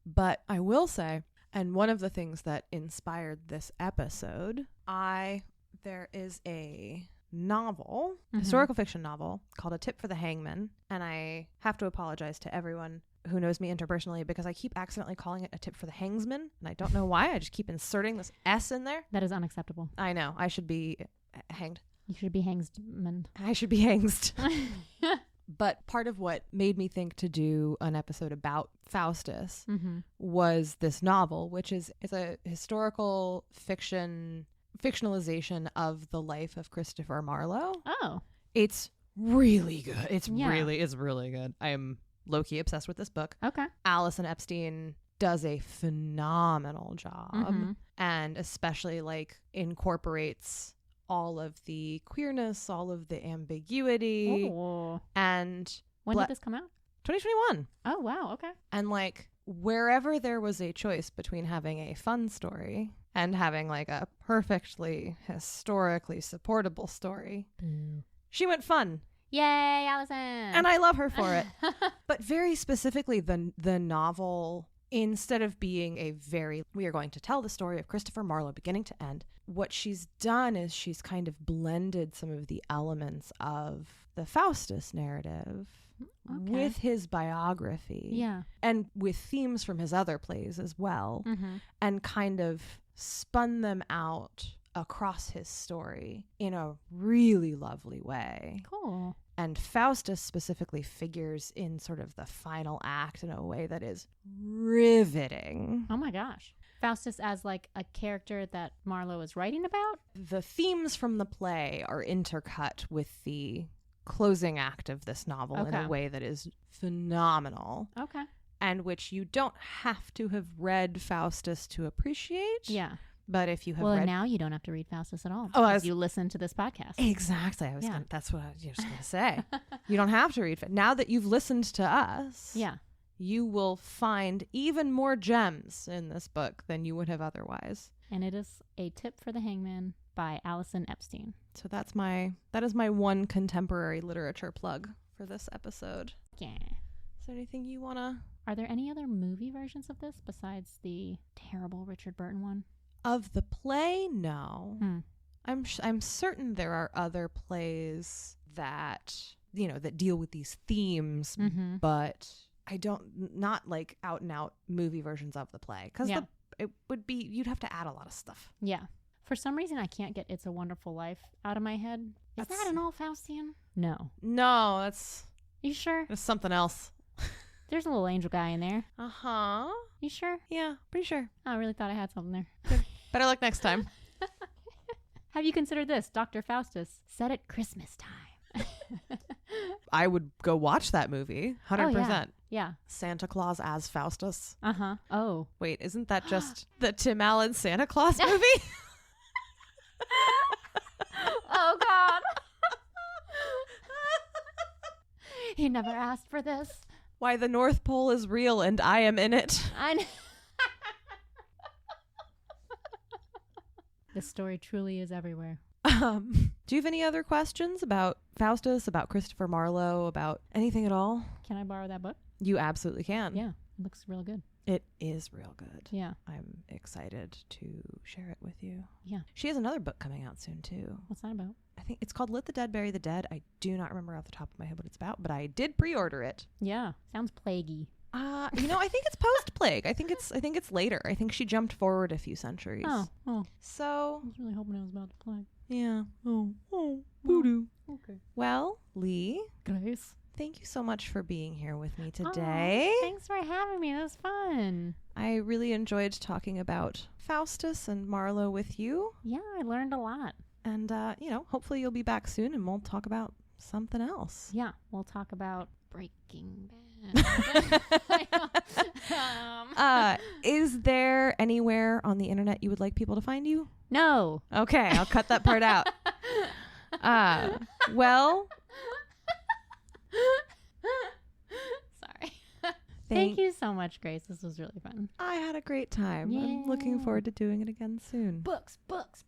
But I will say, and one of the things that inspired this episode, there is a novel, historical fiction novel called A Tip for the Hangman. And I have to apologize to everyone who knows me interpersonally because I keep accidentally calling it A Tip for the Hangsman. And I don't know why. I just keep inserting this S in there. That is unacceptable. I know. I should be hanged. You should be hangsman. I should be hanged. But part of what made me think to do an episode about Faustus was this novel, which is a historical fictionalization of the life of Christopher Marlowe. Oh. It's really good. It's Yeah. really good. I am low-key obsessed with this book. Okay. Alison Epstein does a phenomenal job and especially like incorporates all of the queerness, all of the ambiguity. Oh. And When did this come out? 2021. Oh, wow. Okay. And like wherever there was a choice between having a fun story and having like a perfectly historically supportable story, she went fun. Yay, Allison. And I love her for it. But very specifically, the novel, instead of being we are going to tell the story of Christopher Marlowe beginning to end, what she's done is she's kind of blended some of the elements of the Faustus narrative with his biography. Yeah. And with themes from his other plays as well. And kind of spun them out across his story in a really lovely way. Cool. And Faustus specifically figures in sort of the final act in a way that is riveting. Oh my gosh. Faustus as like a character that Marlowe is writing about? The themes from the play are intercut with the closing act of this novel in a way that is phenomenal. Okay. And which you don't have to have read Faustus to appreciate. Yeah. But if you have Well, read... and now you don't have to read Faustus at all. Oh, you listen to this podcast. Exactly. That's what I was just going to say. You don't have to read. Now that you've listened to us, Yeah. you will find even more gems in this book than you would have otherwise. And it is A Tip for the Hangman by Alison Epstein. So that is my one contemporary literature plug for this episode. Yeah. Is there anything you want to... Are there any other movie versions of this besides the terrible Richard Burton one? Of the play, no. I'm certain there are other plays that, that deal with these themes, but I not like out and out movie versions of the play because it would be, you'd have to add a lot of stuff. Yeah. For some reason, I can't get It's a Wonderful Life out of my head. Is that an all Faustian? No. No, that's You sure? something else. There's a little angel guy in there. Uh-huh. You sure? Yeah, pretty sure. Oh, I really thought I had something there. Better luck next time. Have you considered this? Dr. Faustus, set at Christmas time. I would go watch that movie. 100%. Yeah. Santa Claus as Faustus. Uh-huh. Oh. Wait, isn't that just the Tim Allen Santa Claus movie? Oh, God. He never asked for this. Why the North Pole is real and I am in it. I know. This story truly is everywhere. Do you have any other questions about Faustus, about Christopher Marlowe, about anything at all? Can I borrow that book? You absolutely can. Yeah. It looks real good. It is real good. Yeah. I'm excited to share it with you. Yeah. She has another book coming out soon, too. What's that about? I think it's called Let the Dead Bury the Dead. I do not remember off the top of my head what it's about, but I did pre-order it. Yeah. Sounds plaguey. I think it's post-plague. I think it's later. I think she jumped forward a few centuries. Oh. So, I was really hoping it was about the plague. yeah. Oh, voodoo. Okay. Well, Lee, Grace. thank you so much for being here with me today. Thanks for having me. That was fun. I really enjoyed talking about Faustus and Marlowe with you. Yeah, I learned a lot. And, hopefully you'll be back soon and we'll talk about something else. Yeah, we'll talk about Breaking Bad. Is there anywhere on the internet you would like people to find you? No. Okay, I'll cut that part out. Well, Sorry. Thank you so much, Grace. This was really fun. I had a great time. I'm looking Yeah. forward to doing it again soon. Books. Books.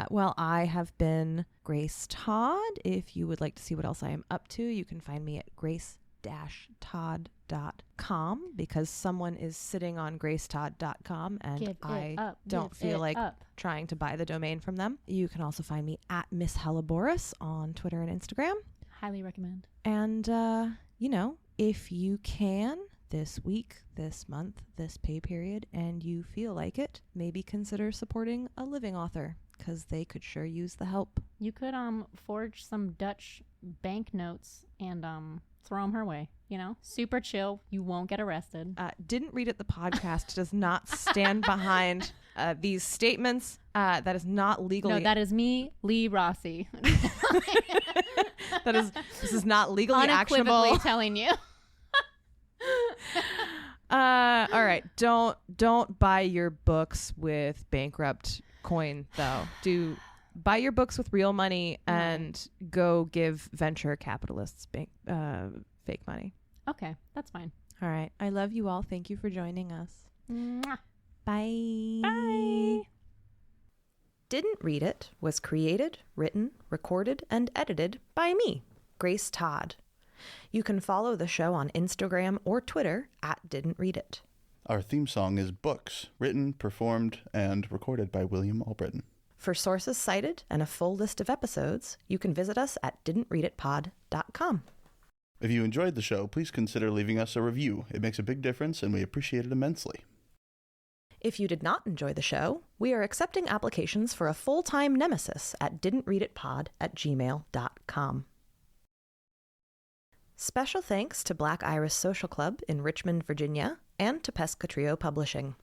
Well, I have been Grace Todd. If you would like to see what else I am up to, you can find me at grace-todd.com because someone is sitting on gracetodd.com and I don't feel like trying to buy the domain from them. You can also find me at Miss Helleborus on Twitter and Instagram. Highly recommend. And, if you can this week, this month, this pay period, and you feel like it, maybe consider supporting a living author because they could sure use the help. You could forge some Dutch banknotes and throw them her way. Super chill. You won't get arrested. Didn't Read It, the podcast does not stand behind these statements. That is not legally. No, that is me, Lee Rossi. This is not legally actionable. Unequivocally telling you. All right. Don't buy your books with bankrupt coin though. Buy your books with real money and go give venture capitalists fake money. Okay, that's fine. All right. I love you all. Thank you for joining us. Mwah. Bye. Bye. Didn't Read It was created, written, recorded, and edited by me, Grace Todd. You can follow the show on Instagram or Twitter at Didn't Read It. Our theme song is Books, written, performed, and recorded by William Albritton. For sources cited and a full list of episodes, you can visit us at didn'treaditpod.com. If you enjoyed the show, please consider leaving us a review. It makes a big difference, and we appreciate it immensely. If you did not enjoy the show, we are accepting applications for a full-time nemesis at didn'treaditpod@gmail.com. Special thanks to Black Iris Social Club in Richmond, Virginia, and to Pesca Trio Publishing.